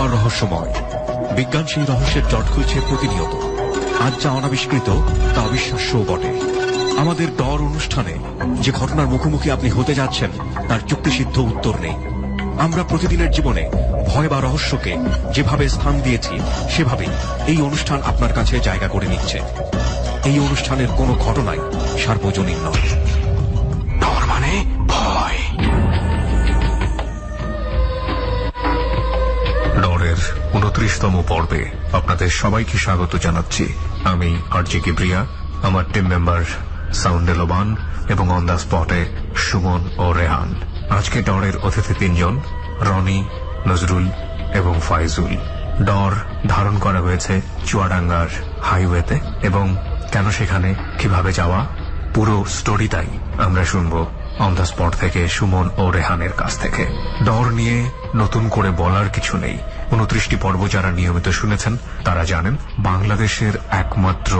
অপার রহস্যময়। বিজ্ঞান সেই রহস্যের জট খুলছে প্রতিনিয়ত। আজ যা অনাবিষ্কৃত তা অবিশ্বাস্যও বটে। আমাদের ডর অনুষ্ঠানে যে ঘটনার মুখোমুখি আপনি হতে যাচ্ছেন তার যুক্তিসিদ্ধ উত্তর নেই। আমরা প্রতিদিনের জীবনে ভয় বা রহস্যকে যেভাবে স্থান দিয়েছি সেভাবেই এই অনুষ্ঠান আপনার কাছে জায়গা করে নিচ্ছে। এই অনুষ্ঠানের কোনো ঘটনাই সার্বজনীন নয়। ডর মানে ভয়। ডরের 29তম পর্বে আপনাদের সবাইকে স্বাগত জানাচ্ছি। আমি আরজি কিবরিয়া, আমার টিম মেম্বার সাউন্ডে লোবান এবং অন দ্য স্পটে সুমন ও রেহান। আজকে ডরের অতিথি 3 জন, রনি, নজরুল এবং ফাইজুল। ডর ধারণ করা হয়েছে চুয়াডাঙ্গার হাইওয়েতে, এবং কেন সেখানে, কিভাবে যাওয়া, পুরো স্টোরিটাই আমরা শুনবো অন দ্য স্পট থেকে সুমন ও রেহানের কাছ থেকে। ডর নিয়ে নতুন করে বলার কিছু নেই। 29টি পর্ব যারা নিয়মিত শুনেছেন তারা জানেন বাংলাদেশের একমাত্র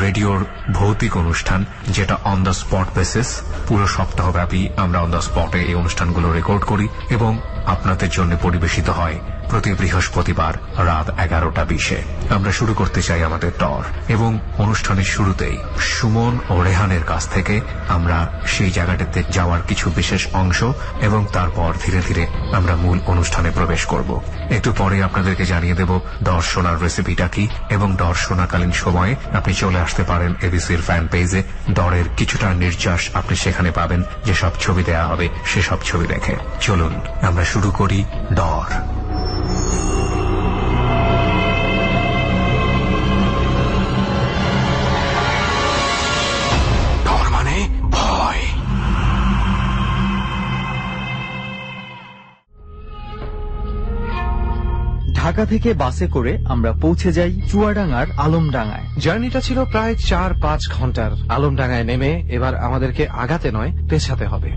রেডিওর ভৌতিক অনুষ্ঠান, যেটা অন দ্য স্পট বেসিস। পুরো সপ্তাহব্যাপী আমরা অন দ্য স্পটে এই অনুষ্ঠানগুলো রেকর্ড করি এবং আপনাদের জন্য পরিবেশিত হয় প্রতি বৃহস্পতিবার রাত 11টা 20-এ। আমরা শুরু করতে চাই আমাদের ডর, এবং অনুষ্ঠানের শুরুতেই সুমন ও রেহানের কাছ থেকে আমরা সেই জায়গাটাতে যাওয়ার কিছু বিশেষ অংশ এবং তারপর ধীরে ধীরে আমরা মূল অনুষ্ঠানে প্রবেশ করব। একটু পরে আপনাদেরকে জানিয়ে দেব ডর শোনার রেসিপিটা কি, এবং ডর শোনাকালীন সময়ে আপনি চলে আসতে পারেন এবিসির ফ্যান পেজে। ডরের কিছুটা নির্যাস আপনি সেখানে পাবেন, যেসব ছবি দেয়া হবে সেসব ছবি দেখে। চলুন আমরা শুরু করি ডর। ডর মানে ভয়। ঢাকা থেকে বাসে করে আমরা পৌঁছে যাই চুয়াডাঙ্গার আলমডাঙ্গায়। জার্নিটা ছিল প্রায় 4-5 ঘন্টার। আলমডাঙ্গায় নেমে এবার আমাদেরকে আগাতে নয়, পেছাতে হবে।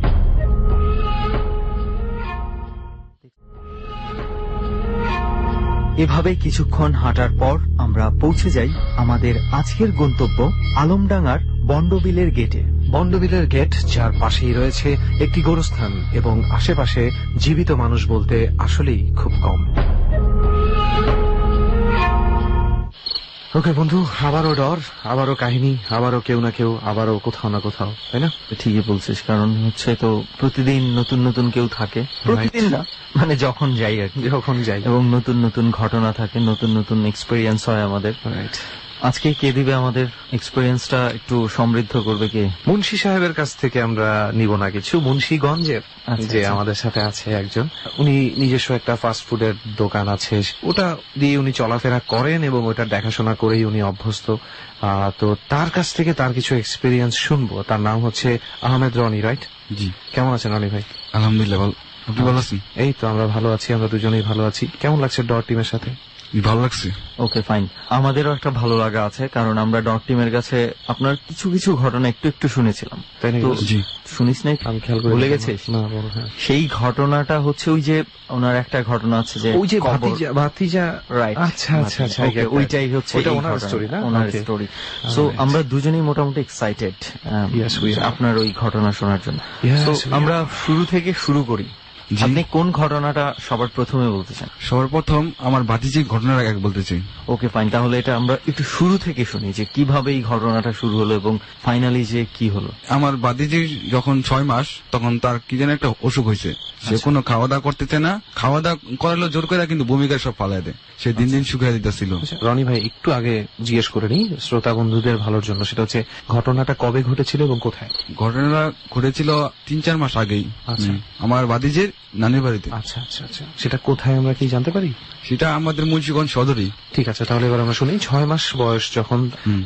এভাবে কিছুক্ষণ হাঁটার পর আমরা পৌঁছে যাই আমাদের আজকের গন্তব্য আলমডাঙ্গার বন্ডবিলের গেটে। বন্ডবিলের গেট, যার পাশেই রয়েছে একটি গোরস্থান, এবং আশেপাশে জীবিত মানুষ বলতে আসলেই খুব কম। ওকে বন্ধু, আবারও ডর, আবারও কাহিনী, আবারও কেউ না কেউ, আবারও কোথাও না কোথাও, তাই না? ঠিকই বলছিস, কারণ হচ্ছে তো প্রতিদিন নতুন নতুন কেউ থাকে। প্রতিদিন না, মানে যখন যাই আর কি, যখন যাই, এবং নতুন নতুন ঘটনা থাকে, নতুন নতুন এক্সপেরিয়েন্স হয় আমাদের। রাইট। আজকে কে দিবে আমাদের এক্সপেরিয়েন্সটা একটু সমৃদ্ধ করবে কে? মুন্সি সাহেবের কাছ থেকে আমরা নিব না কিছু। মুন্সিগঞ্জের যে আমাদের সাথে আছে একজন, উনি নিজস্ব একটা ফাস্ট ফুডের দোকান আছে, ওটা দিয়ে উনি চলাফেরা করেন এবং ওটা দেখাশোনা করেই উনি অভ্যস্ত। তো তার কাছ থেকে তার কিছু এক্সপেরিয়েন্স শুনবো। তার নাম হচ্ছে আহমেদ রনি, রাইট? জি। কেমন আছেন রনি ভাই? আলহামদুলিল্লাহ, আপনি ভালো আছেন? এই তো আমরা ভালো আছি, আমরা দুজনেই ভালো আছি। কেমন লাগছে ডর টিমের সাথে? ভালো লাগছে। ওকে ফাইন, আমাদেরও একটা ভালো লাগা আছে, কারণ আমরা ডগ টিমের কাছে আপনার কিছু কিছু ঘটনা একটু একটু শুনেছিলাম। তাই নাকি? জি। শুনিস নাই? আমি খেয়াল করে ভুলে গেছিস? না, বলো। হ্যাঁ, সেই ঘটনাটা হচ্ছে ওই যে ওনার একটা ঘটনা আছে যে ওই যে ভাতিজা, রাইট। আচ্ছা আচ্ছা আচ্ছা, ওইটাই হচ্ছে ওটা এই ওনার ঘটনা, স্টোরি না? ওনার Okay. স্টোরি। So Alright. আমরা দুজনেই মোটামুটি এক্সাইটেড Yes, we are. আপনার ওই ঘটনা শোনার জন্য। Yes, So, we are. আমরা শুরু থেকে শুরু করি। জি। আপনি কোন ঘটনাটা সবার প্রথমে বলতে চান? সবার প্রথম আমার ভাতিজির ঘটনার এক বলতে চাই। ওকে ফাইন, তাহলে এটা আমরা একটু শুরু থেকে শুনি যে কিভাবে এই ঘটনাটা শুরু হলো এবং ফাইনালি যে কি হলো। আমার ভাতিজির যখন 6 মাস, তখন তার কি যেন একটা অসুখ হয়েছে। সে কোনো খাওয়া দাওয়া করতেছে না, খাওয়া দাওয়া করালো জোর করে, কিন্তু ভূমিকা সব ফালাই দেয়। সে দিন দিন শুকিয়ে দিতেছিল। রনি ভাই, একটু আগে জিজ্ঞেস করে নিই শ্রোতা বন্ধুদের ভালোর জন্য, সেটা হচ্ছে ঘটনাটা কবে ঘটেছিল এবং কোথায়? ঘটনাটা ঘটেছিল 3-4 মাস আগেই। আচ্ছা। আমার ভাতিজির নানির বাড়িতে। আচ্ছা আচ্ছা আচ্ছা, সেটা কোথায় আমরা কি জানতে পারি? সেটা আমাদের মুন্সিগঞ্জ সদরই। ঠিক আছে, তাহলে এবার আমরা শুনি। 6 মাস বয়স যখন,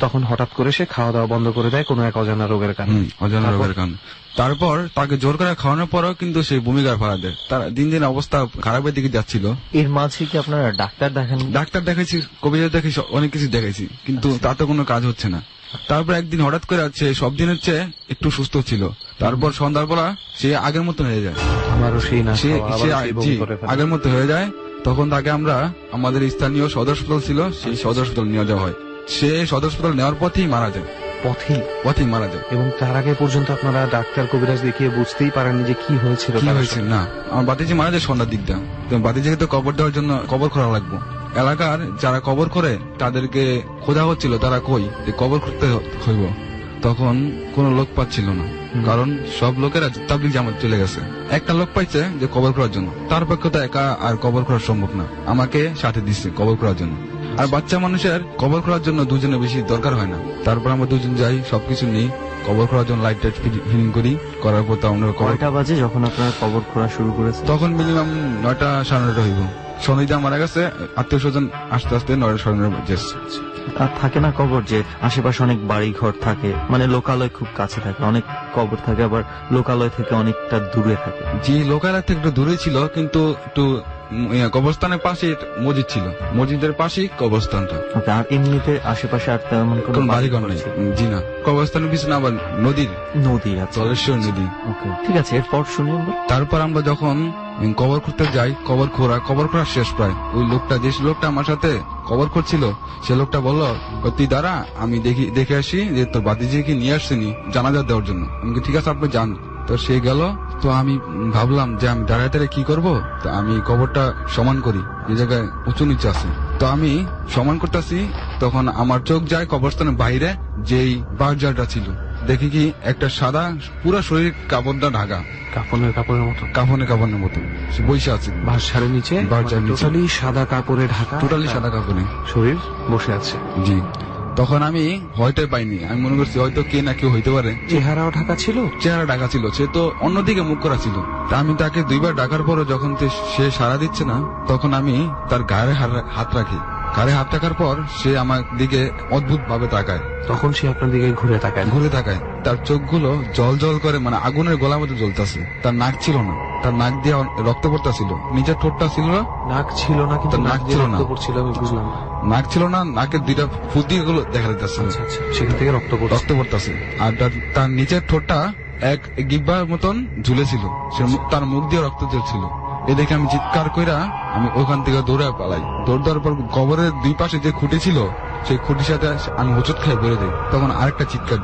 তখন হঠাৎ করে সে খাওয়া দাওয়া বন্ধ করে দেয় কোনো এক অজানা রোগের কারণে। অজানা রোগের কারণে। তারপর তাকে জোর করে খাওয়ানোর পরও কিন্তু সেই ভূমিকার ফাড়া দেয়। তার দিন দিন অবস্থা খারাপের দিকে যাচ্ছিল। এর মাঝে কি আপনারা ডাক্তার দেখান? ডাক্তার দেখাইছি, কবিরাজ দেখাইছি, অনেক কিছু দেখাইছি, কিন্তু তাতে কোনো কাজ হচ্ছে না। তারপর একদিন হঠাৎ করে আছে সব দিনের চেয়ে একটু সুস্থ ছিল। তারপর সন্ধ্যার পর সে আগের মতন হয়ে যায়। আমারও সেই না, সে আগের মতো হয়ে যায়। তখন তাকে আমরা আমাদের স্থানীয় সদর হাসপাতাল ছিল, সেই সদর হাসপাতাল নিয়ে যাওয়া হয়। সে সদর হাসপাতাল নেওয়ার পথেই মারা যায়। পথেই মারা যায়। এবং তার আগে পর্যন্ত আপনারা ডাক্তার কবিরাজ দেখিয়ে বুঝতেই পারেননি যে কি হয়েছিল কি তার হয়েছে সাথে? না, আমার বাতিজি মারা যায় সন্ধ্যার দিকটা। তো বাতিজিকে তো কবর দেওয়ার জন্য কবর খোঁড়া লাগবে। এলাকার যারা কবর করে তাদেরকে খোঁজা হচ্ছিল, তারা কই যে কবর করতে হইব। তখন কোনো লোক পাচ্ছিল না, কারণ সব লোকেরা তাবলিগ জামাত চলে গেছে। একটা লোক পাইছে যে কবর করার জন্য, তার পক্ষে তো একা আর কবর করা সম্ভব না, আমাকে সাথে দিচ্ছে কবর করার জন্য। আর বাচ্চা মানুষের কবর করার জন্য দুজনে বেশি দরকার হয় না। তারপর আমরা দুজন যাই, সবকিছু নিই, কবর করার জন্য লাইট টাইট ফিটিং করি, করার পর তো আমরা কবর। কয়টা বাজে যখন আপনারা কবর খোঁড়া শুরু করেছেন? তখন মিনিমাম 9টা 9:30 হইব। সনিদা মারা গেছে, আত্মীয় স্বজন আস্তে আস্তে 9টা 9:30 বাজে। আর থাকে না কবর যে আশেপাশে অনেক বাড়ি ঘর থাকে, মানে লোকালয় খুব কাছে থাকে, অনেক কবর থাকে, আবার লোকালয় থেকে অনেকটা দূরে থাকে। যে লোকালয় থেকে একটু দূরে ছিল, কিন্তু একটু কবরস্থানের পাশে মসজিদ ছিল, মসজিদের পাশেই কবরস্থানটা। ওকে, আর এমনিতে আশেপাশে আর তেমন কোন কোনো বাড়িঘর নেই। জি না, কবরস্থানের পিছনে আবার নদী আছে। জলেশ্বর নদী। ওকে, ঠিক আছে, এরপর শুনি আমরা। তারপর আমরা যখন কবর করতে যাই, কবর খোঁড়া শেষ প্রায়। ওই লোকটা, যে লোকটা আমার সাথে কবর করছিল, সে লোকটা বলল, তুই দাঁড়া, আমি দেখে আসি যে তোর বাতিজিকে নিয়ে আসছেনি জানাজা দেওয়ার জন্য। আমি ঠিক আছে, আপনি যান। তো সে গেল। তো আমি ভাবলাম যে আমি দাঁড়ায় দাঁড়িয়ে কি করব, তো আমি কবরটা সমান করি, যে জায়গায় উঁচু নিচে আছে। তো আমি সমান করতেছি, তখন আমার চোখ যায় কবরস্থানের বাইরে যেই বারজারটা ছিল। দেখি কি একটা সাদা পুরো শরীর কাপড়টা ঢাকা, কাপড়ের মতো সে বসে আছে বাঁশঝাড়ের নিচে, বাঁশঝাড়ের নিচে। টোটালি সাদা কাপড়ে ঢাকা, টোটালি সাদা কাপড়ে শরীর বসে আছে। জি। তখন আমি ভয়টাই পাইনি, আমি মনে করছি হয়তো কে না কেউ হইতে পারে। চেহারাও ঢাকা ছিল, চেহারা ঢাকা ছিল, সে তো অন্যদিকে মুখ করা ছিল। তা আমি তাকে 2বার ডাকার পরও যখন সে সাড়া দিচ্ছে না, তখন আমি তার গায়ে হাত রাখি। গায়ে হাত রাখার পর সে আমার দিকে অদ্ভুত ভাবে তাকায়। তখন সে আপনার দিকে ঘুরে তাকায়। তার চোখগুলো জল জল করে, মানে আগুনের গোলার মতো জ্বলতেছে। তার নাক ছিল না, তার নাক দিয়ে রক্ত পড়তেছিল। নিচের ঠোঁটটা ছিল, নাক ছিল না, কিন্তু নাক ছিল না, পড়ছিল, আমি বুঝলাম। নাক ছিল না, নাকের 2টা ফুদি গুলো দেখা যাচ্ছে, সেখান থেকে রক্ত পড়তেছে। আর তার নিচের ঠোঁটটা এক গিব্বার মতন ঝুলেছিল, তার মুখ দিয়ে রক্ত ঝরছিল। এ দেখে আমি চিৎকার কইরা আমি ওখান থেকে দৌড়ে পালাই। দৌড় দেওয়ার পর কবরের 2 পাশে যে খুঁটি ছিল, সেই খুঁটির সাথে আমি হোঁচট খাই বেড়ে যাই। তখন আরেকটা চিৎকার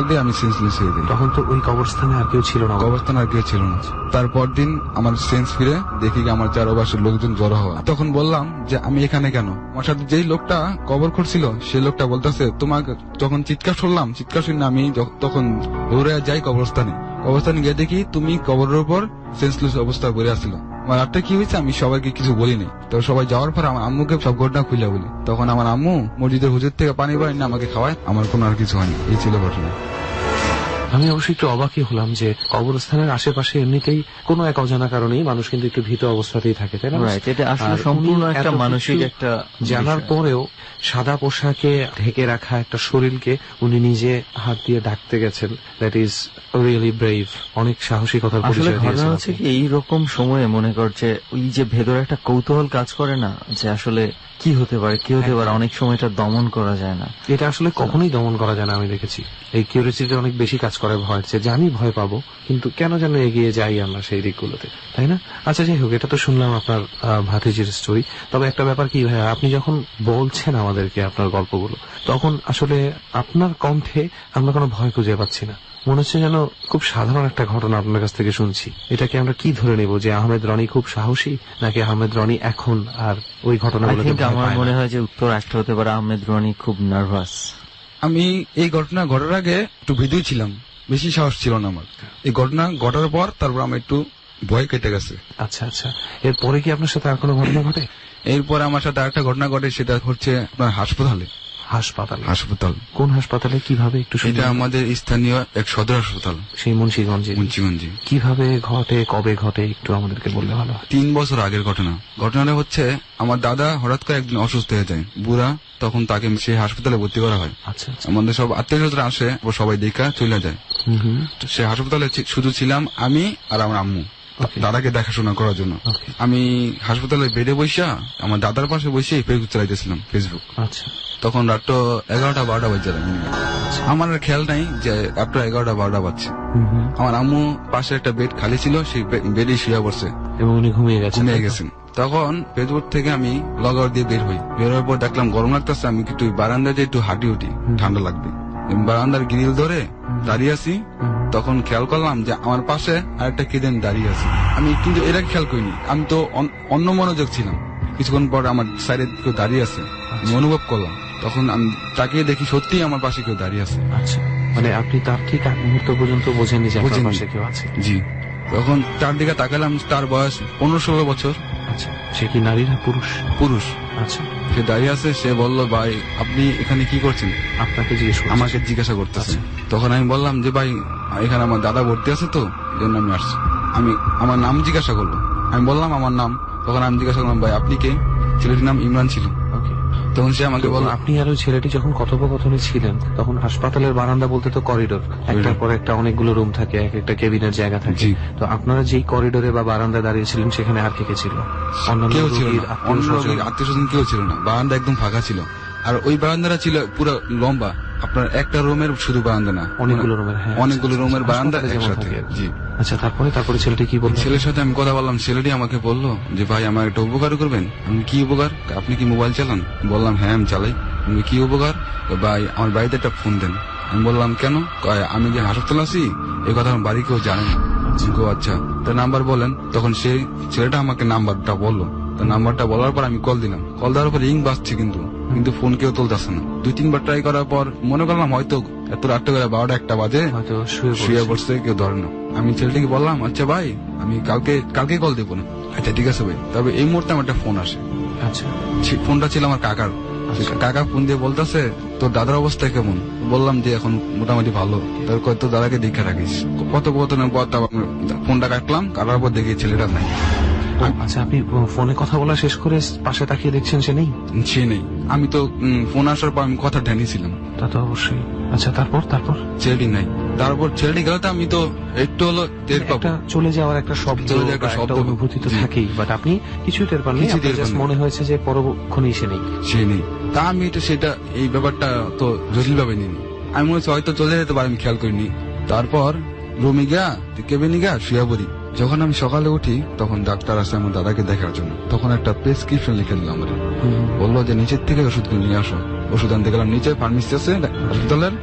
দিয়ে আমি সেন্সলেস হয়ে যাই। তখন তো ওই কবরস্থানে আর কেউ ছিল না? কবরস্থানে আর কেউ ছিল না। তারপর দিন আমার সেন্স ফিরে, দেখি আমার চারপাশের লোকজন জড়ো হওয়া। তখন বললাম যে আমি এখানে কেন? আমার সাথে যেই লোকটা কবর করছিল, সেই লোকটা বলতেছে, তোমাকে যখন চিৎকার শুনলাম, চিৎকার শুনে আমি তখন দৌড়ে যাই কবরস্থানে গিয়ে দেখি তুমি কবরের উপর সেন্সলেস অবস্থা পড়ে আসছিল। আমার রাতটা কি হয়েছে আমি সবাইকে কিছু বলিনি। তো সবাই যাওয়ার পর আমার আম্মুকে সব ঘটনা খুলে বলি। তখন আমার আম্মু মসজিদের হুজুর থেকে পানি বানিয়ে আমাকে খাওয়ায়। আমার কোনো আর কিছু হয়নি। এই ছিল ঘটনা। আমি অবশ্যই একটু অবাকই হলাম যে কবরস্থানের আশেপাশে এমনিতেই কোনো এক অজানা কারণেই মানুষ কিন্তু একটু ভীত অবস্থাতেই থাকে, তাই না? এটা আসলে সম্পূর্ণ একটা মানসিক একটা জানার পরেও সাদা পোশাকে ঢেকে রাখা একটা শরীরকে উনি নিজে হাত দিয়ে ডাকতে গেছেন। That is really brave. অনেক সাহসিকতার আসলে পরিচয় ঘটনা দিয়েছেন হচ্ছে আপনি। কি, এইরকম সময়ে মনে করছে ওই যে ভেতরে একটা কৌতূহল কাজ করে না, যে আসলে কি হতে পারে, অনেক সময় এটা দমন করা যায় না। এটা আসলে কখনোই দমন করা যায় না। আমি দেখেছি এই কিউরিওসিটি অনেক বেশি কাজ করে ভয়ের চেয়ে। জানি ভয় পাবো, কিন্তু কেন যেন এগিয়ে যাই আমরা সেই দিকগুলোতে, তাই না? আচ্ছা, যাই হোক, এটা তো শুনলাম আপনার ভাতিজির স্টোরি। তবে একটা ব্যাপার কি ভাইয়া, আপনি যখন বলছেন আমাদেরকে আপনার গল্পগুলো, তখন আসলে আপনার কণ্ঠে আমরা কোনো ভয় খুঁজে পাচ্ছি না। মনে হচ্ছে যেন খুব সাধারণ একটা ঘটনা আপনার কাছ থেকে শুনছি। এটাকে আমরা কি ধরে নেব, যে আহমেদ রনি খুব সাহসী, নাকি আহমেদ রনি এখন আর ওই ঘটনাগুলোতে ভয় আমার পায় না? মনে হয় যে উত্তর একটা হতে পারে, আহমেদ রনি খুব নার্ভাস। আমি এই ঘটনা ঘটার আগে একটু ভীতই ছিলাম, বেশি সাহস ছিল না আমার। এই ঘটনা ঘটার পর তারপর আমার একটু ভয় কেটে গেছে। আচ্ছা আচ্ছা, এরপরে কি আপনার সাথে আর কোনো ঘটনা ঘটে? এরপর আমার সাথে আরেকটা ঘটনা ঘটে, সেটা হচ্ছে আপনার হাসপাতাল। কোন হাসপাতালে, কিভাবে একটু? এটা আমাদের স্থানীয় এক সদর হাসপাতাল, সেই মুন্সিগঞ্জে। কিভাবে ঘটে, কবে ঘটে, একটু আমাদেরকে বললে ভালো হয়। 3 বছর আগের ঘটনা। ঘটনাটা হচ্ছে আমার দাদা হঠাৎ করে একদিন অসুস্থ হয়ে যায়, বুড়া। তখন তাকে সেই হাসপাতালে ভর্তি করা হয়। আচ্ছা, আমাদের সব আত্মীয় স্বজন আসে, ও সবাই দেখা চলে যায়। সে হাসপাতালে শুধু ছিলাম আমি আর আমার আম্মু, দাদাকে দেখাশোনা করার জন্য। আমি হাসপাতালের বেডে বসে আমার দাদার পাশে বসে ফেসবুক চালাইতেছিলাম। ফেসবুক। আচ্ছা। তখন রাত 11টা-12টা বাজে। আমার আর খেয়াল নাই যে রাত 11টা-12টা বাজছে। আমার আম্মু পাশে একটা বেড খালি ছিল, সেই বেডে শুয়ে পড়ছে এবং উনি ঘুমিয়ে গেছেন। তখন ফেসবুক থেকে আমি লগ আউট দিয়ে বের হই। বের হওয়ার পর দেখলাম গরম লাগতেছে, আমি একটু বারান্দায় একটু হাঁটি উঠি, ঠান্ডা লাগবে। বারান্দার গ্রিল ধরে দাঁড়িয়ে আছি, তখন খেয়াল করলাম যে আমার পাশে আরেকটা কে যেন দাঁড়িয়ে আছে। আমি কিন্তু এরা খেয়াল করিনি, আমি তো অন্য মনোযোগ ছিলাম। কিছুক্ষণ পর আমার সাইডে কেউ দাঁড়িয়ে আছে, আমি অনুভব করলাম। তখন আমি তাকিয়ে দেখি সত্যি আমার পাশে কেউ দাঁড়িয়ে আছে। আচ্ছা, মানে আপনি তার ঠিক আগ মুহূর্ত পর্যন্ত বোঝেননি যে আপনার বুঝিনি। পাশে কেউ আছে? জি, তখন চারদিকে তাকালাম, তার বয়স 15-16 বছর। আচ্ছা, সে কি নারী না পুরুষ? পুরুষ। আচ্ছা, সে দাঁড়িয়ে আছে। সে বলল, ভাই আপনি এখানে কি করছেন? আপনাকে জিজ্ঞেস করছি। আমাকে জিজ্ঞাসা করতেছে। তখন আমি বললাম যে ভাই এখানে আমার দাদা ভর্তি আছে, তো এই জন্য আমি আসছি। আমি আমার নাম জিজ্ঞাসা করলো, আমি বললাম আমার নাম। তখন আমি জিজ্ঞাসা করলাম, ভাই আপনি কে? ছেলেটির নাম ইমরান ছিল। ওকে। তখন সে আমাকে বলল, আপনি আর ওই ছেলেটি যখন কথোপকথনে ছিলেন, তখন হাসপাতালের বারান্দা বলতে তো করিডোর, একটার পর একটা অনেকগুলো রুম থাকে, এক একটা কেবিনের জায়গা থাকে। জি। তো আপনারা যেই করিডোরে বা বারান্দায় দাঁড়িয়েছিলেন, সেখানে আর কে কে ছিল? অন্যান্য কেউ ছিল রোগীর না, অন্য রোগীর আত্মীয়-স্বজন কেউ ছিল না। বারান্দা একদম ফাঁকা ছিল। আর ওই বারান্দাটা ছিল পুরো লম্বা, আপনার একটা রুমের শুধু বারান্দা না, অনেকগুলো রুমের, হ্যাঁ, অনেকগুলো আচ্ছা, রুমের আচ্ছা, বারান্দা হাসপাতালে যেমন একসাথে। থাকে। জি। আচ্ছা, তারপরে ছেলেটি কি বলল? ছেলের সাথে আমি কথা বললাম। ছেলেটি আমাকে বলল যে ভাই আমার একটা উপকার করবেন। আমি কি উপকার? আপনি কি মোবাইল চালান? বললাম হ্যাঁ আমি চালাই। আমি কি উপকার? ভাই আমার বাড়িতে একটা ফোন দেন। আমি বললাম কেন? কয়, আমি যে হাসপাতাল আছি এই কথা আমার বাড়ি কেউ জানে না। আচ্ছা, তার নাম্বার বলেন। তখন সেই ছেলেটা আমাকে নাম্বারটা বললো। তার নাম্বারটা বলার পর আমি কল দিলাম। কল দেওয়ার পর রিং বাজছে, কিন্তু ফোন কেউ তুলতেছে না। 2-3 বার ট্রাই করার পর মনে করলাম হয়তো এত রাত্রে করে 12টা-1টা বাজে, হয়তো শুয়ে শুয়ে পড়েছে। পড়ছে, কেউ ধরে না। আমি ছেলেটিকে বললাম, আচ্ছা ভাই আমি কালকে কল দেবো না। আচ্ছা ঠিক আছে ভাই। তবে এই মুহূর্তে আমার একটা ফোন আসে। আচ্ছা, সেই ফোনটা ছিল আমার কাকার। কাকা ফোন দিয়ে বলতেছে, তোর দাদার অবস্থা কেমন? বললাম যে এখন মোটামুটি ভালো। তার কয় তোর দাদাকে দেখে রাখিস। কথোপকথনের পর তারপর ফোনটা কাটলাম। কাটার পর দেখি ছেলেটা নাই। আচ্ছা, আপনি ফোনে কথা বলা শেষ করে পাশে তাকিয়ে দেখছেন সে নেই? সে নেই। আমি তো ফোন আসার পর আমি কথা ঢেনেছিলাম। তা তো অবশ্যই। আচ্ছা, তারপর ছেলেটি নাই। তারপর ছেলেটি গেলে তো আমি তো একটু হলো টের পাবো। একটা চলে যাওয়ার একটা শব্দ, চলে যাওয়ার একটা বা শব্দ, একটা অনুভূতি তো জি। থাকেই, বাট আপনি কিছুই টের পাননি। কিছুই টের আপনার just পাইনি। মনে হয়েছে যে পরক্ষণেই সে নেই। সে নেই। তা আমি তো সেটা এই ব্যাপারটা তো জটিল ভাবে নিনি। আমি মনে হচ্ছে হয়তো চলে যেতে পারে, আমি খেয়াল করিনি। তারপর রুমে গিয়া কেবিনে গিয়া শুয়ে পড়ি। যখন আমি সকালে উঠি তখন ডাক্তার আসে আমার দাদাকে দেখার জন্য। তখন একটা প্রেসক্রিপশন লিখে দিল আমার। বললো যে নিচের থেকে ওষুধগুলো নিয়ে আসো। ওষুধ আনতে গেলাম নিচে, ফার্মেসি আছে হসপিটালের।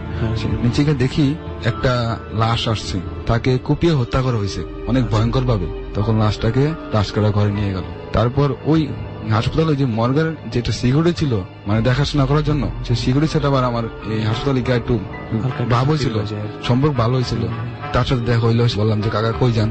নিচে গিয়ে দেখি একটা লাশ আসছে, তাকে কুপিয়ে হত্যা করা হয়েছে অনেক ভয়ঙ্কর ভাবে। তখন লাশটাকে লাশ কাটা ঘরে নিয়ে গেল। তারপর ওই হাসপাতালে যে মর্গের যেটা সিকিউরিটি ছিল, মানে দেখাশোনা করার জন্য, সেই সিকিউরিটি সেটা আবার আমার এই হাসপাতালে গিয়ে একটু ভাব হয়েছিল, সম্পর্ক ভালো হয়েছিল। তার সাথে দেখা হইলো। বললাম যে কাকা কই যান?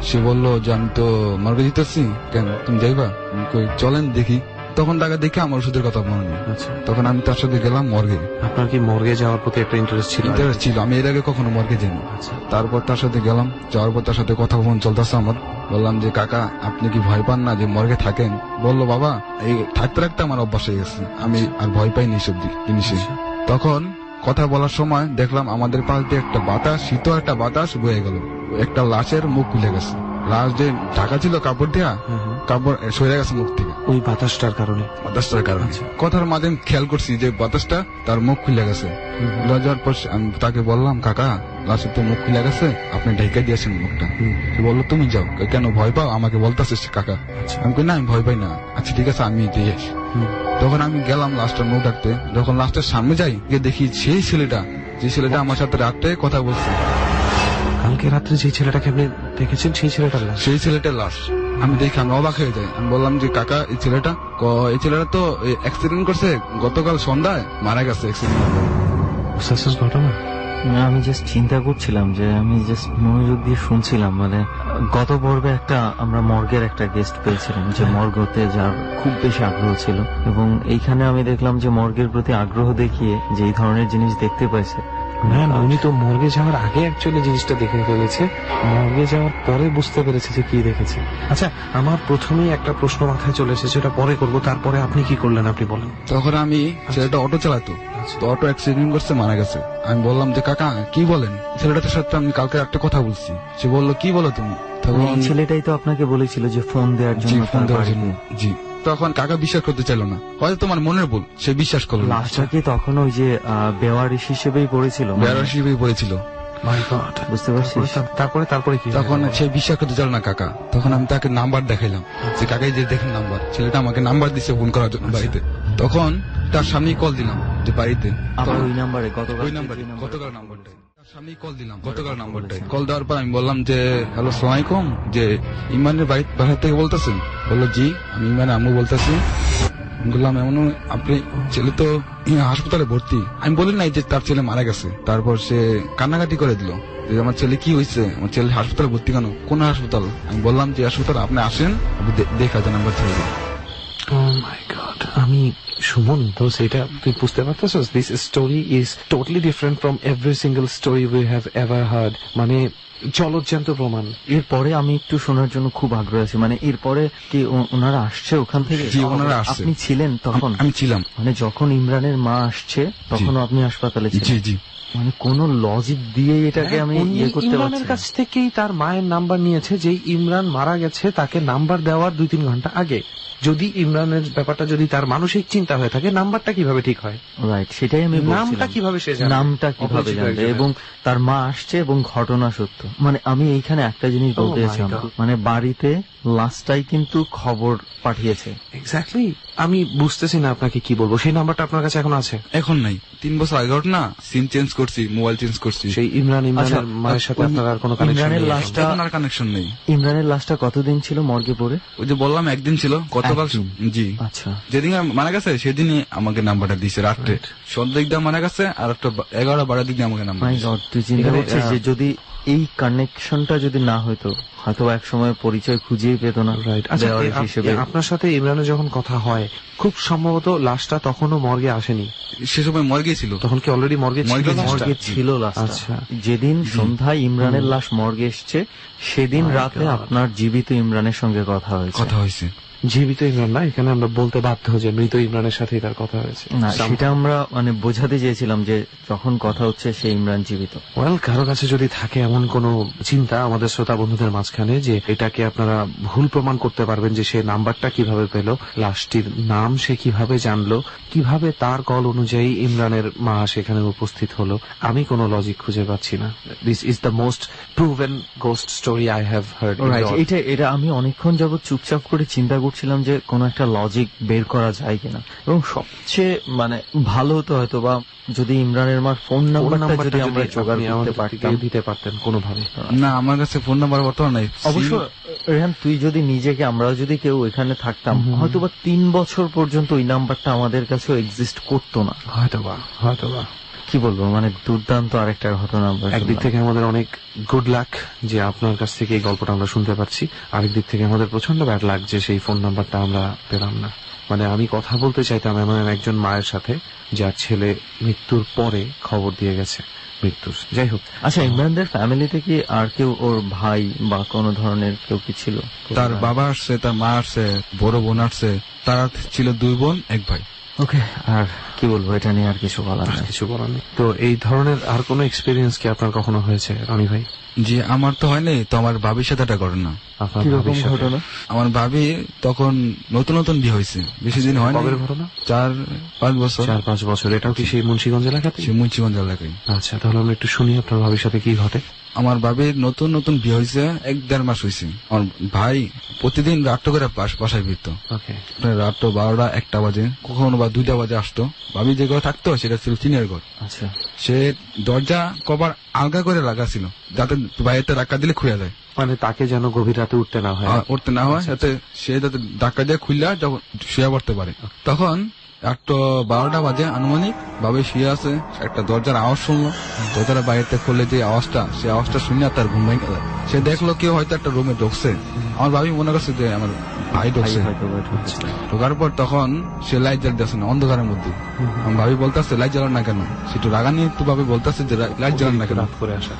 সে বললো যে আমি তো মর্গে দিতেছি। কেন তুমি যাইবা? আমি কই চলেন দেখি। তখন তাকে দেখে আমার ওষুধের কথা মনে নেই। আচ্ছা, তখন আমি তার সাথে গেলাম মর্গে। আপনার কি মর্গে যাওয়ার প্রতি একটা ইন্টারেস্ট ছিল? ইন্টারেস্ট ছিল, আমি এর আগে কখনো মর্গে যাইনি। আচ্ছা, তারপর তার সাথে গেলাম। যাওয়ার পর তার সাথে কথা ফোন চলতেছে আমার। বললাম যে কাকা আপনি কি ভয় পান না যে মর্গে থাকেন? বললো বাবা এই থাকতে থাকতে আমার অভ্যাস হয়ে গেছে, আমি আর ভয় পাইনি এসব জিনিসে। তখন কথা বলার সময় দেখলাম আমাদের পাশ দিয়ে একটা বাতাস, শীতল একটা বাতাস বয়ে গেল। একটা লাশের মুখ খুলে গেছে। লাশ যে ঢাকা ছিল কাপড় দিয়া, কাপড় সরে গেছে মুখ থেকে ওই বাতাসটার কারণে। বাতাসটার কারণে। কথার মাঝে আমি খেয়াল করছি যে বাতাসটা তার মুখ খুলে গেছে। খুলে যাওয়ার পর আমি তাকে বললাম কাকা লাশের তো মুখ খুলে গেছে, আপনি ঢেকে দিয়েছেন মুখটা। সে বললো তুমি যাও। কেন ভয় পাও? আমাকে বলতেছিস কাকা। আমি কই না আমি ভয় পাই না। আচ্ছা ঠিক আছে আমি দিয়ে আসি। তখন আমি গেলাম লাশটার মুখ ডাকতে। যখন লাশটার সামনে যাই গিয়ে দেখি সেই ছেলেটা, যে ছেলেটা আমার সাথে রাত্রে কথা বলছে, কালকে রাত্রে যে ছেলেটাকে আপনি দেখেছেন সেই ছেলেটার লাশ। সেই ছেলেটার লাশ। আমি দেখি আমি অবাক হয়ে যাই। আমি বললাম যে কাকা এই ছেলেটা তো অ্যাক্সিডেন্ট করছে, গতকাল সন্ধ্যায় মারা গেছে অ্যাক্সিডেন্ট। ঘটনা আমি জাস্ট চিন্তা করছিলাম যে আমি জাস্ট মনোযোগ দিয়ে শুনছিলাম। মানে গত পর্বে আমরা মর্গের একটা গেস্ট পেয়েছিলাম যে মর্গতে যার খুব বেশি আগ্রহ ছিল, এবং এইখানে আমি দেখলাম যে মর্গের প্রতি আগ্রহ দেখিয়ে যে এই ধরনের জিনিস দেখতে পাইছে। না না, উনি তো মর্গে যাওয়ার আগে অ্যাকচুয়ালি জিনিসটা দেখে ফেলেছে, মর্গে যাওয়ার পরে বুঝতে পেরেছে যে কি দেখেছে। আচ্ছা, আমার প্রথমেই একটা প্রশ্ন মাথায় চলে এসেছে, সেটা পরে করব। তারপরে আপনি কি করলেন আপনি বলেন। তখন আমি ছেলেটা অটো চালাতো, তো অটো অ্যাক্সিডেন্ট করছে, মারা গেছে। আমি বললাম যে কাকা কি বলেন? ছেলেটার সাথে আমি কালকে একটা কথা বলছি। সে বললো কি বলো তুমি? তখন এই ছেলেটাই তো আপনাকে বলেছিল যে ফোন দেওয়ার জি জন্য ফোন তার দেওয়ার জন্য। বাড়িতে। জি, তখন কাকা বিশ্বাস করতে চাইলো না, হয়তো তোমার মনের ভুল, সে বিশ্বাস করলো না। লাশটা কি তখন ওই যে বেওয়ারিশ হিসেবেই পড়েছিল? বেয়ারসিপে পড়েছিল। মাই গড, বুঝতে পারছিস? তারপরে কি? তখন সে বিশ্বাস করতে চাইলো না কাকা। তখন আমি তাকে নাম্বার দেখাইলাম যে কাকাই যে দেখেন নাম্বার। ছেলেটা আমাকে নাম্বার দিছে ফোন করার জন্য বাড়িতে। তখন তার সামনেই কল দিলাম। যে বাড়িতে আবার ওই নাম্বারে গতকাল ওই নাম্বারে গতকাল নাম্বারটাই সামনে কল দিলাম গতকাল নাম্বারটাই কল দেওয়ার পর আমি বললাম যে হ্যালো সালাম আলাইকুম, যে ইমানের বাসা থেকে বলতেছেন? বললো জি, আমি ইমানের আম্মু বলতেছি। বললাম এমন আপনি ছেলে তো হাসপাতালে ভর্তি। আমি বলি নাই যে তার ছেলে মারা গেছে। তারপর সে কান্নাকাটি করে দিল যে আমার ছেলে কি হয়েছে, আমার ছেলে হাসপাতালে ভর্তি কেন, কোন হাসপাতাল? আমি বললাম যে হাসপাতাল আপনি আসেন, আপনি দেখা যান আমার ছেলে। Oh my God! আমি সুমন, তো সেটা তুই বুঝতে পারতেছিস? This story is totally different from every single story we have ever heard. মানে জলজ্যান্ত প্রমাণ। এরপরে আমি একটু শোনার জন্য খুব আগ্রহ আছি, মানে এরপরে কি ওনারা আসছে ওখান থেকে? জি, ওনারা আসছে। আপনি ছিলেন তখন? আমি ছিলাম। মানে যখন ইমরানের মা আসছে তখনও আপনি হাসপাতালে ছিলেন? জি জি। মানে কোন লজিক দিয়ে এটাকে আমি ইয়ে করতে ইমরানের পারছি কাছ থেকেই তার মায়ের নাম্বার নিয়েছে, যে ইমরান মারা গেছে তাকে নাম্বার দেওয়ার 2-3 ঘন্টা আগে। যদি ইমরানের ব্যাপারটা যদি তার মানসিক চিন্তা হয়ে থাকে, নাম্বারটা কিভাবে ঠিক হয়? রাইট, সেটাই আমি নামটা বলছিলাম। কিভাবে সে জানবে? নামটা কিভাবে অপরিচিত জানবে? একজনের। এবং তার মা আসছে এবং ঘটনা সত্য। মানে আমি এইখানে একটা জিনিস Oh বলতে my চাইছিলাম, God. মানে বাড়িতে লাস্টটাই কিন্তু খবর পাঠিয়েছে। এক্স্যাক্টলি। আমি বুঝতেছি না আপনাকে কি বলবো। সেই নাম্বারটা আপনার কাছে এখন আছে? এখন নাই, 3 বছর আগে না সিম চেঞ্জ করছি, মোবাইল চেঞ্জ করছি, সেই ইমরানের আচ্ছা, মায়ের সাথে ওই আপনার আর কোনো কানেকশন ইমরানের নেই? লাশটা এখন আর কানেকশন নেই। ইমরানের লাশটা কতদিন ছিল মর্গে পড়ে? ওই যে বললাম একদিন ছিল, গতকাল। একদিন। জি, আচ্ছা, যেদিন মারা গেছে সেদিনই আমাকে নাম্বারটা দিয়েছে রাত্রে। সন্ধ্যা দিক দিয়ে মারা গেছে, আর একটা 11-12 দিক দিয়ে আমাকে নাম্বার মাই দিয়েছে। গড, তুই চিন্তা এখানে, করছিস যে যদি এই কানেকশনটা যদি না হতো, হয়তো এক সময় পরিচয় খুঁজেই পেত না। রাইট। আচ্ছা, দেওয়ার হিসেবে আপনার সাথে ইমরানের যখন কথা হয়, খুব সম্ভবত লাশটা তখনও মর্গে আসেনি। সে সময় মর্গে ছিল। তখন কি অলরেডি মর্গে ছিল মর্গে লাশটা? মর্গে ছিল লাশটা। আচ্ছা। যেদিন সন্ধ্যায় ইমরানের লাশ মর্গে এসছে, সেদিন রাতে আপনার জীবিত ইমরানের সঙ্গে কথা হয়েছে। কথা হয়েছে। জীবিত ইমরান না, এখানে আমরা বলতে বাধ্য যে মৃত ইমরানের সাথেই তার কথা হয়েছে। না, সেটা আমরা মানে বোঝাতে চেয়েছিলাম যে যখন কথা হচ্ছে সেই ইমরান জীবিত। ওয়েল, কারো কাছে যদি থাকে এমন কোন চিন্তা আমাদের শ্রোতা বন্ধুদের মাঝখানে, যে এটাকে আপনারা ভুল প্রমাণ করতে পারবেন, যে সে নাম্বারটা কিভাবে পেল, লাশটির নাম সে কিভাবে জানলো, কিভাবে তার কল অনুযায়ী ইমরানের মা সেখানে উপস্থিত হলো, আমি কোনো লজিক খুঁজে পাচ্ছি না। This is the most proven ghost story I have heard. এটা আমি অনেকক্ষণ যাবত চুপচাপ করে চিন্তা করছিলাম যে কোন একটা লজিক বের করা যায় কিনা, এবং সবচেয়ে মানে ভালো হতো হয়তো বা যদি ইমরানের মার ফোন নাম্বারটা যদি আমরা জোগাড় করতে পারতাম, দিতে পারতেন কোনোভাবে। না, আমার কাছে ফোন নাম্বার বর্তমান নাই। অবশ্য রেহান, তুই যদি নিজেকে, আমরা যদি কেউ এখানে থাকতাম, হয়তো বা 3 বছর পর্যন্ত ওই নাম্বারটা আমাদের কাছেও এক্সিস্ট করতো না। হয়তোবা। কি বলবো, মানে দুর্দান্ত আরেকটা ঘটনা। একদিক থেকে আমাদের অনেক গুড লাক যে আপনার কাছ থেকে এই গল্পটা আমরা শুনতে পাচ্ছি, আরেক দিক থেকে আমাদের প্রচন্ড ব্যাড লাক যে সেই ফোন নাম্বারটা আমরা পেলাম না। মানে আমি কথা বলতে চাইতাম এমন একজন মায়ের সাথে যার ছেলে মৃত্যুর পরে খবর দিয়ে গেছে মৃত্যুর। যাই হোক, আচ্ছা, ইমরানদের ফ্যামিলিতে কি আর কেউ, ওর ভাই বা কোনো ধরনের কেউ কি ছিল? তার বাবা আসছে, তার মা আসছে, বড় বোন আসছে, তারা ছিল 2 বোন 1 ভাই। ওকে, আর কি বলবো, এটা নিয়ে আর কিছু বলার নেই। কিছু বলার নেই। তো এই ধরনের আর কোনো এক্সপিরিয়েন্স কি আপনার কখনো হয়েছে রনি ভাই? জি, আমার তো হয়নি, তো আমার ভাবির সাথে একটা ঘটনা। আপনার কিরকম ভাবির সাথে? ঘটনা? আমার ভাবি তখন নতুন বিয়ে হয়েছে, বেশি দিন হয়নি। কবের ঘটনা? 4-5 বছর। 4-5 বছর। এটাও কি সেই মুন্সিগঞ্জ এলাকাতে? সে মুন্সিগঞ্জ এলাকায়। আচ্ছা, তাহলে আমরা একটু শুনি আপনার ভাবির সাথে কি ঘটে। আমার ভাবির নতুন বিয়ে হয়েছে, 1-1.5 মাস হয়েছে। আমার ভাই প্রতিদিন রাতটা করে বাসায় ফিরতো। ওকে। রাত 12টা-1টা বাজে, কখনো বা 2টা বাজে আসতো। ভাবি যে ঘরে থাকতো সেটা ছিল টিনের ঘর। আচ্ছা, সে দরজা কভার আলগা করে লাগা ছিল, যাতে বাইরে ধাক্কা দিলে খুলে যায়, মানে তাকে যেন গভীর রাতে উঠতে না হয়। উঠতে না হয়, যাতে সে যাতে ধাক্কা দিয়ে খুললে যখন শুয়ে পড়তে পারে। তখন 12টা বাজে আনুমানিক, ভাবে শুয়ে আছে, একটা দরজার আওয়াজ শুনলো। দরজার বাইরে খুলে যে আওয়াজটা, সে আওয়াজটা শুনে তার ঘুম ভেঙে গেল। সে দেখলো কেউ হয়তো একটা রুমে ঢুকছে। আমার ভাবি মনে করছে যে আমার ভাই ঢুকছে। ঢোকার পর তখন সে লাইট জ্বালতেছে না, অন্ধকারের মধ্যে। আমার ভাবি বলতেছে লাইট জ্বালান না কেন? সে একটু রাগানি একটু ভাবে বলতেছে যে লাইট জ্বালান না কেন? রাত করে আসা।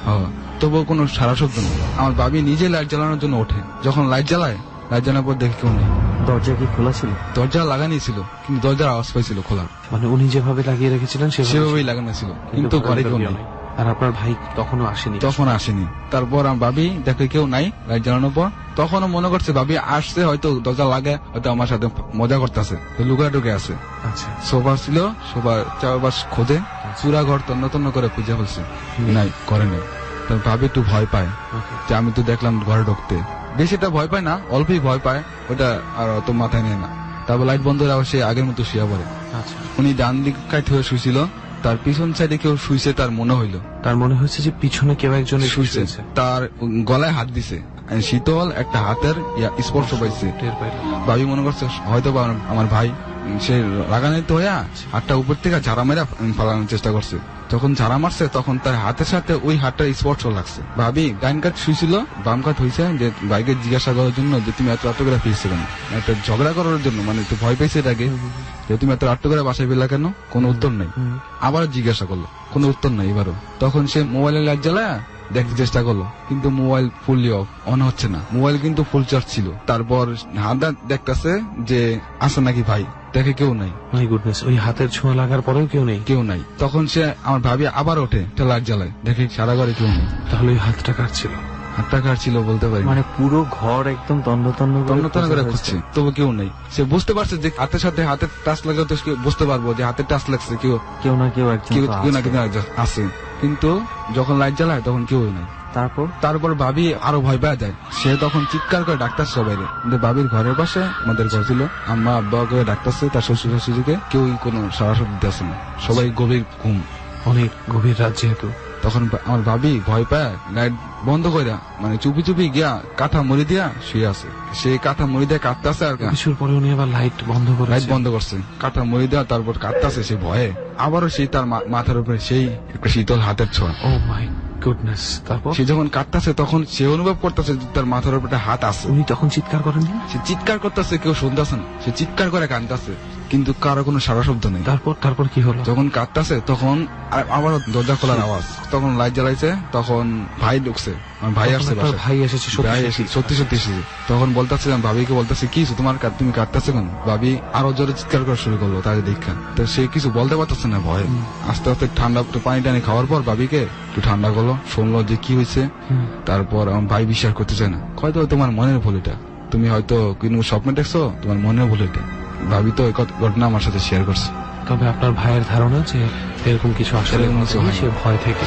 তবুও কোনো সারা শব্দ নেই। আমার ভাবি নিজে লাইট জ্বালানোর জন্য ওঠে। যখন লাইট জ্বালায়, লাইট জ্বালানোর পর দেখে কেউ নেই। দরজা কি খোলা ছিল? দরজা লাগানি ছিল, কিন্তু দরজার আওয়াজ পাইছিল খোলা। মানে উনি যেভাবে লাগিয়ে রেখেছিলেন সেভাবেই লাগানো ছিল, কিন্তু ঘরে কেউ নেই। আর আপনার ভাই তখনও আসেনি? তখন আসেনি। তারপর আমার ভাবি দেখে কেউ নাই লাইট জ্বালানোর পর, তখনও মনে করছে ভাবি আসছে, হয়তো দরজা লাগে, হয়তো আমার সাথে মজা করতেছে, লুকা ঢুকে আছে। আচ্ছা। সোফা ছিল, সোফার চারপাশ খোঁজে, পুরা ঘর তন্ন করে খুঁজে ফেলছে, নাই, ঘরে নেই। তার ভাবি একটু ভয় পায় যে আমি তো দেখলাম ঘরে ঢুকতে। বেশিটা ভয় পায় না, অল্পই ভয় পায়, ওটা আর অত মাথায় নেয় না। তারপর লাইট বন্ধ হয়ে আবার সে আগের মতো শুয়ে পড়ে। আচ্ছা, উনি ডান দিক কাইতে হয়ে শুয়েছিল, তার পিছন সাইডে কেউ শুয়েছে তার মনে হইলো। তার মনে হচ্ছে যে পিছনে কেউ একজন শুয়েছে, শুয়েছে। তার গলায় হাত দিছে, শীতল একটা হাতের স্পর্শ পাইছে। টের পাইল। ভাবি মনে করছে হয়তো বা আমার ভাই, সে রাগান্বিত হইয়া হাতটা উপর থেকে ঝাড়া মেরা ফালানোর চেষ্টা করছে। যখন ঝাড়া মারছে তখন তার হাতের সাথে ওই হাতটার স্পর্শ লাগছে। ভাবি ডাইন কাত শুয়েছিল, বাম কাত হয়েছে, যে ভাইকে জিজ্ঞাসা করার জন্য যে তুমি এত রাত করে ফিরছো কেন, একটা ঝগড়া করার জন্য, মানে একটু ভয় পেয়েছে এটাকে যে তুমি এত রাত করে বাসায় ফিরলা কেন, কোনো উত্তর নেই। আবার জিজ্ঞাসা করলো, কোনো উত্তর নেই। এবারও তখন সে মোবাইলের লাইট জ্বালায় দেখতে চেষ্টা করলো, কিন্তু মোবাইল ফুললি অন হচ্ছে না। মোবাইল কিন্তু ফুল চার্জ ছিল। তারপর হাত দেখতেছে যে আছে নাকি ভাই, দেখে কেউ নাই। মাই গুডনেস, ওই হাতের ছোঁয়া লাগার পরেও কেউ নেই। কেউ নাই। তখন সে আমার ভাবি আবার ওঠে, একটা লাইট জ্বালায়, দেখে সারা ঘরে কেউ নেই। তাহলে ওই হাতটা কার ছিল? হাতটা কার ছিল বলতে পারি না। মানে পুরো ঘর একদম তন্ন তন্ন করে খুঁজছে, তবু কেউ নেই। সে বুঝতে পারছে যে হাতের সাথে হাতের টাচ লাগলে তো বুঝতে পারবো যে হাতের টাচ লাগছে, কেউ না কেউ একজন কেউ তো কেউ না আছে। কেউ একজন আছে। কিন্তু যখন লাইট জ্বালায় তখন কেউ নেই। তারপর ভাবি আরো ভয় পেয়ে যায়। সে তখন চিৎকার করে ডাক্তার সবাই, ভাবির ঘরের পাশে আমাদের ঘর ছিল, আম্মা আব্বা করে ডাকতেছে, তার শ্বশুর শাশুড়িকে, কেউই কোনো সারা শব্দ দিতেছে না, সবাই গভীর ঘুম। অনেক গভীর রাত যেহেতু। তখন আমার ভাবি ভয় পায় লাইট বন্ধ করে, মানে চুপি চুপি গিয়া কাঁথা মরি দিয়া শুয়ে আছে। সে কাঁথা মরি দিয়ে কাঁদতেছে, আর কিছুর পরে উনি আবার লাইট বন্ধ করে লাইট বন্ধ করছে, কাঁথা মরি দেওয়া, তারপর কাঁদতেছে সে ভয়ে। আবারও সেই তার মাথার উপরে সেই একটা শীতল হাতের ছোঁয়া। ও মাই গুডনেস। তারপর সে যখন কাঁদতেছে তখন সে অনুভব করতেছে তার মাথার উপরে একটা হাত আছে। উনি তখন চিৎকার করেননি? সে চিৎকার করতেছে, কেউ শুনতেছে না। সে চিৎকার করে কাঁদতেছে, কিন্তু কারো কোনো সারা শব্দ নেই। তারপর কি হলো? যখন কাঁদতেছে তখন আবার দরজা খোলার আওয়াজ, তখন লাইট জ্বালাইছে, তখন ভাই ঢুকছে, আমার ভাই আসছে বাসায়। ভাই এসেছে, ভাই সত্যি এসেছে। তখন বলতেছিলাম ভাবিকে, বলতেছে কি তোমার তুমি কাঁদতেছো কেন? ভাবি আরো জোরে চিৎকার করা শুরু করলো তাকে দেখা। তো সে কিছু বলতে পারতেছে না ভয়ে। আস্তে আস্তে ঠান্ডা পানি টানি খাওয়ার পর ভাবিকে একটু ঠান্ডা করলো, শুনলো যে কি হয়েছে। তারপর আমার ভাই বিশ্বাস করতে চায় না, হয়তো তোমার মনের ভুল এটা, তুমি হয়তো কোনো স্বপ্নে দেখছো, তোমার মনের ভুল এটা। ভাবি তো এই ঘটনা আমার সাথে শেয়ার করছে। তবে আপনার ভাইয়ের ধারণা যে এরকম কিছু আসলে সে ভয় থেকে।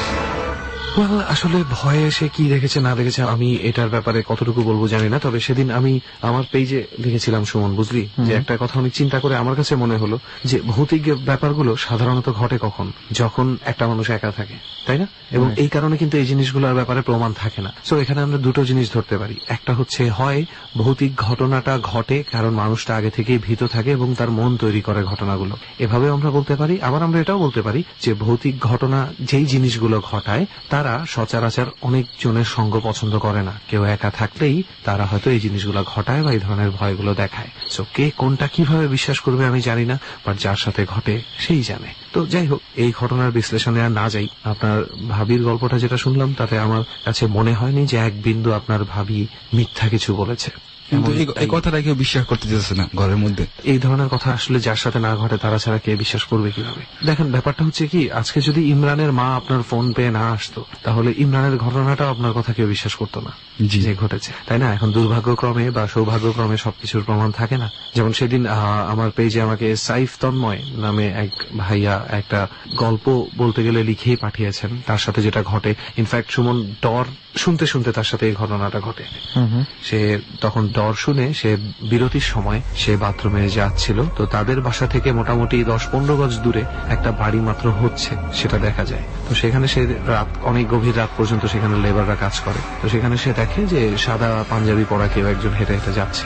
আসলে ভয়ে সে কি দেখেছে না দেখেছে আমি এটার ব্যাপারে কতটুকু বলবো জানি না। তবে সেদিন আমি আমার পেজে লিখেছিলাম, সুমন বুঝলি, যে একটা কথা অনেক চিন্তা করে আমার কাছে মনে হলো যে ভৌতিক ব্যাপারগুলো সাধারণত ঘটে কখন, যখন একটা মানুষ একা থাকে, তাই না? এবং এই কারণে কিন্তু এই জিনিসগুলোর ব্যাপারে প্রমাণ থাকে না। সো এখানে আমরা দুটো জিনিস ধরতে পারি। একটা হচ্ছে হয় ভৌতিক ঘটনাটা ঘটে কারণ মানুষটা আগে থেকেই ভীত থাকে এবং তার মন তৈরি করে ঘটনাগুলো, এভাবে আমরা বলতে পারি। আবার আমরা এটাও বলতে পারি যে ভৌতিক ঘটনা যেই জিনিসগুলো ঘটায় তারা সচরাচর অনেক জনের সঙ্গ পছন্দ করে না। কেউ একা থাকলেই তারা হয়তো এই জিনিসগুলো ঘটায় বা এই ধরনের ভয়গুলো দেখায়। সো কে কোনটা কিভাবে বিশ্বাস করবে আমি জানি না, বাট যার সাথে ঘটে সেই জানে। তো যাই হোক, এই ঘটনার বিশ্লেষণে আর না যাই। আপনার ভাবির গল্পটা যেটা শুনলাম তাতে আমার কাছে মনে হয়নি যে এক বিন্দু আপনার ভাবি মিথ্যা কিছু বলেছে। কিন্তু এই কথাটা কেউ বিশ্বাস করতে চাইছে না ঘরের মধ্যে। এই ধরনের কথা আসলে যার সাথে না ঘটে তারা ছাড়া কে বিশ্বাস করবে কিভাবে? দেখেন, ব্যাপারটা হচ্ছে কি, আজকে যদি ইমরানের মা আপনার ফোন পেয়ে না আসতো তাহলে ইমরানের ঘটনাটাও আপনার কথা কেউ বিশ্বাস করতো না যে ঘটেছে, তাই না? এখন দুর্ভাগ্যক্রমে বা সৌভাগ্যক্রমে সবকিছুর প্রমাণ থাকে না। যেমন সেদিন আমার পেজে আমাকে সাইফ তন্ময় নামে এক ভাইয়া একটা গল্প বলতে গেলে লিখেই পাঠিয়েছেন, তার সাথে যেটা ঘটে। ইনফ্যাক্ট সুমন ডর শুনতে শুনতে তার সাথে এই ঘটনাটা ঘটে। সে তখন ডর শুনে সে বিরতির সময় সে বাথরুমে যাচ্ছিল, তো তাদের বাসা থেকে মোটামুটি 10-15 গজ দূরে একটা বাড়ি মাত্র হচ্ছে সেটা দেখা যায়। তো সেখানে সে রাত অনেক গভীর রাত পর্যন্ত সেখানে লেবাররা কাজ করে। তো সেখানে সে দেখে যে সাদা পাঞ্জাবি পরা কেউ একজন হেঁটে হেঁটে যাচ্ছে।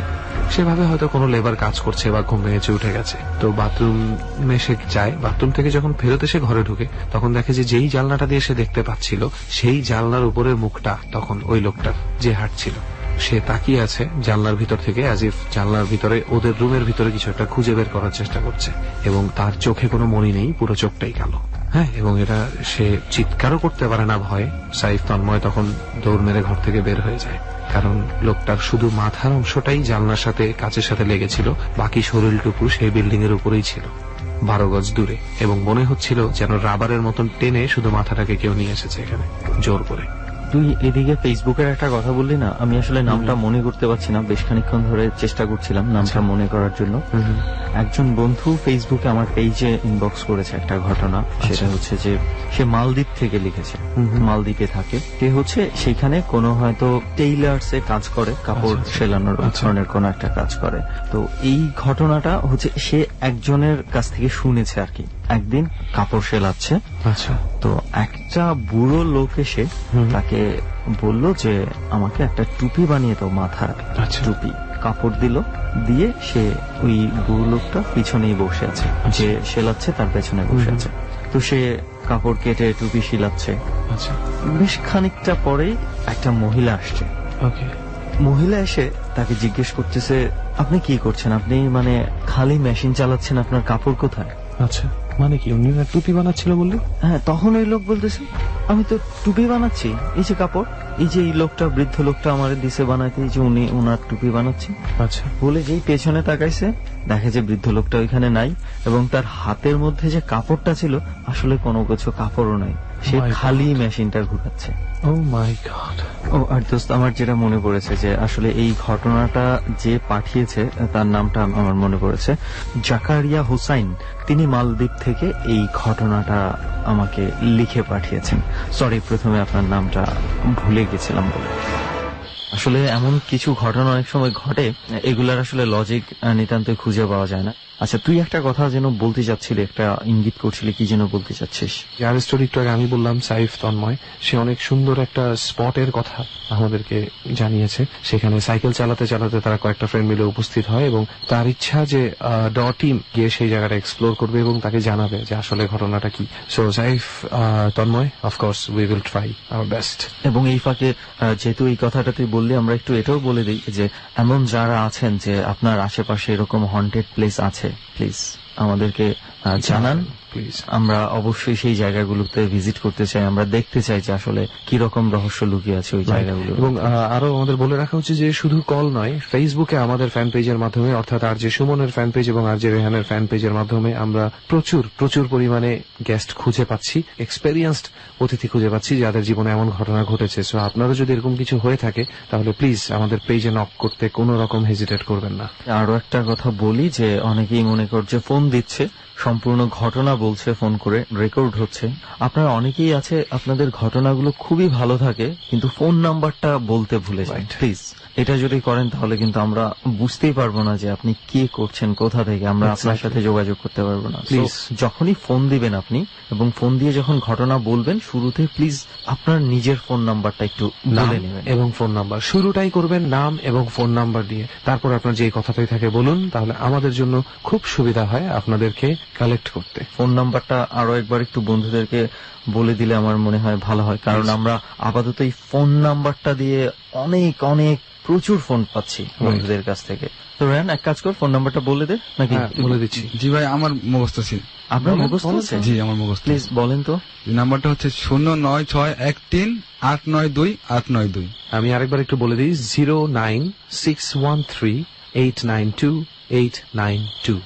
সেভাবে হয়তো কোনো লেবার কাজ করছে বা ঘুম ভেঙেছে উঠে গেছে। তো বাথরুমে সে যায়, বাথরুম থেকে যখন ফেরত এসে ঘরে ঢুকে তখন দেখে যে যেই জানলাটা দিয়ে সে দেখতে পাচ্ছিল সেই জানলার উপরের মুখটা তখন ওই লোকটার যে হাঁটছিল। সে তাকিয়ে আছে জানলার ভিতর থেকে, অ্যাজ ইফ জানলার ভিতরে ওদের রুমের ভিতরে কিছু একটা খুঁজে বের করার চেষ্টা করছে। এবং তার চোখে কোনো মনি নেই, পুরো চোখটাই কালো। হ্যাঁ, এবং এটা সে চিৎকারও করতে পারে না ভয়ে। সাইফ তন্ময় তখন দৌড় মেরে ঘর থেকে বের হয়ে যায়, কারণ লোকটার শুধু মাথার অংশটাই জানলার সাথে কাচের সাথে লেগেছিল, বাকি শরীরটুকু সেই বিল্ডিং এর উপরেই ছিল 12 গজ দূরে। এবং মনে হচ্ছিল যেন রাবারের মতন টেনে শুধু মাথাটাকে কেউ নিয়ে এসেছে এখানে জোর করে। তুই এদিকে ফেসবুকের একটা কথা বললি না, আমি আসলে নামটা মনে করতে পারছি না, বেশ খানিকক্ষণ ধরে চেষ্টা করছিলাম নামটা মনে করার জন্য। একজন বন্ধু ফেসবুকে আমার পেজে ইনবক্স করেছে একটা ঘটনা, সেটা হচ্ছে যে সে মালদ্বীপ থেকে লিখেছে, মালদ্বীপে থাকে, সে হচ্ছে সেখানে কোনো হয়তো টেইলার্স এ কাজ করে, কাপড় সেলানোর ধরনের কোন একটা কাজ করে। তো এই ঘটনাটা হচ্ছে সে একজনের কাছ থেকে শুনেছে আর কি, একদিন কাপড় সেলাচ্ছে, আচ্ছা, তো একটা বুড়ো লোক এসে তাকে বলল যে আমাকে একটা টুপি বানিয়ে দাও, মাথার টুপি। কাপড় দিল, দিয়ে সে ওই বুড়ো লোকটা পিছনেই বসে আছে, যে সেলাচ্ছে তার পেছনে বসে আছে। তো সে কাপড় কেটে টুপি শিলাচ্ছে। আচ্ছা, বেশ খানিকটা পরেই একটা মহিলা আসছে। ওকে, মহিলা এসে তাকে জিজ্ঞেস করতেছে আপনি কি করছেন, আপনি মানে খালি মেশিন চালাচ্ছেন, আপনার কাপড় কোথায়? আচ্ছা, মানে কি উনি টুপি বানাচ্ছিল বললি? হ্যাঁ, তখন ওই লোক বলতেছে আমি তো টুপি বানাচ্ছি, এই যে কাপড়, এই যে এই লোকটা, বৃদ্ধ লোকটা আমার দিছে বানাইতে, এই যে উনি ওনার টুপি বানাচ্ছি। আচ্ছা, বলে যেই পেছনে তাকাইছে, দেখে যে বৃদ্ধ লোকটা ওইখানে নাই, এবং তার হাতের মধ্যে যে কাপড়টা ছিল আসলে কোনো কিছু কাপড়ও নাই, সে খালি মেশিনটা ঘুরাচ্ছে। ও মাই গড। ও আর দোস্ত, আমার যেটা মনে পড়েছে যে আসলে এই ঘটনাটা যে পাঠিয়েছে তার নামটা আমার মনে পড়েছে, জাকারিয়া হুসাইন। তিনি মালদ্বীপ থেকে এই ঘটনাটা আমাকে লিখে পাঠিয়েছেন। সরি, প্রথমে আপনার নামটা ভুলে গেছিলাম বলে। আসলে এমন কিছু ঘটনা অনেক সময় ঘটে, এগুলার আসলে লজিক নিতান্তই খুঁজে পাওয়া যায় না। আচ্ছা, তুই একটা কথা যেন বলতে চাচ্ছিলি, একটা ইঙ্গিত করছিলি, কি যেন বলতে চাচ্ছিস? যার স্টোরি একটু আগে আমি বললাম, সাইফ তন্ময়, সে অনেক সুন্দর একটা স্পটের কথা আমাদেরকে জানিয়েছে। সেখানে সাইকেল চালাতে চালাতে তারা কয়েকটা ফ্রেন্ড মিলে উপস্থিত হয়, এবং তার ইচ্ছা যে টিম গিয়ে সেই জায়গাটা এক্সপ্লোর করবে এবং তাকে জানাবে যে আসলে ঘটনাটা কি। So Saif, Tanmoy, of course we will try our best. এবং এই ফাঁকে যেহেতু এই কথাটা তুই বললি, আমরা একটু এটাও বলে দিই যে এমন যারা আছেন যে আপনার আশেপাশে এরকম হন্টেড প্লেস আছে, প্লিজ আমাদেরকে জানান, প্লিজ। আমরা অবশ্যই সেই জায়গাগুলোতে ভিজিট করতে চাই, আমরা দেখতে চাই যে আসলে কি রকম রহস্য লুকিয়ে আছে ওই জায়গাগুলো। এবং আরো আমাদের বলে রাখা হচ্ছে যে শুধু কল নয়, ফেসবুকে আমাদের ফ্যান পেজের মাধ্যমে, অর্থাৎ আর যে সুমনের ফ্যান পেজ এবং আর যে রেহানের ফ্যান পেজের মাধ্যমে আমরা প্রচুর পরিমাণে গেস্ট খুঁজে পাচ্ছি, এক্সপেরিয়েন্সড অতিথি খুঁজে পাচ্ছি যাদের জীবনে এমন ঘটনা ঘটেছে। সো আপনারও যদি এরকম কিছু হয়ে থাকে তাহলে প্লিজ আমাদের পেজে নক করতে কোনো রকম হেজিটেট করবেন না। আরো একটা কথা বলি যে অনেকেই মনে করছে ফোন দিচ্ছে, সম্পূর্ণ ঘটনা বলছে, ফোন করে রেকর্ড হচ্ছে। আপনারা অনেকেই আছে আপনাদের ঘটনাগুলো খুবই ভালো থাকে কিন্তু ফোন নাম্বারটা বলতে ভুলে যান। প্লিজ এটা যদি করেন তাহলে কিন্তু আমরা বুঝতেই পারবো না যে আপনি কি করছেন, কোথা থেকে আমরা আপনার সাথে যোগাযোগ করতে পারবো না। প্লিজ যখনই ফোন দিবেন আপনি, এবং ফোন দিয়ে যখন ঘটনা বলবেন, শুরুতে প্লিজ আপনার নিজের ফোন নাম্বারটা একটু বলে নেবেন এবং ফোন নাম্বার শুরুটাই করবেন নাম এবং ফোন নাম্বার দিয়ে। তারপর আপনার যে কথাটাই থাকে বলুন, তাহলে আমাদের জন্য খুব সুবিধা হয় আপনাদেরকে কালেক্ট করতে। ফোন নাম্বারটা আরো একবার একটু বন্ধুদেরকে বলে দিলে আমার মনে হয় ভালো হয়, কারণ আমরা আপাতত এই ফোন নাম্বারটা দিয়ে অনেক প্রচুর ফোন পাচ্ছি বন্ধুদের কাছ থেকে। তো রেহান, এক কাজ কর, ফোন নাম্বারটা বলে দে। নাকি বলে দিচ্ছি? জি ভাই, আমার মুখস্থ আছে। আপনার মুখস্থ আছে? জি, আমার মুখস্থ। প্লিজ বলেন তো। নাম্বারটা হচ্ছে 09613892892। আমি আরেকবার একটু বলে দিই, 09613892892।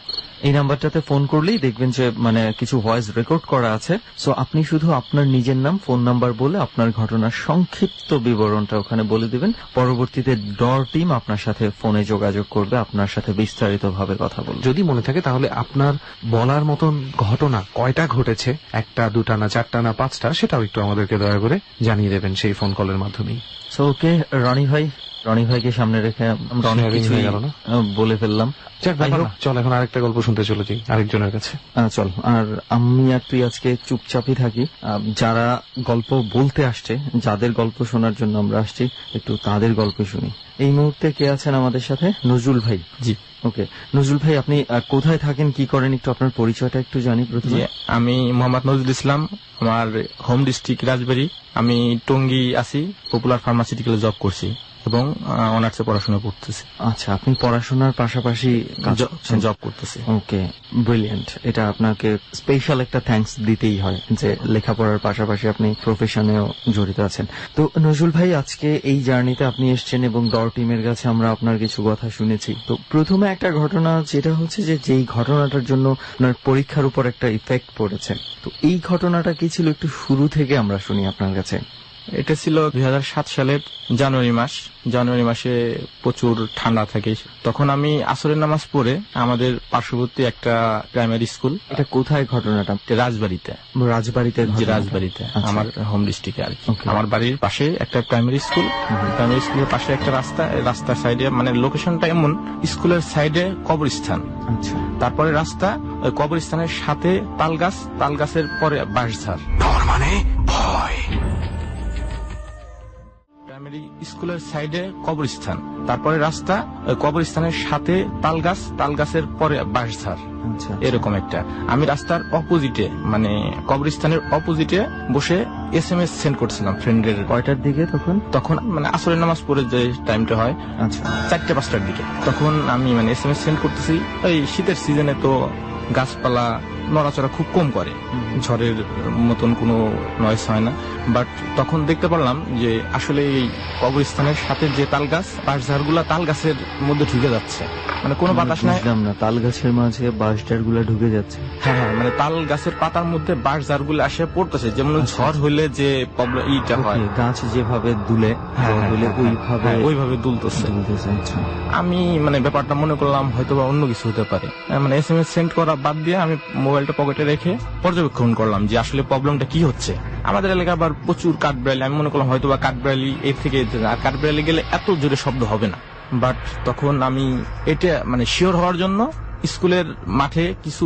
এই নাম্বারটাতে ফোন করলেই দেখবেন যে মানে কিছু ভয়েস রেকর্ড করা আছে। সো আপনি শুধু আপনার নিজের নাম, ফোন নাম্বার বলে আপনার ঘটনার সংক্ষিপ্ত বিবরণটা ওখানে বলে দিবেন। পরবর্তীতে ডর টিম আপনার সাথে ফোনে যোগাযোগ করবে, আপনার সাথে বিস্তারিতভাবে কথা বলবে। যদি মনে থাকে তাহলে আপনার বলার মতন ঘটনা কয়টা ঘটেছে, একটা, দুটা না, চারটা না, পাঁচটা, সেটাও একটু আমাদেরকে দয়া করে জানিয়ে দেবেন সেই ফোন কলের মাধ্যমেই। সো ওকে, রনি ভাইকে সামনে রেখে আমরা অনেক কিছু বলে ফেললাম। চল এখন আরেকটা গল্প শুনতে চলেছি আরেকজনের কাছে। চল, আর আমি আর তুই আজকে চুপচাপই থাকি। যারা গল্প বলতে আসছে, যাদের গল্প শোনার জন্য আমরা আসছি, একটু তাদের গল্প শুনি। এই মুহূর্তে কে আছেন আমাদের সাথে? নজরুল ভাই। জি, ওকে নজরুল ভাই, আপনি কোথায় থাকেন, কি করেন, একটু আপনার পরিচয়টা একটু জানি প্রথমে। আমি মোহাম্মদ নজরুল ইসলাম, আমার হোম ডিস্ট্রিক্ট রাজবাড়ী। আমি টঙ্গী আছি, পপুলার ফার্মাসিউটিক্যালে জব করছি এবং অনার্সে পড়াশোনা করতেছি। আচ্ছা, আপনি পড়াশোনার পাশাপাশি জব করতেছি। ওকে, ব্রিলিয়েন্ট। এটা আপনাকে স্পেশাল একটা থ্যাঙ্কস দিতেই হয় যে লেখাপড়ার পাশাপাশি আপনি প্রফেশনেও জড়িত আছেন। তো নজরুল ভাই, আজকে এই জার্নিতে আপনি এসেছেন এবং ডর টিমের কাছে আমরা আপনার কিছু কথা শুনেছি। তো প্রথমে একটা ঘটনা, যেটা হচ্ছে যে যেই ঘটনাটার জন্য আপনার পরীক্ষার উপর একটা ইফেক্ট পড়েছে, তো এই ঘটনাটা কি ছিল একটু শুরু থেকে আমরা শুনি আপনার কাছে। এটা ছিল 2007 সালের জানুয়ারি মাসে প্রচুর ঠান্ডা থাকে। তখন আমি আসরের নামাজ পড়ে আমাদের পার্শ্ববর্তী একটা প্রাইমারি স্কুল, এটা কোথায় ঘটনাটা? রাজবাড়িতে রাজবাড়িতে রাজবাড়িতে আচ্ছা। আমার হোম ডিস্ট্রিক্টে আর কি। Okay. আমার বাড়ির পাশে একটা প্রাইমারি স্কুলের পাশে একটা রাস্তার সাইডে, মানে লোকেশনটা এমন, স্কুলের সাইডে কবরস্থান, আচ্ছা। তারপরে রাস্তা, ওই কবরস্থানের সাথে তাল গাছের পরে বাঁশঝাড়। ডর মানে ভয়। প্রাইমারি স্কুলের সাইডে কবরস্থান, তারপরে রাস্তা, ওই কবরস্থানের সাথে তাল গাছের পরে বাঁশঝাড়, আচ্ছা। এরকম একটা। আমি রাস্তার অপোজিটে, মানে কবরস্থানের অপোজিটে বসে SMS সেন্ড করছিলাম ফ্রেন্ডের। কয়টার দিকে তখন মানে আসরের নামাজ পড়ে যে টাইমটা হয়, আচ্ছা। 4-5টার দিকে, তখন আমি মানে SMS সেন্ড করতেছি। এই শীতের সিজনে তো গাছপালা নড়াচড়া খুব কম করে, ঝড়ের মতন কোনো নয়েজ হয় না। বাট তখন দেখতে পারলাম যে আসলে এই কবরস্থানের সাথে যে তাল গাছ, বাঁশঝাড়গুলা তাল গাছের মধ্যে ঢুকে যাচ্ছে, মানে কোনো বাতাস নাই। বুঝলাম না, তাল গাছের মাঝে বাঁশঝাড় গুলা ঢুকে যাচ্ছে। হ্যাঁ, মানে তাল গাছের পাতার মধ্যে বাঁশঝাড়গুলো আসে পড়তেছে, যেমন ঝড় হইলে যে প্রবলেম এইটা হয়, Okay, গাছ যেভাবে দুলে ওইভাবে দুলতেছে। আচ্ছা। আমি মানে ব্যাপারটা মনে করলাম হয়তোবা অন্য কিছু হতে পারে, মানে SMS সেন্ড করা বাদ দিয়ে আমি মোবাইলটা পকেটে রেখে পর্যবেক্ষণ করলাম যে আসলে প্রবলেমটা কি হচ্ছে। আমাদের এলাকা আবার প্রচুর কাঠবিড়ালি, আমি মনে করলাম হয়তোবা কাঠবিড়ালি এর থেকে, আর কাঠবিড়ালি গেলে এত জোরে শব্দ হবে না। বাট তখন আমি এটা মানে শিওর হওয়ার জন্য স্কুলের মাঠে কিছু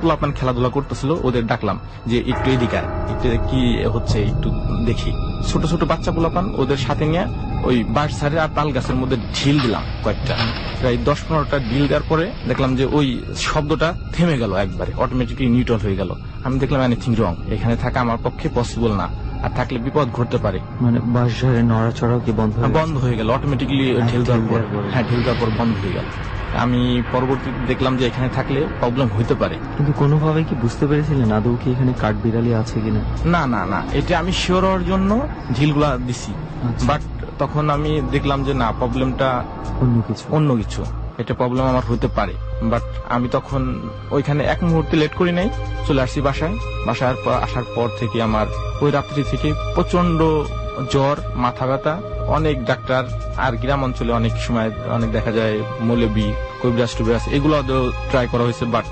পোলাপান খেলাধুলা করতেছিল, ওদের ডাকলাম যে একটু এদিকে আয়, এটা কি হচ্ছে একটু দেখি। ছোট ছোট বাচ্চা পোলাপান, ওদের সাথে নিয়ে ওই বাঁশঝাড়ে আর তাল গাছের মধ্যে ঢিল দিলাম কয়েকটা, প্রায় 10-15টা ঢিল দেওয়ার পরে দেখলাম যে ওই শব্দটা থেমে গেল, একবারে অটোমেটিকলি নিউট্রাল হয়ে গেল। আমি দেখলাম এনিথিং রং, এখানে থাকা আমার পক্ষে পসিবল না, আর থাকলে বিপদ ঘটতে পারে। মানে বাঁশঝাড়ের নড়াচড়াও কি বন্ধ হয়ে গেল অটোমেটিকলি, ঢিল দেওয়ার পর বন্ধ হয়ে গেল। আমি পরবর্তীতে দেখলাম যে এখানে থাকলে প্রবলেম হইতে পারে। কিন্তু কোনোভাবে কি বুঝতে পেরেছিলেন আদৌ কি এখানে কাঠবিড়ালি আছে কিনা? না, এটা আমি শিওর হওয়ার জন্য ঢিলগুলা দিছি। আচ্ছা। বাট তখন আমি দেখলাম যে না, প্রবলেমটা অন্য কিছু, এটা প্রবলেম আমার হতে পারে। বাট আমি তখন ওইখানে এক মুহূর্তে লেট করি নাই, চলে আসছি বাসায়। আসার পর থেকে আমার ওই রাত্রি থেকে প্রচন্ড জ্বর, মাথা ব্যথা, অনেক ডাক্তার, আর গ্রাম অঞ্চলে অনেক সময় অনেক দেখা যায় মৌলবি, কবিরাজ টুবিরাজ, এগুলো ট্রাই করা হয়েছে, বাট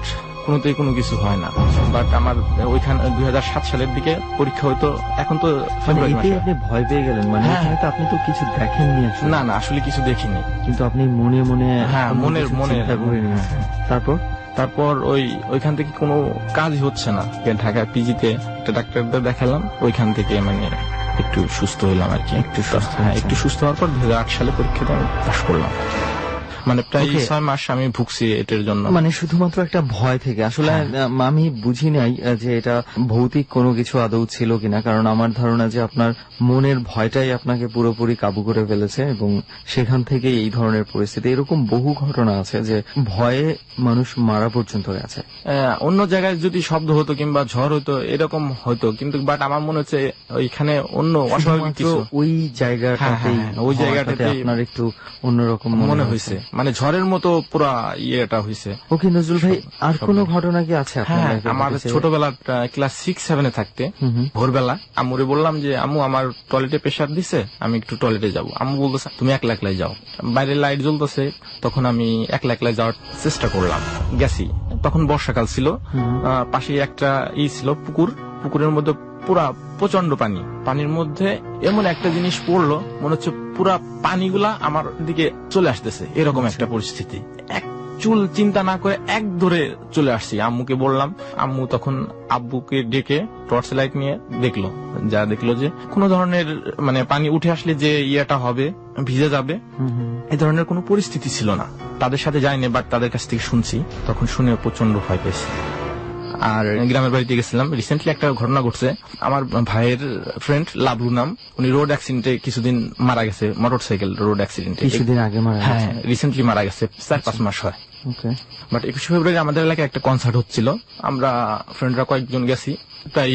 কোনোতেই কোনো কিছু হয় না। বাট আমার ওইখানে 2007 সালের দিকে পরীক্ষা হতো, এখন তো ফেব্রুয়ারি মাসে। আপনি ভয় পেয়ে গেলেন? মানে হ্যাঁ। এখানে তো আপনি তো কিছু দেখেননি আসলে। না, আসলে কিছু দেখিনি, কিন্তু আপনি মনে হ্যাঁ, মনে চিন্তা করে নিয়েছেন। তারপর ওইখান থেকে কোনো কাজই হচ্ছে না। ঢাকা পিজিতে একটা ডাক্তারদের দেখালাম, ওইখান থেকে মানে একটু সুস্থ হলাম আর কি। একটু সুস্থ হওয়ার পর 2008 সালে পরীক্ষাটা আমি পাশ করলাম। মানে প্রায় 6 মাস আমি ভুগছি এটার জন্য। মানে শুধুমাত্র একটা ভয় থেকে আসলে আমি বুঝি নাই যে এটা ভৌতিক কোনো কিছু আদৌ ছিল কিনা, কারণ আমার ধারণা যে আপনার মনের ভয়টাই আপনাকে পুরোপুরি কাবু করে ফেলেছে এবং সেখান থেকে এই ধরনের পরিস্থিতি। এরকম বহু ঘটনা আছে যে ভয়ে মানুষ মারা পর্যন্ত গেছে। অন্য জায়গায় যদি শব্দ হতো কিংবা ঝড় হতো এরকম হতো, কিন্তু বাট আমার মনে হচ্ছে ওইখানে অন্য অস্বাভাবিক কিছু, ওই জায়গাটাতে আপনার একটু অন্যরকম মনে হয়েছে, মানে ঝড়ের মতো পুরা ইয়েটা হয়েছে। ওকে নজরুল ভাই, আর কোনো ঘটনা কি আছে? হ্যাঁ, আমার ছোটবেলা ক্লাস 6-7 থাকতে ভোরবেলা আম্মুরে বললাম যে আম্মু আমার টয়লেটে প্রেসার দিছে, আমি একটু টয়লেটে যাব। আম্মু বলতেছে তুমি একলা একলাই যাও, বাইরে লাইট জ্বলতেছে। তখন আমি একলা একলাই যাওয়ার চেষ্টা করলাম, গেছি। তখন বর্ষাকাল ছিল, পাশে একটা ছিল পুকুরের মধ্যে পুরা প্রচন্ড পানির মধ্যে এমন একটা জিনিস পড়লো, মনে হচ্ছে পুরা পানিগুলা আমার দিকে চলে আসতেছে, এরকম একটা পরিস্থিতি। এক চুল চিন্তা না করে এক ধরে চলে আসছি। আম্মুকে বললাম, আম্মু তখন আব্বুকে ডেকে টর্চ লাইট নিয়ে দেখলো যে কোন ধরনের মানে পানি উঠে আসলে যে ইয়েটা হবে, ভিজে যাবে, এই ধরনের কোনো পরিস্থিতি ছিল না। তাদের সাথে যাইনি, বাট তাদের কাছ থেকে শুনছি। তখন শুনে প্রচন্ড ভয় পেয়েছি। আর গ্রামের বাড়িতে গেছিলাম। রিসেন্টলি একটা ঘটনা ঘটছে, আমার ভাইয়ের ফ্রেন্ড লাবলু নাম, উনি রোড অ্যাক্সিডেন্টে কিছুদিন মারা গেছে, মোটরসাইকেল রোড অ্যাক্সিডেন্টে কিছুদিন আগে মারা গেছে। হ্যাঁ, রিসেন্টলি মারা গেছে, 4-5 মাস হয়। ওকে। বাট 21 ফেব্রুয়ারি আমাদের এলাকায় একটা কনসার্ট হচ্ছিল, আমরা ফ্রেন্ডরা কয়েকজন গেছি, প্রায়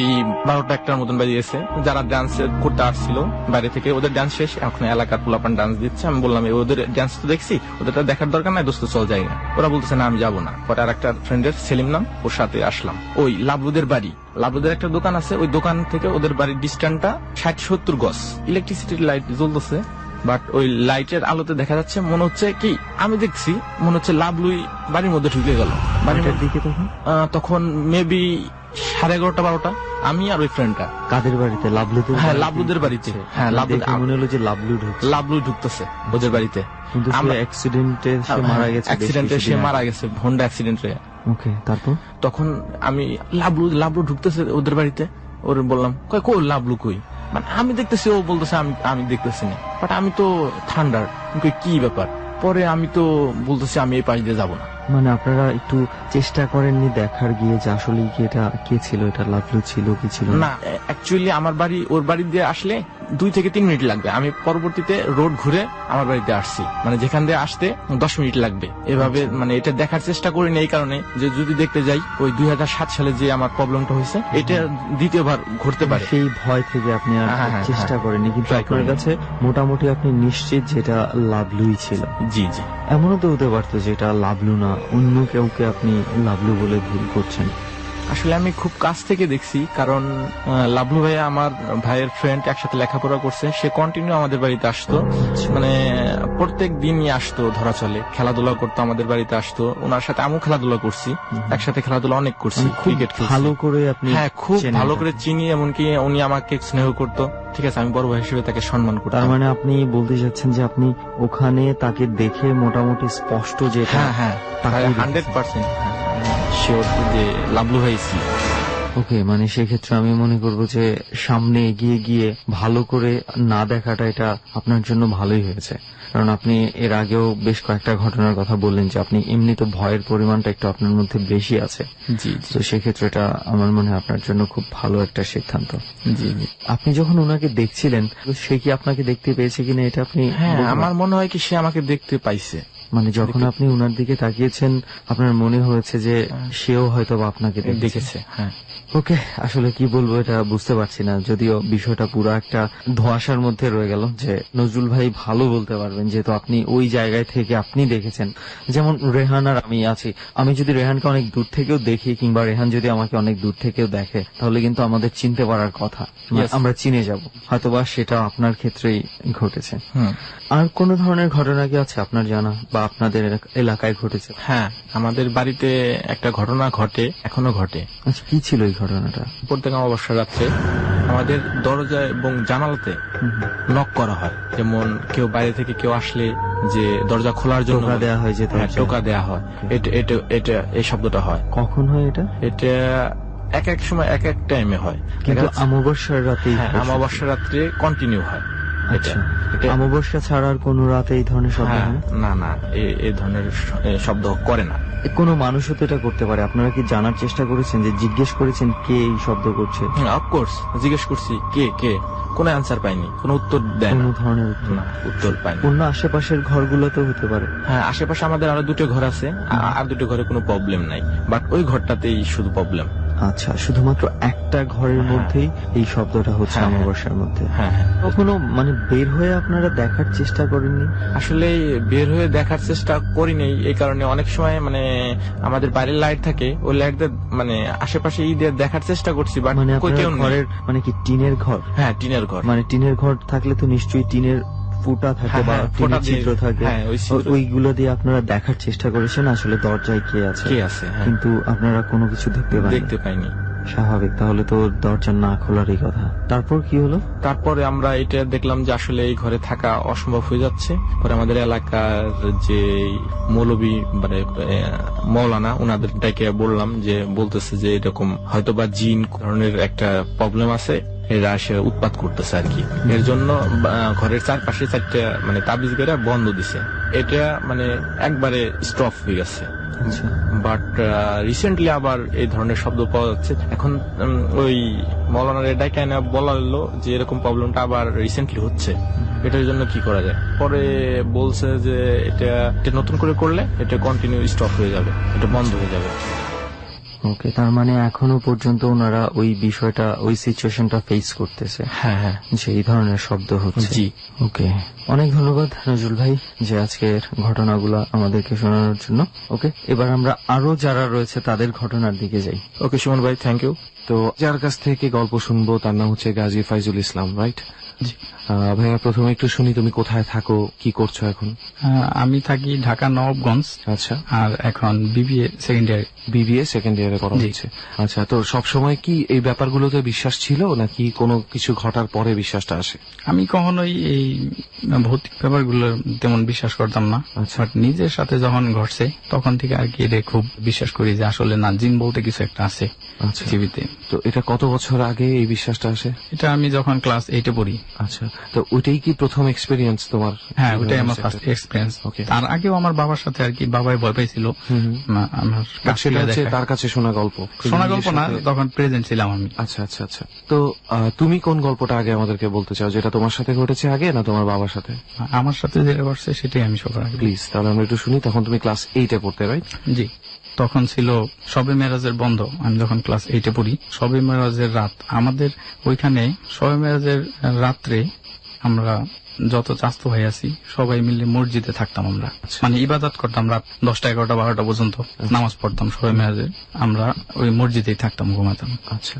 12টা-1টার মতন বাজে গেছে। যারা ডান্স করতে আসছিল বাইরে থেকে, ওদের ডান্স শেষ, এখন এলাকার পোলাপান ডান্স দিচ্ছে। আমি বললাম ওদের ডান্স তো দেখছি, ওদেরটা দেখার দরকার নাই, দোস্ত চল যাই না। ওরা বলতেছে না আমি যাবো না। পরে আর একটা ফ্রেন্ডের সেলিম নাম, ওর সাথে আসলাম। ওই লাবলুদের বাড়ি, লাবলুদের একটা দোকান আছে, ওই দোকান থেকে ওদের বাড়ির ডিস্টেন্সটা 60-70 গজ। ইলেকট্রিসিটির লাইট জ্বলতেছে, বাট ওই লাইটের আলোতে দেখা যাচ্ছে মনে হচ্ছে কি, আমি দেখছি মনে হচ্ছে লাবলুই বাড়ির মধ্যে ঢুকে গেল। বাড়িটার দিকে তখন মেবি 11:30-12টা। আমি আর ওই ফ্রেন্ডটা। কাদের বাড়িতে? লাবলুদের? হ্যাঁ, লাবলুদের বাড়িতে। হ্যাঁ, মনে হলো যে লাবলু ঢুকতেছে ওদের বাড়িতে। কিন্তু অ্যাক্সিডেন্টে সে মারা গেছে। অ্যাক্সিডেন্টে সে মারা গেছে, হোন্ডা অ্যাক্সিডেন্টে। ওকে, তারপর তখন আমি লাবলু ঢুকতেছে ওদের বাড়িতে, ওর বললাম কই লাবলু কই, মানে আমি দেখতেছি, ও বলতেছে আমি দেখতেছি না। বাট আমি তো থান্ডার, কি ব্যাপার? পরে আমি তো বলতেছি আমি এই পাশ দিয়ে যাবো না। মানে আপনারা একটু চেষ্টা করেননি দেখার গিয়ে যে আসলে কি এটা কে ছিল, এটা লাবলু ছিল কি ছিল না? অ্যাকচুয়ালি আমার বাড়ি ওর বাড়ি দিয়ে আসলে 2 থেকে 3 মিনিট লাগবে। আমি পরবর্তীতে রোড ঘুরে আমার বাড়িতে আসছি, মানে যেখান দিয়ে আসতে 10 মিনিট লাগবে এভাবে। মানে এটা দেখার চেষ্টা করিনি এই কারণে যে যদি দেখতে যাই ওই 2007 সালে যে আমার প্রবলেমটা হয়েছে, এটা দ্বিতীয়বার ঘটতে পারে। সেই ভয় থেকে আপনি আর চেষ্টা করেননি, কিন্তু আপনার কাছে মোটামুটি আপনি নিশ্চিত যেটা লাবলুই ছিল। জি জি। এমনও তো হতে পারতো যে এটা লাবলু না, অন্য কেউকে আপনি লাবলু বলে ভুল করছেন। আসলে আমি খুব কাছ থেকে দেখছি, কারণ লাবলু ভাই আমার ভাইয়ের ফ্রেন্ড, একসাথে লেখাপড়া করছে। সে কন্টিনিউ আমাদের বাড়িতে আসতো, মানে প্রত্যেক দিনই আসতো, ধরা চলে খেলাধুলা করতো, আমাদের বাড়িতে আসতো। ওনার সাথে আমিও খেলাধুলা করছি, একসাথে খেলাধুলা অনেক করছি, ক্রিকেট ভালো করে আপনি? হ্যাঁ, খুব ভালো করে চিনি। এমনকি উনি আমাকে স্নেহ করতো, ঠিক আছে, আমি বড় ভাই হিসেবে তাকে সম্মান করতাম। তার মানে আপনি বলতে চাচ্ছেন যে আপনি ওখানে তাকে দেখে মোটামুটি স্পষ্ট যে হ্যাঁ 100% শিওর যে লাবলু ভাই ছিল। ওকে, মানে সেক্ষেত্রে আমি মনে করবো যে সামনে এগিয়ে গিয়ে ভালো করে না দেখাটা এটা আপনার জন্য ভালোই হয়েছে, কারণ আপনি এর আগেও বেশ কয়েকটা ঘটনার কথা বললেন যে আপনি এমনি তো ভয়ের পরিমাণটা একটু আপনার মধ্যে বেশি আছে। জি। তো সেক্ষেত্রে এটা আমার মনে হয় আপনার জন্য খুব ভালো একটা সিদ্ধান্ত। জি জি। আপনি যখন ওনাকে দেখছিলেন, সে কি আপনাকে দেখতে পেয়েছে কিনা এটা আপনি? হ্যাঁ, আমার মনে হয় কি সে আমাকে দেখতে পাইছে। মানে যখন আপনি ওনার দিকে তাকিয়েছেন আপনার মনে হয়েছে যে সেও হয়তো আপনাকে দেখেছে। হ্যাঁ। ওকে, আসলে কি বলবো এটা বুঝতে পারছি না, যদিও বিষয়টা পুরো একটা ধোঁয়াশার মধ্যে রয়ে গেল। যে নজরুল ভাই ভালো বলতে পারবেন, যেহেতু আপনি ওই জায়গায় থেকে আপনি দেখেছেন। যেমন রেহান আর আমি আছি, আমি যদি রেহানকে অনেক দূর থেকেও দেখি, কিংবা রেহান যদি আমাকে অনেক দূর থেকেও দেখে, তাহলে কিন্তু আমাদের চিনতে পারার কথা, আমরা চিনে যাব। হয়তোবা সেটা আপনার ক্ষেত্রেই ঘটেছে। আর কোন ধরনের ঘটনা কি আছে আপনার জানা বা আপনাদের এলাকায় ঘটেছে? হ্যাঁ, আমাদের বাড়িতে একটা ঘটনা ঘটে, এখনো ঘটে। আচ্ছা, কি ছিল এই ঘটনাটা? প্রত্যেক অমাবস্যা রাত্রে আমাদের দরজা এবং জানালাতে নক করা হয়। যেমন কেউ বাইরে থেকে কেউ আসলে যে দরজা খোলার জন্য টোকা দেওয়া হয়, যে টোকা দেওয়া হয়, এটা এই শব্দটা হয়। কখন হয় এটা? এটা এক এক সময় এক এক টাইমে হয়, কিন্তু অমাবস্যার রাতে? অমাবস্যার রাত্রে কন্টিনিউ হয়। আচ্ছা, অমাবস্যা ছাড়া আর কোন রাতে এই ধরনের শব্দ? না, এই ধরনের শব্দ করে না কোনো মানুষও তো এটা করতে পারে। আপনারা কি জানার চেষ্টা করেছেন, যে জিজ্ঞেস করেছেন কে এই শব্দ করছে? অফকোর্স জিজ্ঞেস করছি কে, কোনো অ্যান্সার পাইনি, কোনো উত্তর দেয় কোনো ধরনের উত্তর পাইনি। অন্য আশেপাশের ঘরগুলোতেও হতে পারে? হ্যাঁ, আশেপাশে আমাদের আরো 2টো ঘর আছে, আর 2টো ঘরে কোনো প্রবলেম নাই, বাট ওই ঘরটাতেই শুধু প্রবলেম। আচ্ছা, শুধুমাত্র একটা ঘরের মধ্যেই এই শব্দটা হচ্ছে অমাবস্যার মধ্যে? হ্যাঁ। কখনো মানে বের হয়ে আপনারা দেখার চেষ্টা করেননি? আসলে বের হয়ে দেখার চেষ্টা করিনি, এই কারণে অনেক সময় মানে আমাদের বাইরের লাইট থাকে, ওই লাইট মানে আশেপাশে দেখার চেষ্টা করছি, বাট কেউ ঘরের মানে কি টিনের ঘর? হ্যাঁ, টিনের ঘর। মানে টিনের ঘর থাকলে তো নিশ্চয়ই টিনের ফুটা থাকে বা টিনের ছিদ্র থাকে, ওইগুলো দিয়ে আপনারা দেখার চেষ্টা করেছেন আসলে দরজায় কে আছে, কিন্তু আপনারা কোনো কিছু দেখতে পাইনি। স্বাভাবিক, তাহলে তো দরজা না খোলারই কথা। তারপর কি হলো? তারপরে আমরা এটা দেখলাম যে আসলে এই ঘরে থাকা অসম্ভব হয়ে যাচ্ছে। পরে আমাদের এলাকার যে মৌলবী মানে মৌলানা, ওনাদের ডেকে বললাম, যে বলতেছে যে এরকম হয়তোবা জিন ধরনের একটা প্রবলেম আছে, এরা এসে উৎপাত করতেছে আর কি। এর জন্য ঘরের চারপাশে 4টা মানে তাবিজ করে বন্ধ দিছে। এটা মানে একবারে স্টপ হয়ে গেছে। বাট রিসেন্টলি আবার এই ধরনের শব্দ পাওয়া যাচ্ছে। এখন ওই মৌলানার এটাই কেন বলা হলো যে এরকম প্রবলেমটা আবার রিসেন্টলি হচ্ছে, এটার জন্য কি করা যায়। পরে বলছে যে এটা নতুন করে করলে এটা কন্টিনিউ স্টপ হয়ে যাবে, এটা বন্ধ হয়ে যাবে। ওকে, তার মানে এখনো পর্যন্ত ওনারা ওই বিষয়টা, ওই সিচুয়েশনটা ফেস করতেছে। হ্যাঁ, যে এই ধরনের শব্দ হচ্ছে। জি। ওকে, অনেক ধন্যবাদ নজরুল ভাই যে আজকের ঘটনাগুলো আমাদেরকে শোনানোর জন্য। ওকে, এবার আমরা আরো যারা রয়েছে তাদের ঘটনার দিকে যাই। ওকে সুমন ভাই, থ্যাংক ইউ। তো যার কাছ থেকে গল্প শুনবো তার নাম হচ্ছে গাজী ফাইজুল ইসলাম, রাইট? ভাইয়া, প্রথমে একটু শুনি তুমি কোথায় থাকো, কি করছো এখন? আমি থাকি ঢাকা নবাবগঞ্জ। আচ্ছা, আর এখন BBA second year. BBA second ইয়ারে করা হচ্ছে। আচ্ছা, তো সবসময় কি এই ব্যাপারগুলোতে বিশ্বাস ছিল নাকি কোনো কিছু ঘটার পরে বিশ্বাসটা আসে? আমি কখনোই এই ভৌতিক ব্যাপারগুলো তেমন বিশ্বাস করতাম না। আচ্ছা। বাট নিজের সাথে যখন ঘটছে তখন থেকে আর কি এটা খুব বিশ্বাস করি যে আসলে না, জিন বলতে কিছু একটা আছে আচ্ছা, পৃথিবীতে। তো এটা কত বছর আগে এই বিশ্বাসটা আসে? এটা আমি যখন ক্লাস 8-এ পড়ি। আচ্ছা, তো ওইটাই কি প্রথম এক্সপেরিয়েন্স তোমার? হ্যাঁ, ওটাই আমার ফার্স্ট এক্সপিরিয়েন্স। Okay. তার আগেও আমার বাবার সাথে আর কি, বাবাই ভয় পাইছিল। আমার সেটা হচ্ছে তার কাছে শোনা গল্প, শোনা গল্প না, তখন প্রেজেন্ট ছিলাম আমি। আচ্ছা আচ্ছা আচ্ছা। তো তুমি কোন গল্পটা আগে আমাদেরকে বলতে চাও, যেটা তোমার সাথে ঘটেছে আগে না তোমার বাবার সাথে? আমার সাথে যেটা ঘটছে সেটাই আমি সবার আগে। প্লিজ, তাহলে আমরা একটু শুনি। তখন তুমি ক্লাস 8-এ পড়তে, রাইট? জি, তখন ছিল শবে মেরাজের বন্ধ। আমি যখন ক্লাস 8-এ পড়ি, শবে মেরাজের রাত। আমাদের ওইখানে শবে মেরাজের রাত্রে আমরা যত চাস্ত ভাই আছি সবাই মিলে মসজিদে থাকতাম। আমরা মানে ইবাদত করতাম রাত 10টা, 11টা, 12টা পর্যন্ত নামাজ পড়তাম শবে মেরাজে। আমরা ওই মসজিদেই থাকতাম, ঘুমাতাম। আচ্ছা,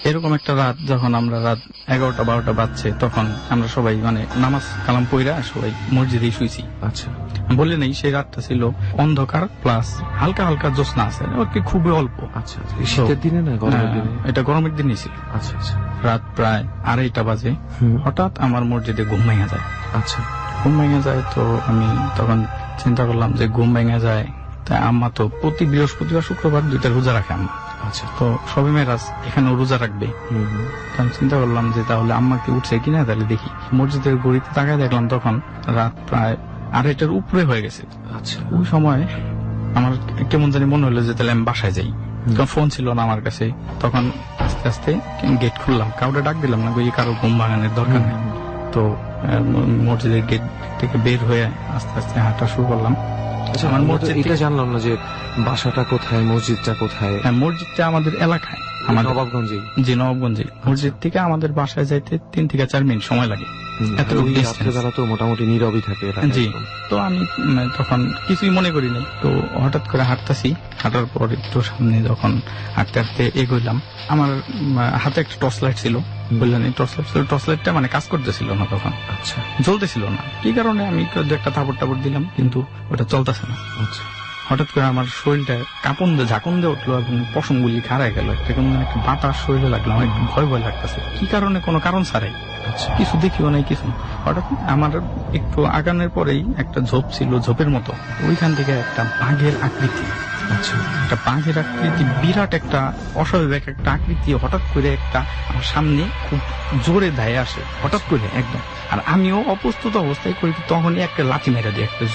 এরকম একটা রাত যখন আমরা রাত 11টা, 12টা বাজছে, তখন আমরা সবাই মানে নামাজ কালাম পইরা সবাই মসজিদেই শুইছি। আচ্ছা, বলে নেই সেই রাতটা ছিল অন্ধকার প্লাস হালকা হালকা জ্যোৎস্না আছে, খুবই অল্প। আচ্ছা। শীতের দিনে না গরমের দিনে? এটা গরমের দিনই ছিল। আচ্ছা আচ্ছা। রাত প্রায় 2:30 বাজে। হঠাৎ আমার মসজিদে ঘুম ভেঙে যায়। আচ্ছা, ঘুম ভেঙে যায়, তো আমি তখন চিন্তা করলাম যে ঘুম ভেঙে যায়, তাই আম্মা তো প্রতি বৃহস্পতিবার শুক্রবার 2টা রোজা রাখে আম্মা। আচ্ছা, তো সবে মেরাজ এখানেও রোজা রাখবে। আমি চিন্তা করলাম যে তাহলে আম্মা কি উঠছে কিনা, তাহলে দেখি। মসজিদের ঘড়িতে তাকায় দেখলাম তখন রাত প্রায় 2:30-এর উপরে হয়ে গেছে। আচ্ছা। ওই সময় আমার কেমন জানি মনে হলো যে তাহলে আমি বাসায় যাই। তখন ফোন ছিল না আমার কাছে। তখন আস্তে আস্তে গেট খুললাম, কাউকে ডাক দিলাম না, কারো ঘুম ভাঙানোর দরকার নেই। তো মসজিদের গেট থেকে বের হয়ে আস্তে আস্তে হাঁটা শুরু করলাম। আচ্ছা, আমার আমরা তো মসজিদ এটা জানলাম না যে বাসাটা কোথায়, মসজিদটা কোথায়? হ্যাঁ, মসজিদটা আমাদের এলাকায়, আমাদের নবাবগঞ্জেই। জি, নবাবগঞ্জে। মসজিদ থেকে আমাদের বাসায় যাইতে 3 থেকে 4 মিনিট সময় লাগে। এতটুকু distance। রাত্রেবেলা তো মোটামুটি নীরবই থাকে এলাকায়। জি, তো আমি তখন কিছুই মনে করি নাই। তো হঠাৎ করে হাঁটতেছি, হাঁটার পর একটু সামনে যখন হাঁটতে হাঁটতে এগোইলাম, আমার হাতে একটা টর্চ লাইট ছিল। বললেন এই টর্চ লাইট ছিল, টর্চ লাইটটা মানে কাজ করতেছিল না, তখন আচ্ছা, জ্বলতেছিল না। কি কারণে আমি একটা তাপড় দিলাম, কিন্তু ওটা চলতেছে না। আচ্ছা। হঠাৎ করে আমার শরীরটা কাঁপন দিয়ে ঝাঁকুন দিয়ে উঠলো এবং পশমগুলি খাড়ায় গেল। কেমন একটা বাতাস শরীরে লাগলো, আমার একটু ভয় ভয় লাগতেছে। কি কারণে, কোনো কারণ ছাড়াই, কিছু দেখিও নাই কিছু। হঠাৎ আমার একটু আগানোর পরেই একটা ঝোপ ছিল, ঝোপের মতো। ওইখান থেকে একটা বাঘের আকৃতি, আচ্ছা, একটা বাঘের আকৃতি, বিরাট একটা অস্বাভাবিক একটা আকৃতি হঠাৎ করে একটা আমার সামনে খুব জোরে ধায়ে আসে, হঠাৎ করে একদম। আর আমিও অপ্রস্তুত অবস্থায় করি, তখনই একটা লাথি মেরে দিই, একটা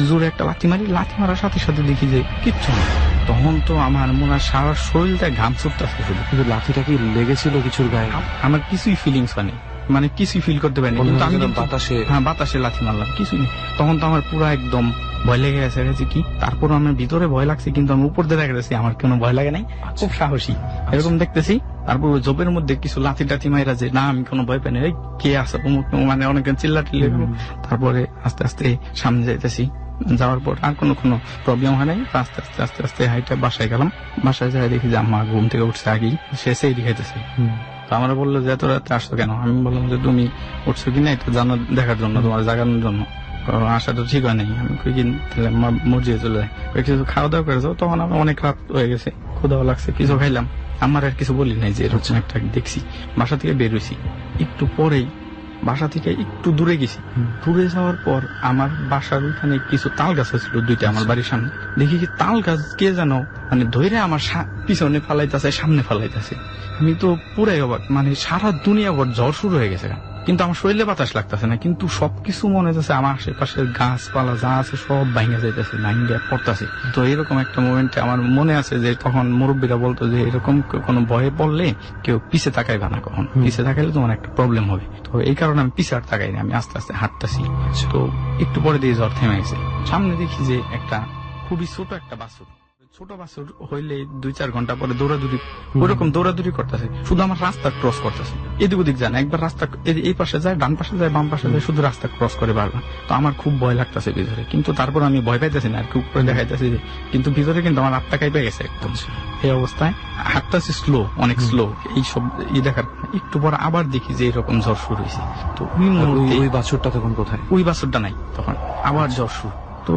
জোরে একটা লাথি মারি। লাথি মারার সাথে সাথে দেখি যে কিচ্ছু না। তখন তো আমার মনে হয় সারা শরীরটা ঘাম ছুটতেছে। কিন্তু লাঠিটা কি লেগেছিল কিছুর গায়ে? আমার কিছুই ফিলিংস মানে কিছুই ফিল করতে পারিনি। কিন্তু আমি বাতাসে, হ্যাঁ, বাতাসে লাথি মারলাম, কিছুই নেই। তখন তো আমার পুরো একদম ভয় লেগে গেছে কি। তারপর আমার ভিতরে ভয় লাগছে, কিন্তু আমি উপর দিয়ে দেখতেছি আমার কোনো ভয় লাগে নাই, খুব সাহসী এরকম দেখতেছি। তারপর ওই জবের মধ্যে কিছু লাথি টাথি মাইরা যে না, আমি কোনো ভয় পাই না, এই কে আছে মানে অনেকজন চিল্লাটিল্লি। তারপরে আস্তে আস্তে সামনে যাইতেছি, যাওয়ার পর আর কোনো প্রবলেম হয় নাই। আস্তে আস্তে আস্তে আস্তে হাইটা বাসায় গেলাম। বাসায় যাই দেখি যে আম্মা ঘুম থেকে উঠছে আগেই, সে সেই দেখাইতেছে। তো আমরা বললো যে এত রাতে আসছো কেন? আমি বললাম যে তুমি উঠছো কিনা এটা দেখার জন্য, তোমার জাগানোর জন্য। আসা তো ঠিক হয় নাই। আমি মসজিদে চলে যাই, কিছু খাওয়া দাওয়া করেছো। তখন আমার অনেক রাত হয়ে গেছে, ক্ষুধাও লাগছে, কিছু খাইলাম। আমার আর কিছু বলি নাই যে এরকম একটা দেখছি। বাসা থেকে বের হয়েছি, একটু পরেই বাসা থেকে একটু দূরে গেছি। দূরে যাওয়ার পর আমার বাসার ওইখানে কিছু তাল গাছ ছিল দুইটা আমার বাড়ির সামনে। দেখি কি তাল গাছ কে যেন মানে ধরে আমার পিছনে ফালাইতেছে, সামনে ফালাইতেছে। আমি তো পুরাই অবাক, মানে সারা দুনিয়া ভর ঝড় শুরু হয়ে গেছে, কিন্তু আমার শরীরে বাতাস লাগতেছে না, কিন্তু সবকিছু মনে হচ্ছে আমার আশেপাশে গাছপালা যা আছে সব ভাঙে যাইতেছে, ভাঙে পড়তেছে। তো এরকম একটা মোমেন্টে আমার মনে আছে যে তখন মুরব্বীরা বলতো যে এরকম কোনো ভয়ে পড়লে কেউ পিছে তাকাইবা না, কখন পিছে তাকাইলে তোমার একটা প্রবলেম হবে। তো এই কারণে আমি পিছে আর তাকাইনি, আমি আস্তে আস্তে হাঁটতেছি। তো একটু পরে দিয়ে জ্বর থেমে গেছে। সামনে দেখি যে একটা খুবই ছোট একটা বাছুর, ছোট বাছুর হইলে 2-4 ঘন্টা পরে দৌড়াদৌড়ি, ওইরকম দৌড়াদৌড়ি করতেছে, শুধু আমার রাস্তা ক্রস করতেছে, এদিক ওদিক যায় না, একবার রাস্তা এই পাশে যায়, ডান পাশে যায়, বাম পাশে যায়, শুধু রাস্তা ক্রস করে বারবার। তো আমার খুব ভয় লাগতেছে ভিতরে, কিন্তু তারপর আমি ভয় পাইতেছি না, আর কি উপরে দেখাইতেছি, কিন্তু ভিতরে কিন্তু আমার আত্মা কাইপে গেছে একদম। এই অবস্থায় হাঁটতেছি স্লো, অনেক স্লো, এইসব দেখার একটু পর আবার দেখি যে এরকম জ্বর শুরু হয়েছে। তো ওই বাছুরটা তখন কোথায়? ওই বাছুরটা নাই, তখন আবার জ্বর শুরু। তো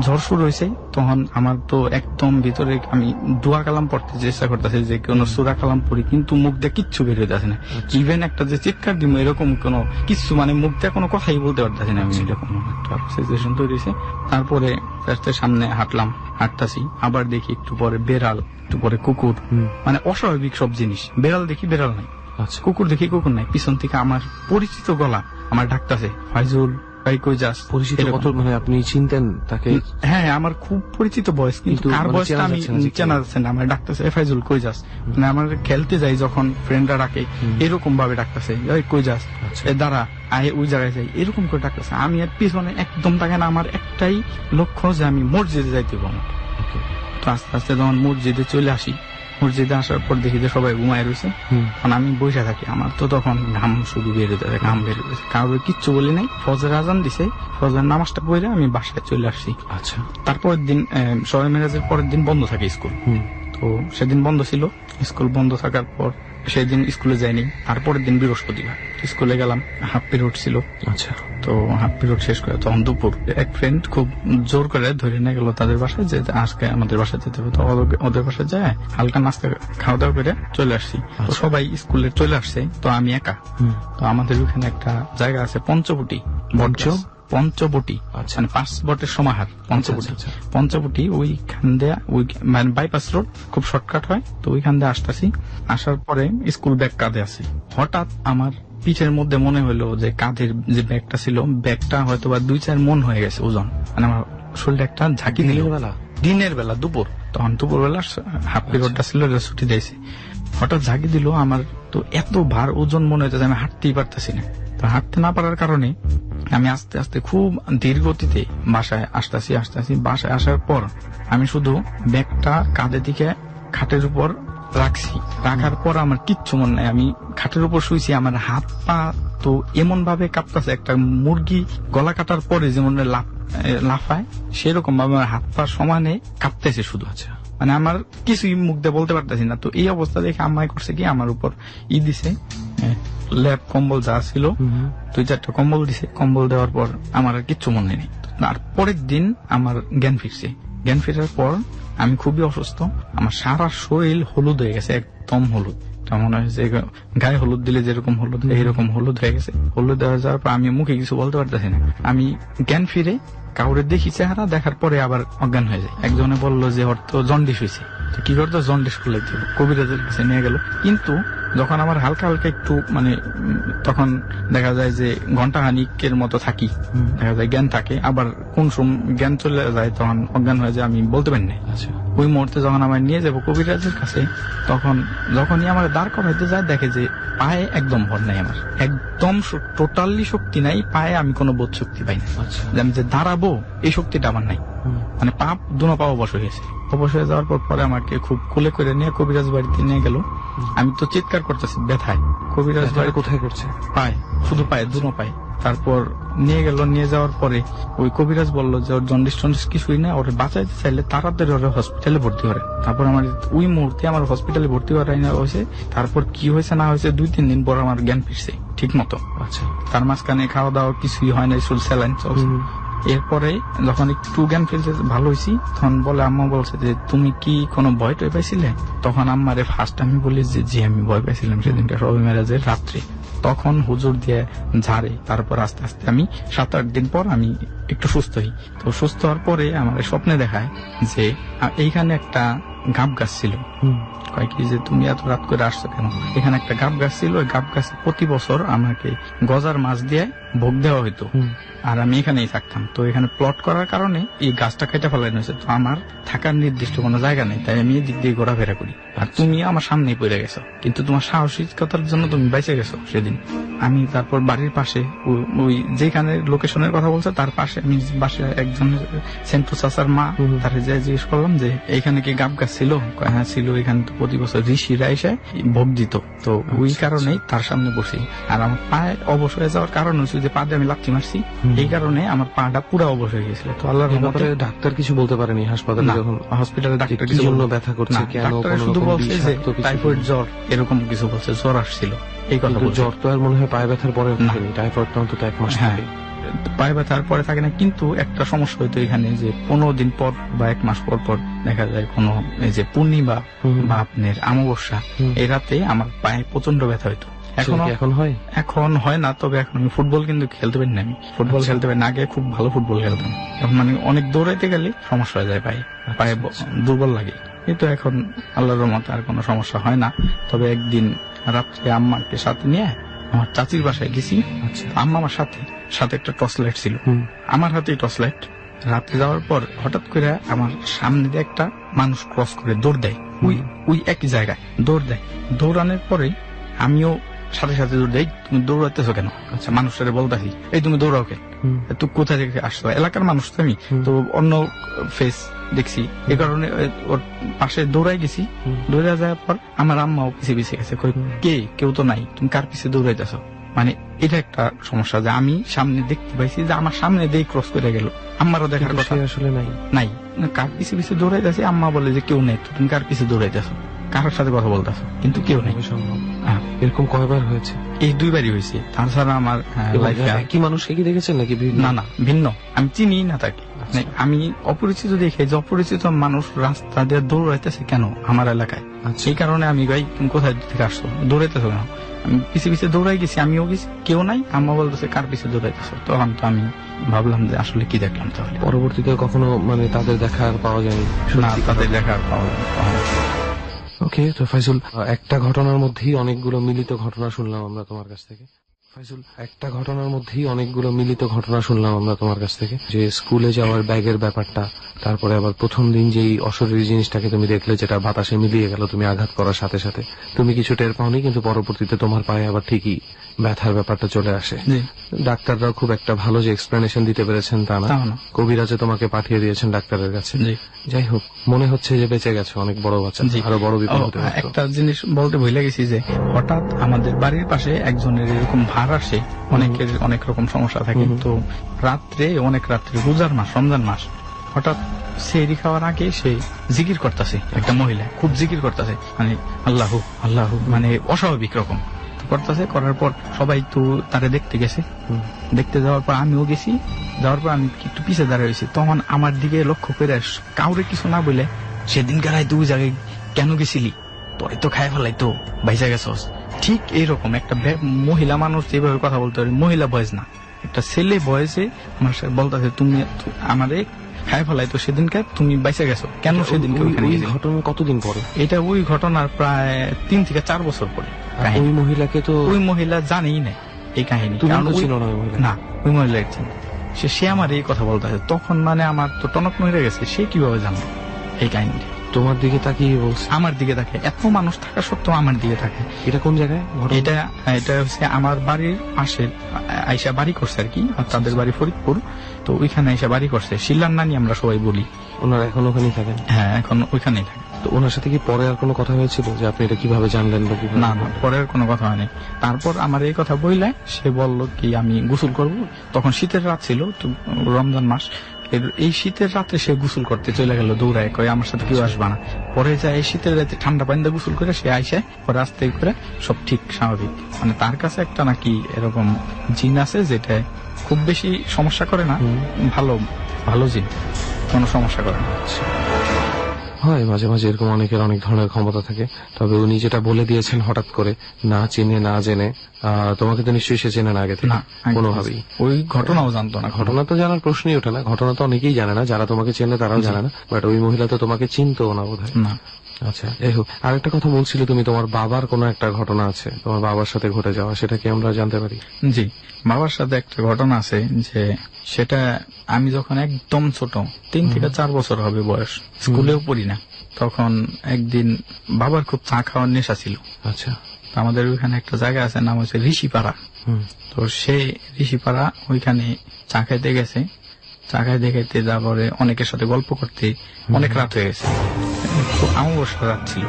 ঝড় শুরু হয়েছে, তখন আমার তো একদম ভিতরে আমি দোয়া কালাম পড়তে চেষ্টা করতেছি যে কোন সূরা কালাম পড়ি, কিন্তু মুখ দিয়ে কিচ্ছু বের হইতেছে না। ইভেন একটা যে চিৎকার দিব এরকম কোন কিছু, মানে মুখ দিয়ে কোনো কথাই বলতে পারতেছি না আমি, এরকম একটা সিচুয়েশন তৈরি হয়েছে। তারপরে সামনে হাঁটলাম, হাঁটতাছি, আবার দেখি একটু পরে বেড়াল, একটু পরে কুকুর, মানে অস্বাভাবিক সব জিনিস। বেড়াল দেখি বেড়াল নাই, কুকুর দেখি কুকুর নাই, পিছন থেকে আমার পরিচিত গলা আমার ডাকতেছে, ফাইজুল ভাই কই যাস। পরিচিত কত, মানে আপনি চিনতেন তাকে? হ্যাঁ, আমার খুব পরিচিত বয়স, কিন্তু কার বয়সটা আমি চেনা যাচ্ছে না। আমার ডাকতেছে ফাইজুল কই যাস, মানে আমার খেলতে যাই যখন ফ্রেন্ডরা ডাকে এরকম ভাবে ডাকতেছে, কই যাস, দাঁড়া আয় ওই জায়গায় যাই, এরকম করে ডাকতেছে। আমি আর পিছনে একদম তাকে না, আমার একটাই লক্ষ্য যে আমি মসজিদে যাইতে পারবো। তো আস্তে আস্তে যখন মসজিদে চলে আসি, মসজিদে আসার পর দেখি যে সবাই ঘুমায় রয়েছে, কারণ আমি বসে থাকি, আমার তো তখন ঘাম শুধু বেরোতে, ঘাম বেরোতেছে, কারোর কিচ্ছু বলি নাই। ফজর আজান দিছে, ফজর নামাজটা পড়ে আমি বাসায় চলে আসছি। আচ্ছা, তারপরের দিন শবে মেরাজের পরের দিন বন্ধ থাকে স্কুল, তো সেদিন বন্ধ ছিল। স্কুল বন্ধ থাকার পর সেদিন স্কুলে যাইনি। তারপরের দিন বৃহস্পতিবার স্কুলে গেলাম, হাফ পিরিয়ড ছিল। আচ্ছা, তো হাফ পিরিয়ড শেষ করে তখন দুপুর এক ফ্রেন্ড খুব জোর করে ধরে নিয়ে গেল তাদের বাসায়, যে আজকে আমাদের বাসায় যেতে হবে। তো ওদের বাসায় যায় হালকা নাস্তা খাওয়া দাওয়া করে চলে আসছি। তো সবাই স্কুলে চলে আসছে, তো আমি একা। তো আমাদের ওখানে একটা জায়গা আছে পঞ্চবটি, পঞ্চবটি, মানে 5 বটের সমাহার পঞ্চবটি। পঞ্চবটি ওইখান দিয়ে, ওই মানে বাইপাস রোড, খুব শর্টকাট হয়। তো ওইখান দিয়ে আসতেছি, আসার পরে স্কুল ব্যাগ কাঁধে আছে। হঠাৎ আমার পিঠের মধ্যে মনে হলো যে কাঁধের যে ব্যাগটা ছিল, ব্যাগটা হয়তো বা 2-4 মণ হয়ে গেছে ওজন, মানে আমার শরীরটা একটা ঝাঁকি দিল। দিনের বেলা দুপুর, তখন দুপুর বেলা হাফ পিরিয়ডটা ছিল, ছুটি দিয়েছে। হঠাৎ ঝাঁকি দিল আমার, তো এত ভার ওজন মনে হইতেছে আমি হাঁটতেই পারতেছি না। তো হাঁটতে না পারার কারণে আমি আস্তে আস্তে খুব ধীর গতিতে বাসায় আসতেছি। বাসায় আসার পর আমি শুধু ব্যাগটা কাঁধে দিকে খাটের উপর রাখছি, রাখার পর আমার কিচ্ছু মনে নাই। আমি খাটের উপর শুয়েছি, আমার হাত পা তো এমন ভাবে কাঁপতেছে, একটা মুরগি গলা কাটার পরে যেমন লাফায় সেরকম ভাবে আমার হাত পা সমানে কাঁপতেছে শুধু। আচ্ছা, মানে আমার কিছুই মুখ দিয়ে বলতে পারতেছি না। তো এই অবস্থা দেখে আম্মাই করছে কি, আমার উপর দিছে, ল্যাপ কম্বল যা ছিল 2-4টা কম্বল দিছে। কম্বল দেওয়ার পর আমার আর কিচ্ছু মনে নেই। আর পরের দিন আমার জ্ঞান ফিরছে। জ্ঞান ফেরার পর আমি খুবই অসুস্থ, আমার সারা শরীর হলুদ হয়ে গেছে, একদম হলুদ। মনে হয় যে গায়ে হলুদ দিলে যেরকম হলুদ, এইরকম হলুদ হয়ে গেছে। হলুদ হয়ে যাওয়ার পর আমি মুখে কিছু বলতে পারতেছি না। আমি জ্ঞান ফিরে কাউরে দেখি, চেহারা দেখার পরে আবার অজ্ঞান হয়ে যায়। একজনে বললো যে ওর তো জন্ডিস হয়েছে। তো কি করতো, জন্ডিস করলে কবিরাজের কাছে নিয়ে গেল। কিন্তু যখন আমার হালকা হালকা একটু মানে তখন দেখা যায় যে ঘন্টা খানিকের মতো থাকি, দেখা যায় জ্ঞান থাকে, আবার কোন সময় জ্ঞান চলে যায় তখন অজ্ঞান হয়ে যায়, আমি বলতে পারি না। ওই মুহূর্তে যখন আমার নিয়ে যাবো কবিরাজের কাছে, তখন যখনই আমার দাঁড় করাইতে যায় দেখে যে পায়ে একদম ভর নাই, আমার একদম টোটালি শক্তি নাই পায়ে, আমি কোনো বোধ শক্তি পাই না। আমি যে দাঁড়াবো এই শক্তিটা আমার নাই, মানে পা দুনো পা অবশ হয়ে গেছে। অবশ হয়ে যাওয়ার পরে আমাকে খুব কোলে করে নিয়ে কবিরাজ বাড়িতে নিয়ে গেল। আমি তো চিৎকার করতেছি ব্যথায়। কবিরাজ বাড়ি কোথায় করছে? পায়ে, শুধু পায়ে, দুনো পায়ে। তারপর নিয়ে গেল, নিয়ে যাওয়ার পরে ওই কবিরাজ বললো যে ওর জন্ডিস টন্ডিস কিছুই না, ওরে বাঁচাইতে চাইলে তাড়াতাড়ি ওরা হসপিটালে ভর্তি করে। তারপর আমার ওই মুহূর্তে আমার হসপিটালে ভর্তি করাই না হয়েছে। তারপর কি হয়েছে না হয়েছে 2-3 দিন পর আমার জ্ঞান ফিরছে ঠিক মতো। আচ্ছা, তার মাঝখানে খাওয়া দাওয়া কিছুই হয় না, শুধু স্যালাইন চলছে। এরপরে যখন একটু জ্ঞান ফিরছে, ভালো হয়েছি, তখন বলে আম্মা বলছে যে তুমি কি কোনো ভয় টয় পাইছিলে? তখন আম্মারে ফার্স্ট আমি বলি যে জি আমি ভয় পাইছিলাম সেদিনটা শবে মেরাজের রাত্রে। তখন হুজুর দিয়ে ঝাড়ে, তারপর আস্তে আস্তে আমি 7-8 দিন পর আমি একটু সুস্থ হই। তো সুস্থ হওয়ার পরে আমার স্বপ্নে দেখায় যে এইখানে একটা গাব গাছ ছিল। কয় কি যে তুমি এত রাত করে আসছো কেন? এখানে একটা গাব গাছ ছিল, ওই গাব গাছে প্রতি বছর আমাকে গজার মাছ দিয়ে ভোগ দেওয়া হইতো, আর আমি এখানেই থাকতাম। তো এখানে প্লট করার কারণে এই গাছটা কেটে ফেলানো হয়েছে, তো আমার থাকার নির্দিষ্ট কোনো জায়গা নেই, তাই আমি এদিক দিয়ে ঘোরাফেরা করি। আর তুমি আমার সামনেই পড়ে গেছো, কিন্তু তোমার সাহসিকতার জন্য তুমি বেঁচে গেছো সেদিন। আমি তারপর বাড়ির পাশে ওই যেখানে লোকেশনের কথা বলছে তার পাশে আমি বাসায় একজনের সেন্টু চাচার মা, তার জিজ্ঞেস করলাম যে এইখানে কি গাব গাছ ছিল? কয় হ্যাঁ ছিল, এখানে তো প্রতি বছর ঋষিরা এসে ভোগ দিত। তো ওই কারণেই তার সামনে বসি। আর আমার পায়ে অবশ হয়ে যাওয়ার কারণ হচ্ছে যে পা দিয়ে আমি লাথি মারছি, এই কারণে আমার পাটা পুরো অবশ হয়ে গেছিল। তো আল্লাহর রহমতে ডাক্তার কিছু বলতে পারেনি হাসপাতালে না, যখন হসপিটালে ডাক্তার কি জন্য ব্যথা করছে, কেন, ডাক্তার কোনো শুধু রকম বলছে যে বিষাক্ত কিছু? টাইফয়েড জ্বর এরকম কিছু বলছে, জ্বর আসছিল এই কথা কিন্তু বলছে। জ্বর তো আর মনে হয় পায়ে ব্যথার পরে না। টাইফয়েডটা অন্তত 1 মাস হ্যাঁ, থাকে। পায়ে ব্যথার পরে থাকে না, কিন্তু একটা সমস্যা হইতো এখানে যে 15 দিন পর বা 1 মাস পর পর দেখা যায় কোনো এই যে পূর্ণিমা বা আপনার অমাবস্যা এই রাতে আমার পায়ে প্রচন্ড ব্যথা হইতো। এখন হয়? এখন হয় না, তবে এখন আমি ফুটবল কিন্তু খেলতে পারি না। আমি ফুটবল খেলতে পারি না, আগে খুব ভালো ফুটবল খেলতাম। এখন মানে অনেক দৌড়াইতে গেলে সমস্যা হয়ে যায়, পায়ে দুর্বল লাগে। কিন্তু এখন আল্লাহর রহমতে আর কোনো সমস্যা হয় না। তবে একদিন রাত্রে আম্মাকে সাথে নিয়ে আমার চাচির বাসায় গেছি। আম্মা আমার সাথে একটা টর্চ লাইট ছিল, আমার হাতে টর্চ লাইট। রাতে যাওয়ার পর হঠাৎ করে আমার সামনে দিয়ে একটা মানুষ ক্রস করে দৌড় দেয়, ওই একই জায়গায় দৌড় দেয়। দৌড়ানোর পরে আমিও সাথে সাথে দৌড় দেয়। তুমি দৌড়াতেছো কেন? আচ্ছা, মানুষটারে বলতেছি এই তুমি দৌড়াও কেন? তো কোথা থেকে আসছো? এলাকার মানুষ তো আমি, তো অন্য ফেস দেখছি, এই কারণে ওর পাশে দৌড়াই গেছি। দৌড়ে যাওয়ার পর আমার আম্মাও পিছিয়ে পিছিয়ে গেছে, কেউ তো নাই, তুমি কার পিছিয়ে দৌড়াইতেছো? মানে এটা একটা সমস্যা যে আমি সামনে দেখতে পাইছি যে আমার সামনে দিয়ে ক্রস করে গেল, আম্মারও দেখার কথা আসলে নাই। কার পিছিয়ে পিছিয়ে দৌড়াইতেছি, আম্মা বলে যে কেউ নেই, তুমি কার পিছিয়ে দৌড়াইতেছো? কারোর সাথে কথা বলতেছো, কিন্তু কেউ নেই। এরকম কয়বার হয়েছে? এই 2বারই হয়েছে। তাছাড়া আমার কি মানুষকে কি দেখেছেন নাকি? না, ভিন্ন। আমি চিনি না তাকে, আমি অপরিচিত দেখে যে অপরিচিত মানুষ রাস্তা দিয়ে দৌড়াইতেছে কেন আমার এলাকায়। সেই কারণে আমি ভাই তুমি কোথায় থেকে আসছো, দৌড়াইতেছো কেন? আমি পিছিয়ে পিছিয়ে দৌড়াই গেছি, আমিও গেছি, কেউ নাই। আম্মা বলতেছে কার পিছিয়ে দৌড়াইতেছো? তখন তো আমি ভাবলাম যে আসলে কি দেখলাম। তাহলে পরবর্তীতে কখনো মানে তাদের দেখা আর পাওয়া যায়নি? না, তাদের দেখা আর পাওয়া যায়নি। ওকে, তো ফাইজুল, একটা ঘটনার মধ্যেই অনেকগুলো মিলিত ঘটনা শুনলাম আমরা তোমার কাছ থেকে। একটা ঘটনার মধ্যেই অনেকগুলো মিলিত ঘটনা শুনলাম আমরা তোমার কাছ থেকে, যে স্কুলে যাওয়ার ব্যাগের ব্যাপারটা, তারপরে আবার প্রথম দিন যেই অশরীরী জিনিসটাকে তুমি দেখলে যেটা বাতাসে মিলিয়ে গেল, তুমি আঘাত করার সাথে সাথে তুমি কিছু টের পাওনি, কিন্তু পরবর্তীতে তোমার পায়ে আবার ঠিকই ব্যথার ব্যাপারটা চলে আসে। ডাক্তাররাও খুব একটা ভালো যে এক্সপ্লেনেশন দিতে পেরেছেন তা না, কবিরাজে তোমাকে পাঠিয়ে দিয়েছেন ডাক্তারের কাছে। যাই হোক, মনে হচ্ছে যে বেঁচে গেছে, অনেক বড় বাচ্চা, আরো বড় বিপদ হতে পারত। একটা জিনিস বলতে ভুলে গেছি যে হঠাৎ আমাদের বাড়ির পাশে একজনের এরকম ভাড় আসে, অনেকের অনেক রকম সমস্যা থাকে। তো অনেক রাত্রে রোজার মাস, রমজান মাস, হঠাৎ সেহরি খাওয়ার আগে সে জিকির করতেছে, একটা মহিলা খুব জিকির করতেছে, মানে আল্লাহু আল্লাহু, মানে অস্বাভাবিক রকম করতেছে। করার পর সবাই তো তারে দেখতে গেছে, দেখতে যাওয়ার পর আমিও গেছি। যাওয়ার পর আমি একটু পিছিয়ে দাঁড়িয়েছি, তখন আমার দিকে লক্ষ্য করে কাউরে কিছু না বলে, সেদিন কারাই তুই জায়গায় কেন গেছিলি, তোরে তো খায় ফেলাই তো বাইসা গেছস। ঠিক এইরকম একটা মহিলা মানুষ যেভাবে কথা বলতে পারে, মহিলা বয়স না, একটা ছেলে বয়সে আমার সাথে বলতেছে তুমি আমারে খায় ফেলাই তো সেদিনকে তুমি বাইসা গেছো কেন? সেদিনকে ঘটনা কতদিন পরে? এটা ওই ঘটনার প্রায় 3 থেকে 4 বছর পরে। ওই মহিলাকে তো ওই মহিলা জানেই না এই কাহিনী, না ওই মহিলার চিনি, সে আমার এই কথা বলতেছে। তখন মানে আমার তো টনক নড়ে গেছে, সে কিভাবে জানবে এই কাহিনী? তোমার দিকে তাকিয়ে বলছে? আমার দিকে থাকে, এত মানুষ থাকা সত্ত্বেও আমার দিকে থাকে। এটা কোন জায়গায়? এটা হচ্ছে আমার বাড়ির পাশে আইসা বাড়ি করছে আর কি, আর তাদের বাড়ি ফরিদপুর। তো ওইখানে আইসা বাড়ি করছে, শিলার নানি আমরা সবাই বলি। ওনারা এখন ওখানেই থাকেন? হ্যাঁ, এখন ওইখানেই থাকে। তো ওনার সাথে কি পরে আর কোনো কথা হয়েছিল যে আপনি এটা কিভাবে জানলেন? না, পরে আর কোনো কথা হয়নি। তারপর আমার এই কথা বললে সে বলল কি আমি গোসল করব। তখন শীতের রাত ছিল, রমজান মাস। এই শীতের রাতে সে গোসল করতে চলে গেল দৌড়ায়, কয়ে আমার সাথে কেউ আসবা না। পরে যায় এই শীতের রাতে ঠান্ডা পানি দিয়ে গোসল করে সে আইসে, পরে আস্তে করে সব ঠিক স্বাভাবিক। মানে তার কাছে একটা নাকি এরকম জিন আছে যেটা খুব বেশি সমস্যা করে না, ভালো ভালো জিন, কোনো সমস্যা করে না। হয় মাঝে মাঝে এরকম অনেকের অনেক ধরনের ক্ষমতা থাকে, তবে উনি যেটা বলে দিয়েছেন হঠাৎ করে না চিনে না জেনে, তোমাকে তো নিশ্চয়ই সে চেনে না আগে থেকে না, আগে কোনোভাবেই। ওই ঘটনাও জানতো না। ঘটনা তো জানার প্রশ্নই ওঠে না, ঘটনা তো অনেকেই জানে না, যারা তোমাকে চেনে তারাও জানে না, বাট ওই মহিলা তো তোমাকে চিনতো না বোধহয়। না। আচ্ছা, যাই হোক, আরেকটা কথা বলছিলে তুমি, তোমার বাবার কোনো একটা ঘটনা আছে তোমার বাবার সাথে ঘটে যাওয়া, সেটা কি আমরা জানতে পারি? জি, বাবার সাথে একটা ঘটনা আছে, যে সেটা আমি যখন একদম ছোট 3 থেকে 4 বছর হবে বয়স, স্কুলেও পড়ি না, তখন একদিন বাবার খুব চা খাওয়ার নেশা ছিল। আচ্ছা। তো আমাদের ওইখানে একটা জায়গা আছে, নাম হচ্ছে ঋষিপাড়া। তো সে ঋষিপাড়া ওইখানে চা খাইতে গেছে, চা খাইতে খাইতে তারপরে অনেকের সাথে গল্প করতে অনেক রাত হয়ে গেছে, খুব অমাবস্যা রাত ছিল।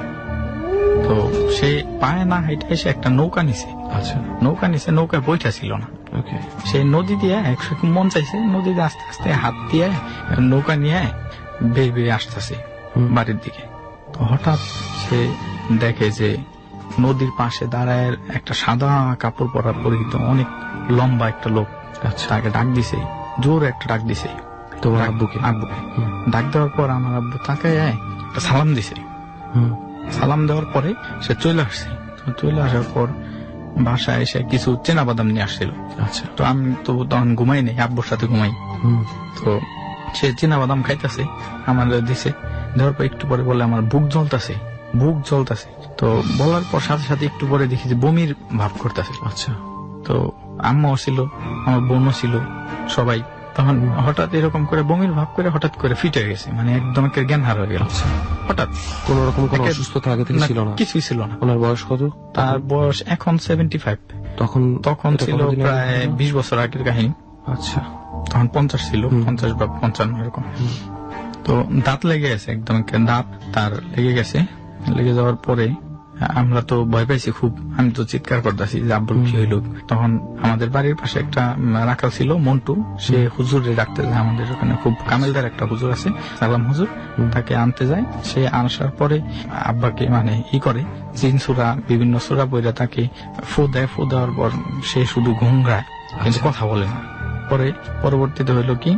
তো সে পায়ে না হেঁটে এসে একটা নৌকা নিছে। আচ্ছা। নৌকা নিছে, নৌকায় বইটা ছিল না। ওকে। সে নদী দিয়ে একসাথে মন চাইছে, নদীতে আস্তে আস্তে হাত দিয়ে নৌকা নিয়ে বেয়ে বেয়ে আসতেছে বাড়ির দিকে। তো হঠাৎ সে দেখে যে নদীর পাশে দাঁড়ায় একটা সাদা কাপড় পরা পরিহিত অনেক লম্বা একটা লোক। আচ্ছা। তাকে ডাক দিছে, জোর একটা ডাক দিছে তোমার আব্বুকে? আব্বুকে ডাক দেওয়ার পর আমার আব্বু তাকে একটা সালাম দিছে। সালাম দেওয়ার পরে সে চলে আসছে। তো চলে আসার পর বাসায় এসে কিছু চেনা বাদাম নিয়ে আসছিল। আচ্ছা। তো আমি তো তখন ঘুমাই নেই, আব্বুর সাথে ঘুমাই। তো সে চেনা বাদাম খাইতেছে, আমার দিছে, দেওয়ার পর একটু পরে বলে আমার বুক জ্বলতেছে, বুক জ্বলতেছে। তো বলার পর সাথে সাথে একটু পরে দেখি যে বমির ভাব করতেছে। আচ্ছা। তো আম্মাও ছিল, আমার বোনও ছিল, সবাই। তখন হঠাৎ এরকম করে বমির ভাব করে হঠাৎ করে ফিট হয়ে গেছে, মানে একদম একটা জ্ঞান হার হয়ে গেল হঠাৎ। কোন রকম কোন অসুস্থতা আগে থেকে ছিল না? কিছুই ছিল না। ওনার বয়স কত? তার বয়স এখন 75। তখন ছিল প্রায় 20 বছর আগের কাহিনী। আচ্ছা। তখন 50 ছিল, 50 বা 55 এরকম। তো দাঁত লেগে গেছে, একদম দাঁত তার লেগে গেছে। লেগে যাওয়ার পরে আমরা তো ভয় পাইছি খুব, আমি তো চিৎকার করতেছি যে আব্বুর কি হইল। তখন আমাদের বাড়ির পাশে একটা রাখাল ছিল মন্টু, সে হুজুরে ডাকতে যায়, আমাদের ওখানে খুব কামেলদার একটা হুজুর আছে, সালাম হুজুর, তাকে আনতে যায়। সে আসার পরে আব্বাকে মানে করে জিন সুরা, বিভিন্ন সুরা বইরা তাকে ফু দেয়। ফু দেওয়ার পর সে শুধু ঘুমঘায়, কিন্তু কথা বলে না। পরে পরবর্তীতে হইলো কি,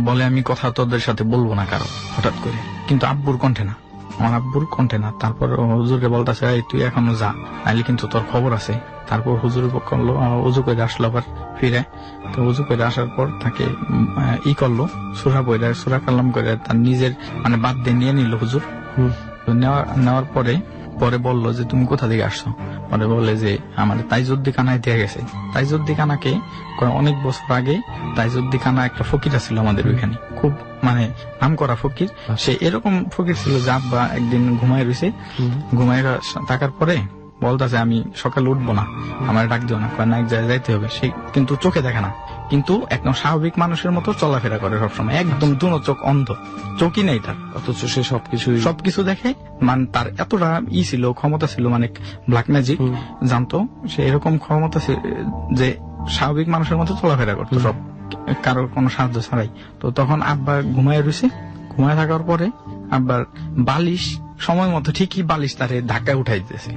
বলে আমি কথা তোদের সাথে বলবো না কারো, হঠাৎ করে। কিন্তু আব্বুর কণ্ঠে না, আমার আব্বুর কণ্ঠে না। তারপর হুজুরকে বলতেছে তুই এখনো যা, নাইলে কিন্তু তোর খবর আছে। তারপর হুজুর করলো, উজু করে আসলো আবার ফিরে। তো উজু করে আসার পর তাকে করলো, সুরা বইরা সুরা কালাম করে তার নিজের মানে বাদ দিয়ে নিয়ে নিল হুজুর। নেওয়ার পরে বললো যে তুমি কোথা থেকে আসছো? পরে বলে যে আমার তাইজুদ্দি কানায় দিয়ে গেছে। তাইজুদ্দি কানাকে অনেক বছর আগে তাইজুদ্দি কানা একটা ফকির ছিল আমাদের ওইখানে, খুব মানে নাম করা ফকির। সে এরকম ফকির ছিল যে আব্বা একদিন ঘুমায় রয়েছে, ঘুমায় থাকার পরে বলতেছে আমি সকালে উঠবো না, আমার ডাক দিও না, না এক জায়গায় যাইতে হবে। সে কিন্তু চোখে দেখে না, কিন্তু একদম স্বাভাবিক মানুষের মতো চলাফেরা করে সবসময়, একদম দুনো চোখ অন্ধ, চোখই নেই তার, অথচ সে সবকিছু দেখে। মানে তার এতটা ছিল, ক্ষমতা ছিল, মানে ব্ল্যাক ম্যাজিক জানতো। সে এরকম ক্ষমতা যে স্বাভাবিক মানুষের মতো চলাফেরা করতো, সব কারোর কোনো সাহায্য ছাড়াই। তো তখন আব্বা ঘুমায় রয়েছে, ঘুমায় থাকার পরে আব্বার বালিশ সময় মতো ঠিকই বালিশ তারে ধাক্কায় উঠাই দিতেছে,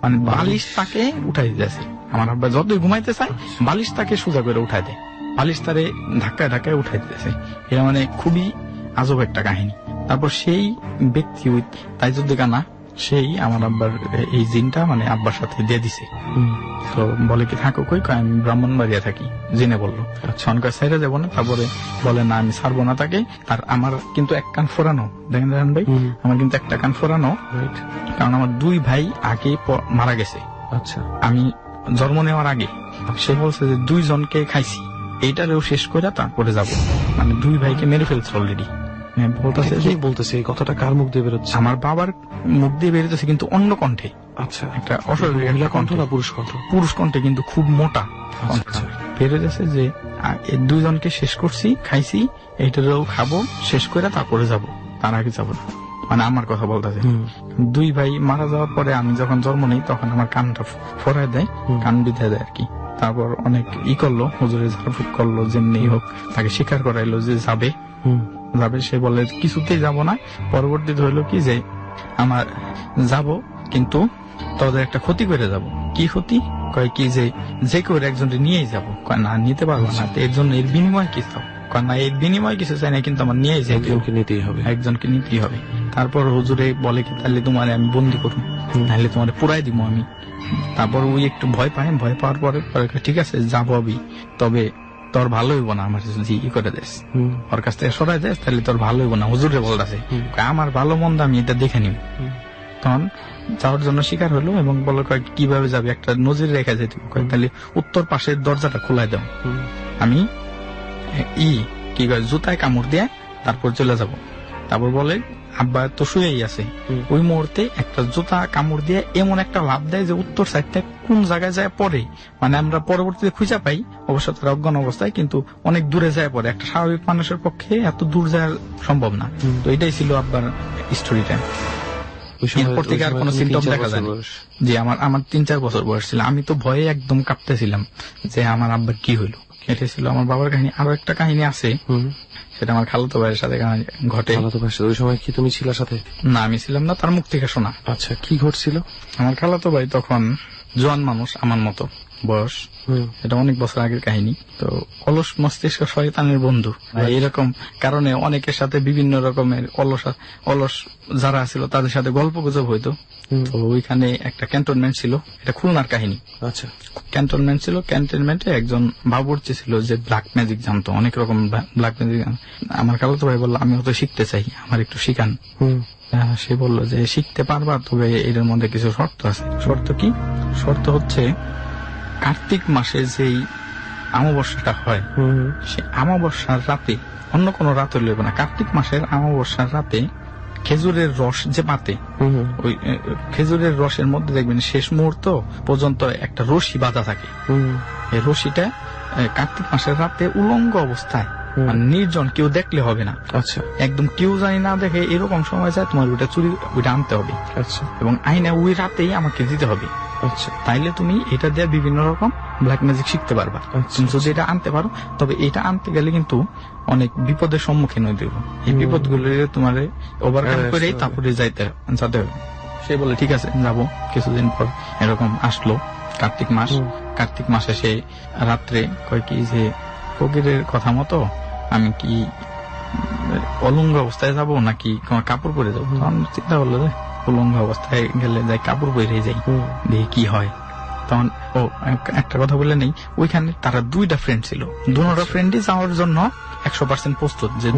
মানে বালিশ তাকে উঠাই দিতেছে। আমার আব্বা যতই ঘুমাইতে চায় বালিশ তাকে সোজা করে উঠাই দেয়, বালিশ তারে ধাক্কায় ধাক্কায় উঠাই দিতেছে। এটা মানে খুবই আজব একটা কাহিনী। তারপর সেই ব্যক্তি তাইজুদ্দি কানা, সেই আমার আব্বার এই জিনটা মানে আব্বার সাথে দিয়ে দিছে। তো বলে কি থাকো কই, আমি ব্রাহ্মণবাড়িয়া থাকি, জিনে বললো। সনকার সাইডে যাবো না। তারপরে বলে না আমি ছাড়বো না তাকে। আর আমার কিন্তু এক কান ফোরানো, দেখেন ভাই, আমার কিন্তু একটা কান ফোরানো, কারণ আমার 2 ভাই আগে মারা গেছে। আচ্ছা। আমি জন্ম নেওয়ার আগে সে বলছে যে 2 জনকে খাইছি, এইটারেও শেষ করে তারপরে যাব, মানে 2 ভাইকে মেরে ফেলছে অলরেডি। বলতেছে এই কথাটা কার মুখ দিয়ে বেরোচ্ছে? আমার বাবার মুখ দিয়ে বেরোতেছে, কিন্তু অন্য কণ্ঠে। আচ্ছা। একটা অস্বাভাবিক কণ্ঠ না, পুরুষ কণ্ঠ, পুরুষ কণ্ঠে, কিন্তু খুব মোটা বেরোতেছে যে 2 জনকে শেষ করছি, খাইছি, এইটারও খাবো, শেষ করে তারপরে যাব, তার আগে যাব না। মানে আমার কথা বলতেছে। 2 ভাই মারা যাওয়ার পরে আমি যখন জন্ম নেই তখন আমার কানটা ফোরায় দেয়, কান বিধায় দেয় আর কি। তারপর অনেক করলো, হুজুরে ঝাড়ফুঁক করলো, যেমনি হোক তাকে স্বীকার করাইলো যে যাবে। সে বলে কিছুতেই যাব না। পরবর্তীতে হইলো কি যে আমার যাব, কিন্তু তাদের একটা ক্ষতি করে যাব। কি ক্ষতি? কয় কি যে কেউ একজনকে নিয়েই যাব। কয় না, নিতে পারবো না, এর জন্য এর বিনিময় কি চাও? কয় না, এর বিনিময় কিছু চাই না, কিন্তু আমার নিয়ে একজনকে নিতেই হবে। তারপর হুজুরে বলে কি তাহলে তোমার আমি বন্দি করুন, তাহলে তোমার পুরাই দিব আমি। তারপর ওই একটু ভয় পায়, ভয় পাওয়ার পরে ঠিক আছে যাবো আমি, তবে তোর ভালো হইব না আমার যদি ই করে দেস, ওর কাছ থেকে সরাই দেস তাহলে তোর ভালো হইব না। হুজুরে বলতেছে আমার ভালো মন্দ আমি এটা দেখে নিব। তখন যাওয়ার জন্য শিকার হলো এবং বলো কিভাবে যাবে, একটা নজির রেখে যেতে, তাহলে উত্তর পাশের দরজাটা খোলাই দাও, আমি কি কয় জুতায় কামড় দিয়ে তারপর চলে যাব। তারপর বলে আব্বা তো শুয়েই আছে, ওই মুহূর্তে একটা জুতা কামড় দিয়ে এমন একটা লাভ দেয় যে উত্তর সাইডটা কোন জায়গায় যায় পরে, মানে আমরা পরবর্তীতে খুঁজে পাই, অবশ্য তারা অজ্ঞান অবস্থায়, কিন্তু অনেক দূরে যায় পরে, একটা স্বাভাবিক মানুষের পক্ষে এত দূর যাওয়া সম্ভব না। তো এটাই ছিল আব্বার স্টোরিটা। এরপর থেকে আর কোনো সিমটম দেখা যায় না। জি, আমার 3-4 বছর বয়স ছিল। আমি তো ভয়ে একদম কাঁপতেছিলাম যে আমার আব্বার কি হইলো। এটাই ছিল আমার বাবার কাহিনী। আরো একটা কাহিনী আছে, সেটা আমার খালাতো ভাইয়ের সাথে ঘটে। ওই সময় কি তুমি ছিল সাথে? না, আমি ছিলাম না, তার মুখ থেকে শোনা। আচ্ছা, কি ঘটছিল? আমার খালাতো ভাই তখন জোয়ান মানুষ, আমার মতো বয়স, এটা অনেক বছর আগের কাহিনী। তো অলস মস্তিষ্ক শয়তানের বন্ধু, এরকম কারণে অনেকের সাথে বিভিন্ন রকমের অলস যারা ছিল তাদের সাথে গল্প গুজব হইতো। তো ওইখানে একটা ক্যান্টনমেন্ট ছিল, এটা খুলনার কাহিনী। আচ্ছা, ক্যান্টনমেন্ট ছিল, ক্যান্টনমেন্টে একজন বাবুর্চি ছিল যে ব্ল্যাক ম্যাজিক জানতো, অনেক রকম ব্ল্যাক ম্যাজিক। আমার খালাতো ভাই বললো আমি হয়তো শিখতে চাই, আমার একটু শিখান। সে বললো যে শিখতে পারবা, তবে এর মধ্যে কিছু শর্ত আছে। শর্ত কি? শর্ত হচ্ছে কার্তিক মাসে যেই অমাবস্যাটা হয়, সে অমাবস্যার রাতে, অন্য কোনো রাত হইলে না, কার্তিক মাসের অমাবস্যার রাতে খেজুরের রস যে পাতে, ওই খেজুরের রসের মধ্যে দেখবেন শেষ মুহূর্ত পর্যন্ত একটা রশি বাঁধা থাকে। এই রশিটা কার্তিক মাসের রাতে উলঙ্গ অবস্থায়, মানে নির্জন, কেউ দেখলে হবে না। আচ্ছা, একদম কেউ জানি না দেখে এরকম সময় যায় তোমার ওইটা আনতে হবে। আচ্ছা, এবং আইনা ওই রাতেই আমাকে দিতে হবে। আচ্ছা, তাইলে তুমি এটা দিয়ে বিভিন্ন রকম ব্ল্যাক ম্যাজিক শিখতে পারবা। তুমি যদি এটা আনতে পারো, তবে এটা আনতে গেলে কিন্তু অনেক বিপদের সম্মুখীন হইতে হবে। এই বিপদগুলো তোমার ওভারকাম করেই তারপরে যেতে হবে। সে বলে ঠিক আছে যাবো। কিছুদিন পর এরকম আসলো কার্তিক মাস। কার্তিক মাসে সে রাত্রে কয় কি যে ফকিরের কথা মতো আমি কি অলঙ্গ অবস্থায় যাব নাকি কাপড় পরে যাবো। তখন চিন্তা করলো যে উলঙ্গ অবস্থায় গেলে যাই, কাপড় পরে যাই, দেখি কি হয়। তখন একটা কথা বলে নেই, ওইখানে তারা 2টা ফ্রেন্ড ছিল, দুটো ফ্রেন্ডই যাওয়ার জন্য 100% প্রস্তুত, যে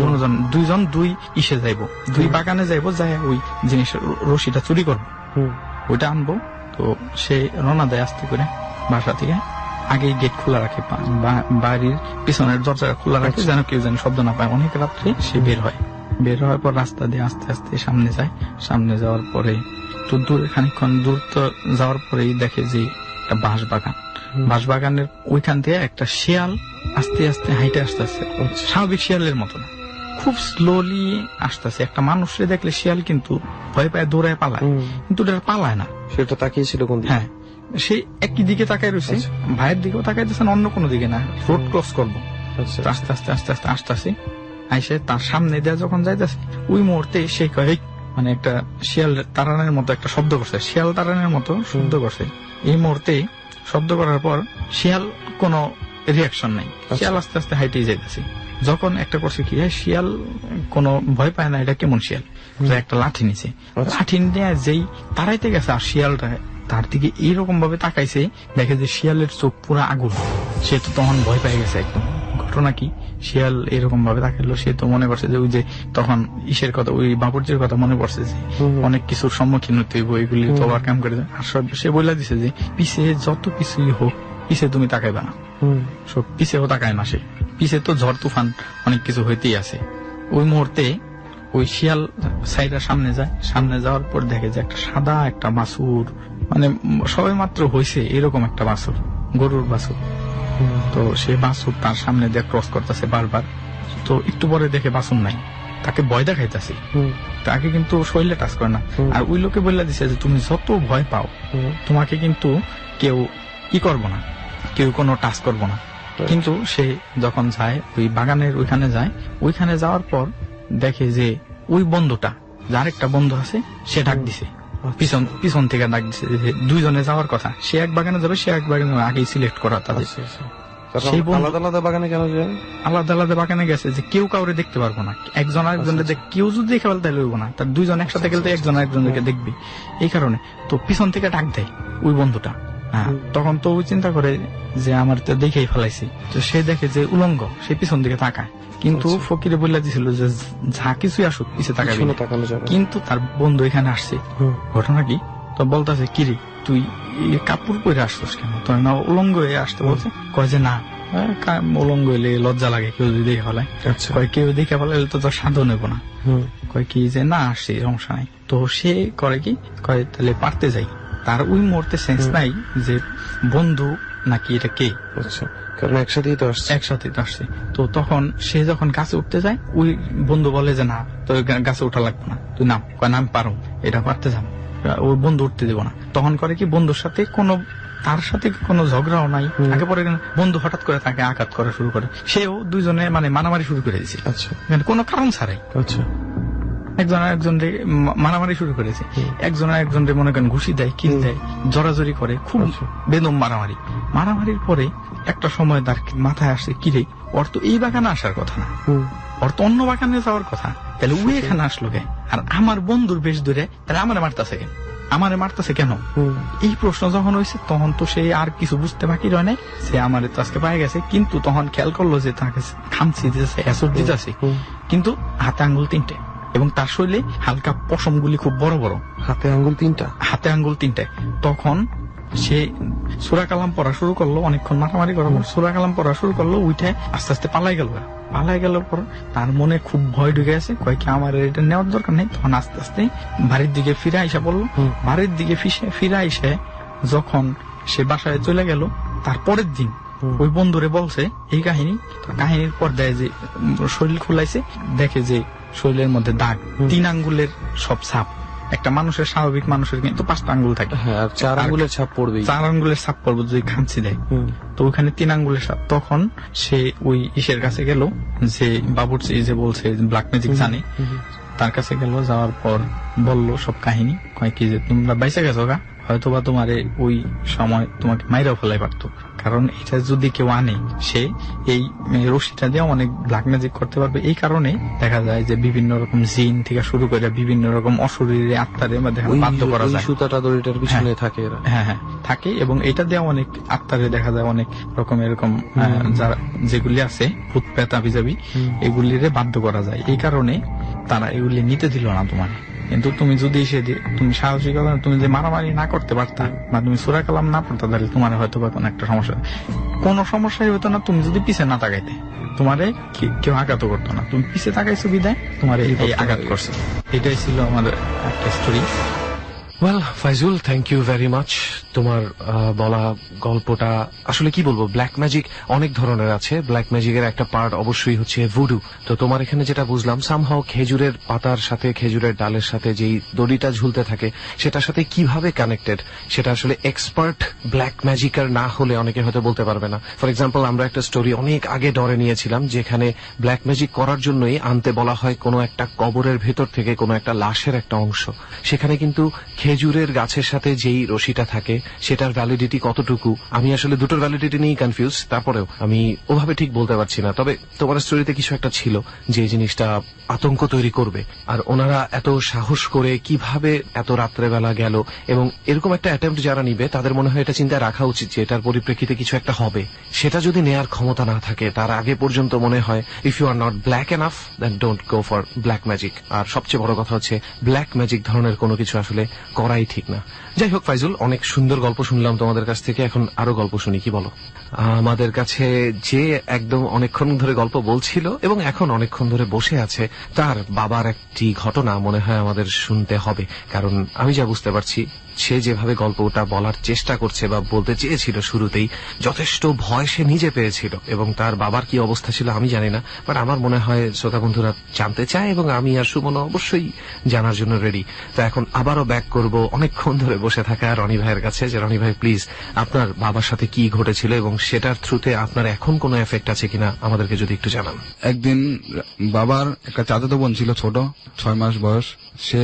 দুইজন দুই ইসে যাইবো, দুই বাগানে যাইবো, যাই ওই জিনিস রশিটা চুরি করবো, ওইটা আনবো। তো সে রওনা দেয় আস্তে করে বাসা থেকে। আগেই গেট খোলা রাখে, বাড়ির পিছনের দরজা খোলা রাখে, যেন কেউ যেন শব্দ না পায়। অনেক রাত্রে সে বের হয়। বের হওয়ার পর রাস্তা দিয়ে আস্তে আস্তে সামনে যায়। সামনে যাওয়ার পরে তো দূরে, খানিকক্ষণ দূর তো যাওয়ার পরেই দেখে যে একটা বাঁশবাগান। বাঁশবাগানের ওইখান থেকে একটা শিয়াল আস্তে আস্তে হাইটে আসতেছে, স্বাভাবিক শিয়ালের মতো না, খুব স্লোলি আসতেছে। একটা মানুষকে দেখলে শিয়াল কিন্তু ভয় পায়, দৌড়ায় পালায়, কিন্তু এটা পালায় না। সেটা তাকিয়েছিল কোন দিকে? হ্যাঁ, সে একই দিকে তাকায় রয়েছে, ভাইয়ের দিকেও তাকাইতেছে না, অন্য কোনো দিকে না, রোড ক্রস করবো। আস্তে আস্তে আস্তে আস্তে আসতেছে, আইসে তার সামনে দেয়া যখন যাইতেছে, ওই মুহূর্তে সে কয় মানে একটা শিয়াল তাড়ানোর মতো একটা শব্দ করছে, শিয়াল তাড়ানোর মতো শব্দ করছে। এই মুহূর্তে শব্দ করার পর শিয়াল কোনো রিয়াকশন নাই, শিয়াল আস্তে আস্তে হাইটেই যাইতেছে। যখন একটা করছে কি, শিয়াল কোনো ভয় পায় না, এটা কেমন শিয়াল, একটা লাঠি নিছে, লাঠি নিয়ে যেই তাড়াইতে গেছে, আর শিয়ালটা তার দিকে এইরকম ভাবে তাকাইছে, দেখে যে শিয়ালের চোখ পুরো আগুন। সে তো তখন ভয় পেয়ে গেছে একদম। ঘটনা কি, শিয়াল এরকম ভাবে তাকাইলো, সে তো মনে করছে যে ওই যে তখন ইসের কথা, ওই বাবুর্চির কথা মনে পড়ছে যে অনেক কিছুর সম্মুখীন হতে হইব, এগুলি তো ওভারকাম করে। আর সে বলে দিছে যে পিছে যত কিছুই হোক, পিছে তুমি তাকাইবা না। সব পিছেও তাকায় না, সে পিছে তো ঝড় তুফান অনেক কিছু হইতেই আছে। ওই মুহূর্তে ওই শিয়াল সাইডের সামনে যায়, সামনে যাওয়ার পর দেখে যে একটা সাদা একটা বাছুর, মানে সবে মাত্র হয়েছে এরকম একটা বাছুর, গরুর বাছুর। তো সে বাছুর তার সামনে দিয়ে ক্রস করতেছে বারবার। তো একটু পরে দেখে বাছুর নাই, তাকে ভয় দেখাইতেছে, তাকে কিন্তু শরীরে টাচ করে না। আর ওই লোকে বলে দিছে যে তুমি যত ভয় পাও, তোমাকে কিন্তু কেউ কি করবো না, কেউ কোনো টাচ করবো না। কিন্তু সে যখন যায় ওই বাগানের ওইখানে যায়, ওইখানে যাওয়ার পর দেখে যে ওই বন্ধুটা, যার একটা বন্ধু আছে, সে ডাক দিছে পিছন থেকে, ডাক দিছে যে দুইজনে যাওয়ার কথা, সে এক বাগানে যাবে, সে এক বাগানে আগেই সিলেক্ট করা তাদের। সেই বন্ধু আলাদা আলাদা বাগানে কেন যায়? আলাদা আলাদা বাগানে গেছে যে কেউ কাউরে দেখতে পারবো না, একজন আরেকজনের কেউ যদি দেখে ফেলে তাহলে হইব না, তার দুইজন একসাথে গেলে একজন আরেকজনকে দেখবে, এই কারণে তো পিছন থেকে ডাক দেয় ওই বন্ধুটা। হ্যাঁ, তখন তো ওই চিন্তা করে যে আমার তো দেখেই ফেলাইছি, তো সে দেখে যে উলঙ্গ, সে পিছন দিকে তাকায়, কিন্তু ফকিরে বলে দিছিল যে যা কিছুই আসুক পিছে তাকাবি না। কিন্তু তার বন্ধু এখানে আসছে, ঘটনা কি তো বলতেছে, কিরে তুই এই কাপড় পরে আসছিস কেন, তোর না উলঙ্গ হয়ে আসতে বলছে? কয় যে না, উলঙ্গ হইলে লজ্জা লাগে কেউ যদি দেখে ফেলায়। কয় কেউ দেখে ফেলাইলে তো তোর সাধন হইব না। কয় কি যে না আসছি, সমস্যা নাই। তো সে করে কি, কয় তাহলে পারতে যাই। তার ওই মুহূর্তে সেন্স নাই যে বন্ধু নাকি এটা কে, কারণ একসাথেই তো আসছে। তো তখন সে যখন গাছে উঠতে যায়, ওই বন্ধু বলে যে না তোর গাছে উঠা লাগবে না, তুই নাম। কয় নাম পারো, এটা পারতে যাম। ওই বন্ধু উঠতে দেবো না। তখন করে কি, বন্ধুর সাথে তার সাথে কোনো ঝগড়াও নাই, আগে পরে বন্ধু হঠাৎ করে তাকে আঘাত করা শুরু করে, সেও দুইজনে মানে মারামারি শুরু করে দিয়েছে। আচ্ছা, কোনো কারণ ছাড়াই। আচ্ছা, একজন আরেকজন মারামারি শুরু করেছে, একজন আরেকজন মনে করেন ঘুষি দেয়, কিল দেয়, জড়াজড়ি করে, খুব বেদম মারামারির পরে একটা সময় তার মাথায় আসছে, কিরে ওর তো এই বাগানে আসার কথা না, ওর তো অন্য বাগানে যাওয়ার কথা, তাহলে ও এখানে আসলো কে? আর আমার বন্ধুর বেশ ধরে তাহলে আমারে মারতেছে কেন? এই প্রশ্ন যখন হয়েছে তখন তো সে আর কিছু বুঝতে বাকি রয় নাই, সে আমারে তো আজকে পায়ে গেছে। কিন্তু তখন খেয়াল করলো যে তাকে খামচি দিতেছে, অ্যাসিড দিতেছে, কিন্তু হাতে আঙ্গুল 3টে, এবং তার শরীরে হালকা পশমগুলি খুব বড় বড়। হাতে আঙ্গুল 3টে। তখন সে সূরা কালাম পড়া শুরু করলো, অনেকক্ষণ মারামারি করার পর সূরা কালাম পড়া শুরু করলো, উঠে আস্তে আস্তে পালাই গেল পর তার মনে খুব ভয় ঢুকে আছে, কয় কি আমার এটা নেওয়ার দরকার নেই। তখন আস্তে আস্তে বাড়ির দিকে ফিরে আইসা পড়লো। বাড়ির দিকে ফিরে আইসে যখন সে বাসায় চলে গেল, তার পরের দিন ওই বন্ধুরে বলছে এই কাহিনীর পর দেয় যে শরীর খুলাইছে, দেখে যে শরীরের মধ্যে দাগ, 3 আঙ্গুলের সব ছাপ। একটা মানুষের, স্বাভাবিক মানুষের কিন্তু 5টা আঙ্গুল থাকে, 4 আঙ্গুলের ছাপ পড়বে, 4 আঙ্গুলের ছাপ পড়বে যদি খামচি দেয়। তো ওখানে 3 আঙ্গুলের ছাপ। তখন সে ওই ইসের কাছে গেল, যে বাবুর্চি যে বলছে ব্ল্যাক ম্যাজিক জানে, তার কাছে গেল। যাওয়ার পর বলল সব কাহিনী, কয় কি যে তোমরা বাইসা গেছো গা, হয়তোবা তোমারে ওই সময় তোমাকে মাইরাও ফেলাই পারতো, কারণ এটা যদি কেউ আনে সে এই রশিটা দিয়ে অনেক ব্ল্যাক ম্যাজিক করতে পারবে। এই কারণে দেখা যায় যে বিভিন্ন রকম জিন থেকে শুরু করে বিভিন্ন রকম অশরীরে আত্মারে বাধ্য করা যায়। সুতাটা দড়িটার পিছনে থাকে, হ্যাঁ থাকে, এবং এটা দিয়ে অনেক আত্মারে দেখা যায় অনেক রকম এরকম যারা যেগুলি আছে ভূত প্রেত আবিজাবি, এগুলিরে বাধ্য করা যায়। এই কারণে তারা এগুলি নিতে দিল না তোমার। কিন্তু তুমি যদি তুমি সাহসিকতা, তুমি যে মারামারি না করতে পারতা বা তুমি সূরা কালাম না পড়তা, তাহলে তোমার হয়তো বা কোনো সমস্যাই হতো না। তুমি যদি পিছে না তাকাইতে, তোমারে কেউ আঘাত করতো না। তুমি পিছে তাকাইছো বিদায় তোমার এই আঘাত করছে। এটাই ছিল আমাদের একটা story. Well Faizul, thank you very much. তোমার বলা গল্পটা আসলে কি বলবো, ব্ল্যাক ম্যাজিক অনেক ধরনের আছে। ব্ল্যাক ম্যাজিকের একটা পার্ট অবশ্যই হচ্ছে ভুডু। তো তোমার এখানে যেটা বুঝলাম, সামহাও খেজুরের পাতার সাথে, খেজুরের ডালের সাথে যেই দড়িটা ঝুলতে থাকে সেটার সাথে কিভাবে কানেক্টেড, সেটা আসলে এক্সপার্ট ব্ল্যাক ম্যাজিকার না হলে অনেকে হয়তো বলতে পারবে না। ফর এক্সাম্পল, আমরা একটা স্টোরি অনেক আগে ডরে নিয়েছিলাম, যেখানে ব্ল্যাক ম্যাজিক করার জন্যই আনতে বলা হয় কোনো একটা কবরের ভেতর থেকে কোনো একটা লাশের একটা অংশ। সেখানে কিন্তু খেজুরের গাছের সাথে যেই রশিটা থাকে সেটার ভ্যালিডিটি কতটুকু, আমি আসলে দুটোর ভ্যালিডিটি নিয়ে কনফিউজ, তারপরেও আমি ওভাবে ঠিক বলতে পারছি না। তবে তোমার স্টোরিতে কিছু একটা ছিল যে জিনিসটা আতঙ্ক তৈরি করবে, আর ওনারা এত সাহস করে কিভাবে এত রাত্রেবেলা গেল, এবং এরকম একটা অ্যাটেম্প্ট যারা নিবে তাদের মনে হয় এটা চিন্তায় রাখা উচিত যে এটার পরিপ্রেক্ষিতে কিছু একটা হবে। সেটা যদি নেয়ার ক্ষমতা না থাকে, তার আগে পর্যন্ত মনে হয় if you are not black enough then don't go for black magic. আর সবচেয়ে বড় কথা হচ্ছে ব্ল্যাক ম্যাজিক ধরনের কোনো কিছু আসলে করাই ঠিক না। যাই হোক ফাইজুল, অনেক সুন্দর গল্প শুনলাম তোমাদের কাছ থেকে, এখন আরো গল্প শুনি, কি বলো? আমাদের কাছে যে একদম অনেকক্ষণ ধরে গল্প বলছিল এবং এখন অনেকক্ষণ ধরে বসে আছে, তার বাবার একটি ঘটনা মনে হয় আমাদের শুনতে হবে, কারণ আমি যা বুঝতে পারছি সে যেভাবে গল্পটা বলার চেষ্টা করছে বা বলতে চেয়েছিল শুরুতেই, যথেষ্ট ভয় সে নিজে পেয়েছিল, এবং তার বাবার কি অবস্থা ছিল আমি জানি না, বাট আমার মনে হয় শ্রোতা বন্ধুরা জানতে চায় এবং আমি আর সুমন অবশ্যই জানার জন্য রেডি। তো এখন আবারও ব্যাক করব অনেকক্ষণ ধরে বসে থাকা রনি ভাইয়ের কাছে, যে রনি ভাই প্লিজ আপনার বাবার সাথে কি ঘটেছিল এবং সেটার থ্রুতে আপনার এখন কোনো এফেক্ট আছে কিনা আমাদেরকে যদি একটু জানান। একদিন বাবার একটা চাচাতো বোন ছিল, ছোট 6 মাস বয়স। সে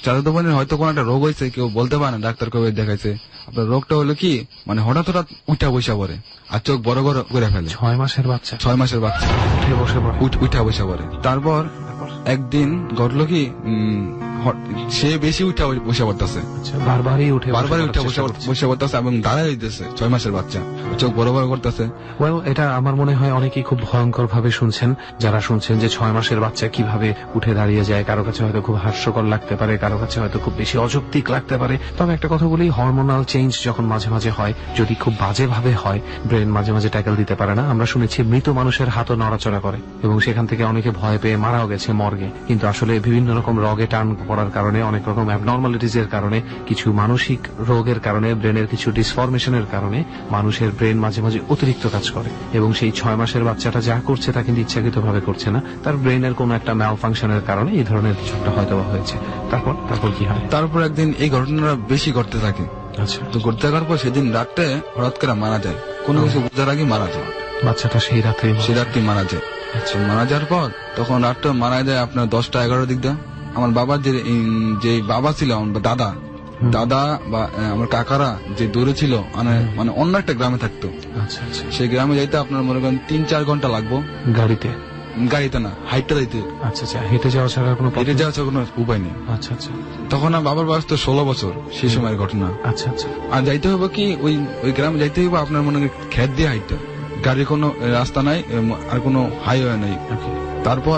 চাচাতো বোনের হয়তো কোনো একটা রোগ হয়েছে, কেউ বলতে পারে না, ডাক্তার কবে দেখাইছে, আপনার রোগটা হলো কি মানে হঠাৎ উঠা বসা পড়ে আর চোখ বড় বড় করে ফেলে। 6 মাসের বাচ্চা 6 মাসের বাচ্চা উঠে বসে পড়ে। উঠা বসা পড়ে। তারপর একদিন ঘটলো কি সে বেশি উঠা বসে পড়তেছে, আচ্ছা, বারবারই উঠে বসে পড়তেছে এবং দাঁড়ায় দিতেছে। 6 মাসের বাচ্চা চোখ বড় বড় করতেছে। ওয়েল, এটা আমার মনে হয় অনেকেই খুব ভয়ঙ্কর ভাবে শুনছেন, যারা শুনছেন যে 6 মাসের বাচ্চা কিভাবে উঠে দাঁড়িয়ে যায়। কারো কাছে হয়তো খুব হাস্যকর লাগতে পারে, কারো কাছে হয়তো খুব বেশি অযৌক্তিক লাগতে পারে। তবে একটা কথা বলি, হরমোনাল চেঞ্জ যখন মাঝে মাঝে হয়, যদি খুব বাজে ভাবে হয়, ব্রেন মাঝে মাঝে ট্যাকল দিতে পারে না। আমরা শুনেছি মৃত মানুষের হাতও নড়াচড়া করে এবং সেখান থেকে অনেকে ভয় পেয়ে মারাও গেছে মর্গে। কিন্তু আসলে বিভিন্ন রকম রোগে টান পড়ার কারণে, অনেক রকম অ্যাবনর্মালিটিজ এর কারণে, কিছু মানসিক রোগের কারণে, ব্রেনের কিছু ডিসফরমেশনের কারণে মানুষের ব্রেন মাঝে মাঝে অতিরিক্ত কাজ করে এবং সেই 6 মাসের বাচ্চাটা যা করছে তা কিন্তু ইচ্ছাকৃত ভাবে করছে না, তার ব্রেনের কোনো একটা ম্যাল ফাংশনের কারণে এই ধরনের কিছু একটা হয়তো হয়েছে। তারপর কি হয়? তারপর একদিন এই ঘটনাটা বেশি ঘটতে থাকে। আচ্ছা, তো ঘটতে থাকার পর সেদিন রাত্রে হঠাৎ করে মারা যায়, কোনো কিছু বুঝার আগে মারা যায়। বাচ্চাটা সেই রাতে মারা যায়। আচ্ছা, মারা যাওয়ার পর তখন রাতটা মারা যায় আপনার 10টা-11 দিক দিয়ে। আমার বাবার যে বাবা ছিল, আমার দাদা বা আমার কাকারা যে দূরে ছিল, মানে অন্য একটা গ্রামে থাকতো। আচ্ছা আচ্ছা, সেই গ্রামে যাইতে আপনার মনে করেন 3-4 ঘন্টা লাগবো। গাড়িতে না, হাইটটা যাইতে। আচ্ছা আচ্ছা, হেঁটে যাওয়া ছাড়া কোনো উপায় নেই। আচ্ছা আচ্ছা, তখন আমার বাবার বয়স তো 16 বছর, সেই সময়ের ঘটনা। আচ্ছা আচ্ছা, আর যাইতে হবে কি ওই গ্রামে যাইতে হবে আপনার মনে করেন খেত দিয়ে হাইটটা, গাড়ির কোনো রাস্তা নাই আর কোনো হাইওয়ে নাই। তারপর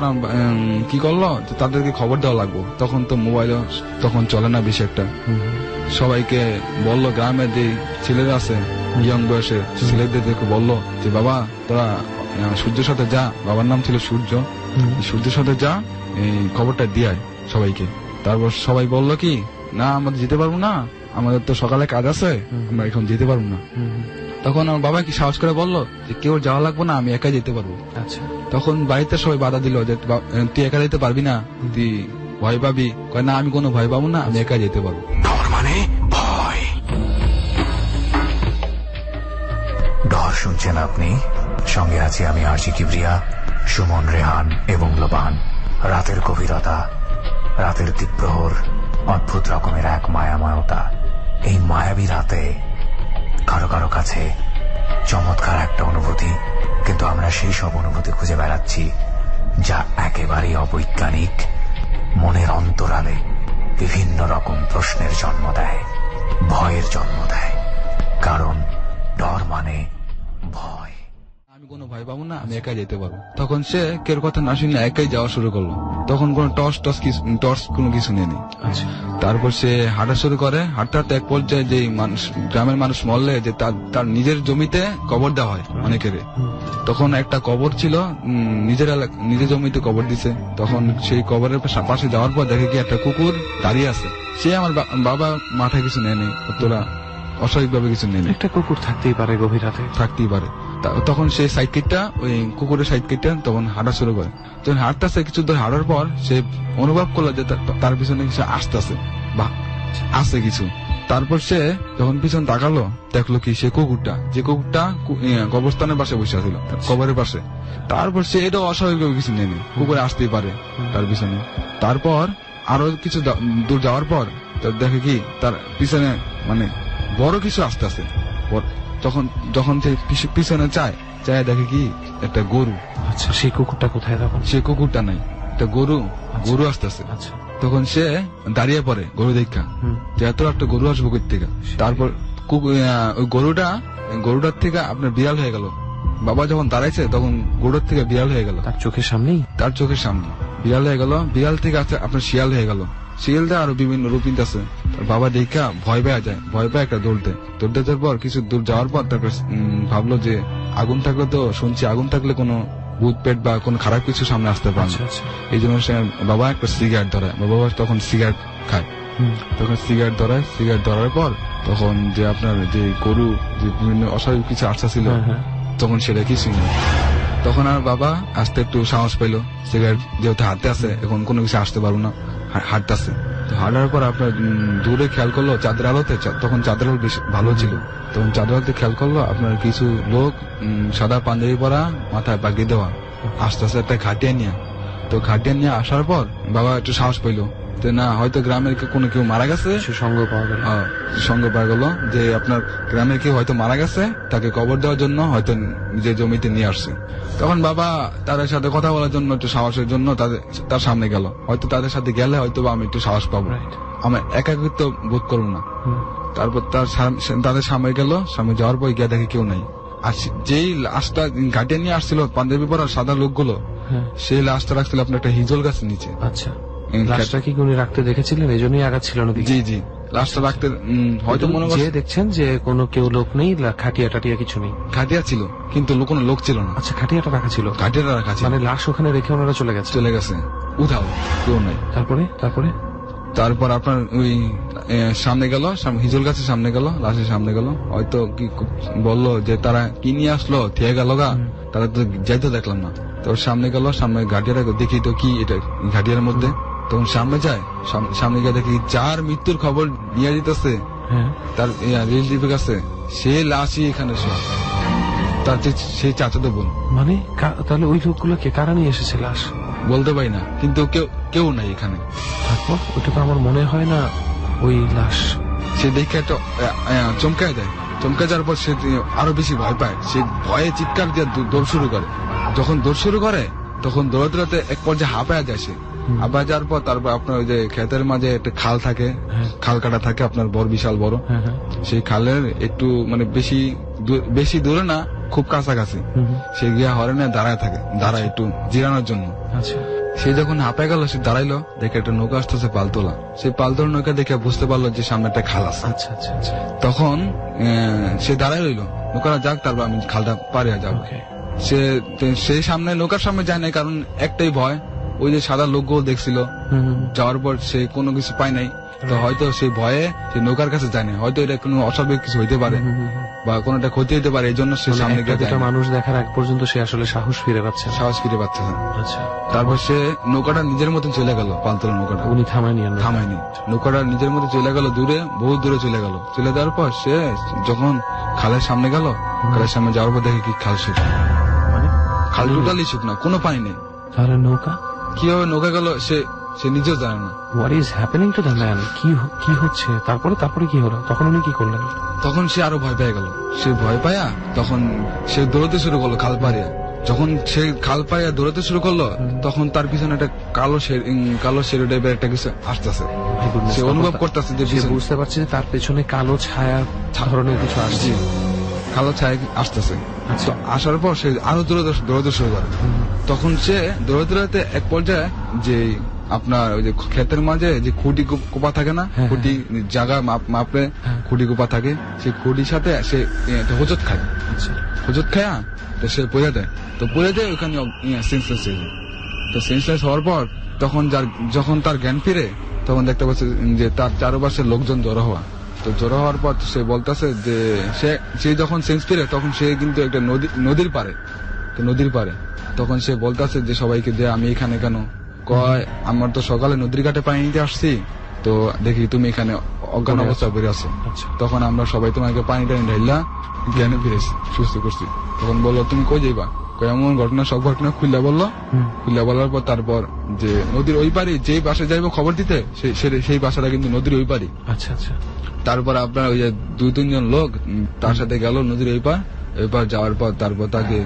কি করলো, তাদেরকে খবর দেওয়া লাগবো। তখন তো মোবাইল তখন চলে না বেশি একটা। সবাইকে বললো, গ্রামের যে ছেলেরা আছে ইয়ং বয়সে ছেলেদেরকে বললো যে বাবা তোরা সূর্যের সাথে যা, বাবার নাম ছিল সূর্যের সাথে যা, এই খবরটা দিয়ে সবাইকে। তারপর সবাই বললো কি না আমাদের যেতে পারবো না, আমাদের তো সকালে কাজ আছে, আমরা এখন যেতে পারবো না। তখন আমার বাবা কি সাহস করে বললো যে কেউ যাওয়া লাগবে না, আমি একাই যেতে পারবো। আচ্ছা, তখন বাড়িতে সবাই বাধা দিল যে তুই একা যেতে পারবি না, তুই ভয় পাবি। কয় না, আমি কোনো ভয় পাবো না, আমি একাই যেতে পারবো। ডর মানে ভয়। ডর শুনছেন আপনি, সঙ্গে আছি আমি আরজি কিবরিয়া, সুমন, রেহান এবং লোবান। রাতের গভীরতা, রাতের দ্বীপ্রহর, অদ্ভুত রকমের এক মায়াময়তা। এই মায়াবী রাতে কারো কারো কাছে চমৎকার একটা অনুভূতি, কিন্তু আমরা সেই সব অনুভূতি খুঁজে বেড়াচ্ছি যা একেবারেই অবৈজ্ঞানিক, মনের অন্তরালে বিভিন্ন রকম প্রশ্নের জন্ম দেয়, ভয়ের জন্ম দেয়। কারণ ডর মানে ভয়। আমি কোনো ভয় পাবো না, আমি একাই যেতে পারবো। তখন সে কেউ কথা না শুনে একাই যাওয়া শুরু করলো। তখন কোনো টর্চ কোনো কিছু নেই। আচ্ছা, তারপর সে হাঁটা শুরু করে। হাঁটতে হাঁটতে এক পর্যায়ে যে গ্রামের মানুষ মরলে যে তার নিজের জমিতে কবর দেওয়া হয় অনেকের। তখন একটা কবর ছিল, নিজের জমিতে কবর দিছে। তখন সেই কবরের পাশে যাওয়ার পর দেখে কি একটা কুকুর দাঁড়িয়ে আছে। সে আমার বাবা মাথায় কিছু নেয়নি, তোরা অস্বাভাবিকভাবে কিছু নেই। একটা কুকুর থাকতেই পারে গভীর রাতে, থাকতেই পারে। তখন সে সাইডকিটটা, ওই কুকুরের সাইডকিটটা তখন হাঁটা শুরু করে। তখন হাঁটতেছে, কিছু দূর হাঁটার পর সে অনুভব করলো যে তার পিছনে কিছু আসতেছে বা আছে কিছু। তারপর সে যখন পিছন তাকালো, দেখলো কি যে কুকুরটা কবরস্থানের পাশে বসে আছিল, কবরের পাশে। তারপর সে এটা অস্বাভাবিকভাবে কিছু নেই, কুকুরে আসতেই পারে তার পিছনে। তারপর আরো কিছু দূর যাওয়ার পর দেখে কি তার পিছনে মানে বড় কিছু আসতেছে। যখন সে পিছনে চায় দেখে কি একটা গরু। আচ্ছা, সেই কুকুরটা কোথায়? তখন সে কুকুরটা নাই, একটা গরু আসতেছে। আচ্ছা, তখন সে দাঁড়িয়ে পড়ে গরু দেখা, যে এত একটা গরু আসবো কই থেকে। তারপর ওই গরুটার থেকে আপনার বিড়াল হয়ে গেল। বাবা যখন দাঁড়াইছে তখন গরুটার থেকে বিড়াল হয়ে গেল, তার চোখের সামনে বিড়াল হয়ে গেল। বিড়াল থেকে আপনার শিয়াল হয়ে গেল। শিয়ালটা আরো বিভিন্ন রূপিন আছে। বাবা দেখা ভয় পেয়ে যায়, ভয় পেয়ে একটা দৌড়তে যাওয়ার পর কিছু দূর যাওয়ার পর তারপর ভাবলো যে আগুন থাকলে তো শুনছি আগুন থাকলে কোনো ভূত পেট বা কোনো খারাপ কিছু সামনে আসতে পারে। এই জন্য সে বাবা একটা সিগারেট ধরায়। বাবা তখন সিগারেট খায়। তখন সিগারেট ধরার পর তখন যে আপনার যে গরু যে বিভিন্ন অস্বাভাবিক কিছু আশা ছিল, তখন সেটা কিছু নেই। তখন আর বাবা আসতে একটু সাহস পাইলো, সিগারেট যেহেতু হাতে আছে, এখন কোনো কিছু আসতে পারবো না, হাঁটতেছে। হাঁটার পর আপনার দূরে খেয়াল করলো চাঁদের আলোতে, তখন চাঁদের আলো বেশ ভালো ছিল। তখন চাঁদের আলোতে খেয়াল করলো আপনার কিছু লোক সাদা পাঞ্জাবি পরা, মাথায় বাগিয়ে দেওয়া, আস্তে আস্তে একটা ঘাটিয়ে নিয়ে তো খাটিয়া নিয়ে আসার পর বাবা একটু সাহস পাইলো যে না হয়তো গ্রামের কোনো কেউ মারা গেছে, সঙ্গ পাওয়া গেল। সঙ্গে পাওয়া গেল যে আপনার গ্রামের কেউ হয়তো মারা গেছে, তাকে কবর দেওয়ার জন্য হয়তো নিজের জমিতে নিয়ে আসছে। তখন বাবা তাদের সাথে কথা বলার জন্য একটু সাহসের জন্য তার সামনে গেল। হয়তো তাদের সাথে গেলে হয়তো আমি একটু সাহস পাবো, আমার একাকিত্ব বোধ করবো না। তারপর তাদের সামনে গেল, সামনে যাওয়ার পর গিয়ে দেখে কেউ নাই। আর যেই লাশটা ঘাটিয়ে নিয়ে আসছিল পাঞ্জাবি পরা সাদা লোকগুলো, সেই লাশটা রাখছিল আপনার একটা হিজল গাছের নিচে। আচ্ছা, লাশটা কি উনি রাখতে দেখেছিলেন, এই জন্যই আগাচ্ছিল না? জি জি, লাশটা রাখতে হয়তো মনে যে দেখছেন যে কোনো কেউ লোক নেই, খাটিয়া টাটিয়া কিছু নেই। খাটিয়া ছিল কিন্তু কোনো লোক ছিল না। আচ্ছা, খাটিয়াটা রাখা ছিল? খাটিয়াটা রাখা ছিল, মানে লাশ ওখানে রেখে ওনারা চলে গেছে। উধাও, কেউ নাই। তারপর আপনার ওই সামনে গেল, হিজল গাছের সামনে গেল, লাশের সামনে গেল, হয়তো কি বললো যে তারা কি নিয়ে আসলো থিয়ে গেল গা, তারা তো যাইতে দেখলাম না। তো সামনে গেল, সামনে ঘাটিয়াটা দেখি তো কি এটা ঘাটিয়ার মধ্যে। তখন সামনে যায়, সামনে গিয়ে দেখি যার মৃত্যুর খবর নিয়ে যেতেছে তার রিলেটিভের কাছে, সে লাশই এখানে তার সেই চাচাতো বোন। মানে তাহলে ওই লোকগুলোকে কারা নিয়ে এসেছে লাশ? বলতে পারি না, কিন্তু কেউ নাই এখানে। তারপর ওটা তো আমার মনে হয় না ওই লাশ। সে দেখে একটা চমকায় দেয়, চমকে যাওয়ার পর সে আরো বেশি ভয় পায়। সে ভয়ে চিৎকার দিয়ে দৌড় শুরু করে। যখন দৌড় শুরু করে তখন দৌড়াতে এক পর্যায়ে হাঁপায়া যায় সে। হাঁপায়া যাওয়ার পর তারপর আপনার ওই যে ক্ষেতের মাঝে একটা খাল থাকে, খাল কাটা থাকে আপনার বিশাল বড়। সেই খালের একটু মানে বেশি দূরে না, খুব কাছাকাছি সে গিয়া হরেনে দাঁড়ায় একটু জিরানোর জন্য। সে যখন হাঁপায় গেল, সে দাঁড়াইলো, দেখে একটা নৌকা আসতেছে পালতোলা। সেই পালতোলা নৌকা দেখে বুঝতে পারলো যে সামনে একটা খাল আছে। তখন সে দাঁড়াই রইলো, নৌকাটা যাক, তারপর আমি খালটা পারিয়া যাবো। সে সামনে নৌকার সামনে যায় নাই, কারণ একটাই ভয়, ওই যে সাদা লোকগুলো দেখছিল। যাওয়ার পর সে কোনো কিছু পায় নাই, তো হয়তো সেই ভয়ে সে নৌকার কাছে যায় না, হয়তো এটা কোনো অস্বাভাবিক কিছু হইতে পারে বা কোনোটা ক্ষতি হতে পারে, এই জন্য সে সামনে গিয়ে মানুষ দেখার আগ পর্যন্ত সে আসলে সাহস ফিরে পাচ্ছে। তারপর সে নৌকাটা নিজের মতন চলে গেল, পালতোলা নৌকাটা উনি থামায়নি। নৌকাটা নিজের মতো চলে গেল, বহু দূরে চলে গেল। চলে যাওয়ার পর সে যখন খালের সামনে গেল, খালের সামনে যাওয়ার পর দেখে কি খাল শুকনো, মানে খাল টোটালি শুকনো, কোনো পানি নেই। তাহলে নৌকা কিভাবে নৌকা গেল সে নিজেও জানে না। What is happening to the man? কি হচ্ছে? তারপরে কি হলো? তখন উনি কি করলেন? তখন সে আরো ভয় পেয়ে গেল। সে ভয় পায়া তখন সে দৌড়তে শুরু করলো খাল পাড়িয়া। যখন সে খাল পাড়িয়া দৌড়াতে শুরু করলো, তখন তার পিছনে একটা কালো শেরু টাইপের একটা কিছু আসতেছে। সে অনুভব করতেছে যে বুঝতে পারছে যে তার পেছনে কালো ছায়া ধরনের কিছু আসছে, কালো ছায়া আসতেছে। আসার পর সে আরো দৌড়াতে শুরু করে। তখন সে দৌড়াতে এক পর্যায়ে যে আপনার ওই যে ক্ষেতের মাঝে যে খুঁটি কোপা থাকে না, খুঁটি জায়গা মাপে খুঁটি কোপা থাকে, সেই খুঁটির সাথে সে হোঁচট খায়। হোঁচট খায়া তো সে পড়ে দেয়। তো পড়ে দেয় ওখানে সেন্সলেস হয়ে যায়। তো সেন্সলেস হওয়ার পর যখন তার জ্ঞান ফিরে, তখন দেখতে পাচ্ছে যে তার চারপাশের লোকজন জড়ো হওয়া। তো জড়ো হওয়ার পর সে বলতেছে যে সে যখন সেন্স ফিরে, তখন সে কিন্তু একটা নদীর পারে। তো নদীর পারে তখন সে বলতেছে যে সবাইকে যে আমি এখানে কেন? কয় আমার তো সকালে নদীর ঘাটে পানি নিতে আসছি, তো দেখি তুমি এখানে অজ্ঞান অবস্থা বেরিয়ে আসো। তখন আমরা সবাই তোমাকে পানি টানি ঢাইলা জ্ঞানে ফিরেছি, সুস্থ করছি। তখন বললো তুমি কই যাইবা? এমন ঘটনা, সব ঘটনা খুললা বলার পর তারপর যে নদীর ওই পারে যেই বাসে যাইবো খবর দিতে, সেই বাসাটা কিন্তু নদীর ওই পারি। তারপর আপনার ওই যে 2-3 জন লোক তার সাথে গেল নদীর ওই পার যাওয়ার পর তারপর তাকে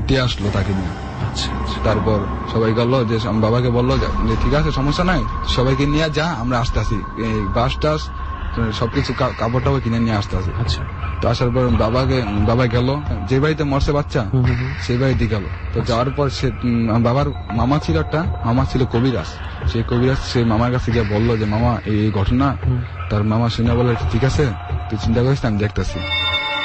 দিয়ে আসলো, তাকে নিয়ে। তারপর সবাই গেল, যে বাবাকে বললো যে ঠিক আছে সমস্যা নাই, সবাইকে নিয়ে যা, আমরা আসতে আসি, বাস টাস সবকিছু কাপড় টাপড় কিনে নিয়ে আসতে আসি। তো আসার পর বাবা গেল যে বাড়িতে মরছে বাচ্চা, সেই বাড়িতে গেল। তো যাওয়ার পর সে বাবার মামা ছিল কবিরাজ। সেই কবিরাজ সেই মামার কাছে গিয়ে বললো যে মামা এই ঘটনা। তার মামা শুনে বলে ঠিক আছে, তুই চিন্তা করিস না, আমি দেখতেছি।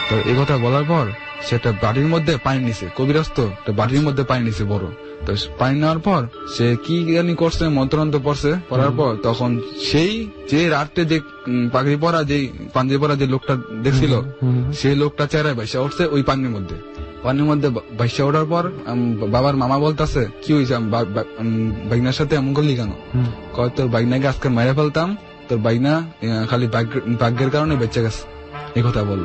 তো এই কথা বলার পর সেটা বাড়ির মধ্যে পানি নিছে, কবিরাজ তো বাড়ির মধ্যে পানি নিছে বড়। তো পানি নেওয়ার পর সে কি জানি করছে, মন্ত্রন্ত্র পড়ছে, পড়ার পর তখন সেই যে রাত্রে যে পাগড়ি পরা, যে পাঞ্জাবি পরা যে লোকটা দেখছিল, সেই লোকটা চেহারায় ভাইসা উঠছে ওই পানির মধ্যে ভাইসা ওঠার পর বাবার মামা বলতেছে কি হয়েছে, বাইনার সাথে এমন করলি কেন? কয় তোর বাইনাকে আজকে মেরে ফেলতাম, তোর বাইনা খালি ভাগ্যের কারণে বেঁচে গেছে, এই কথা বল।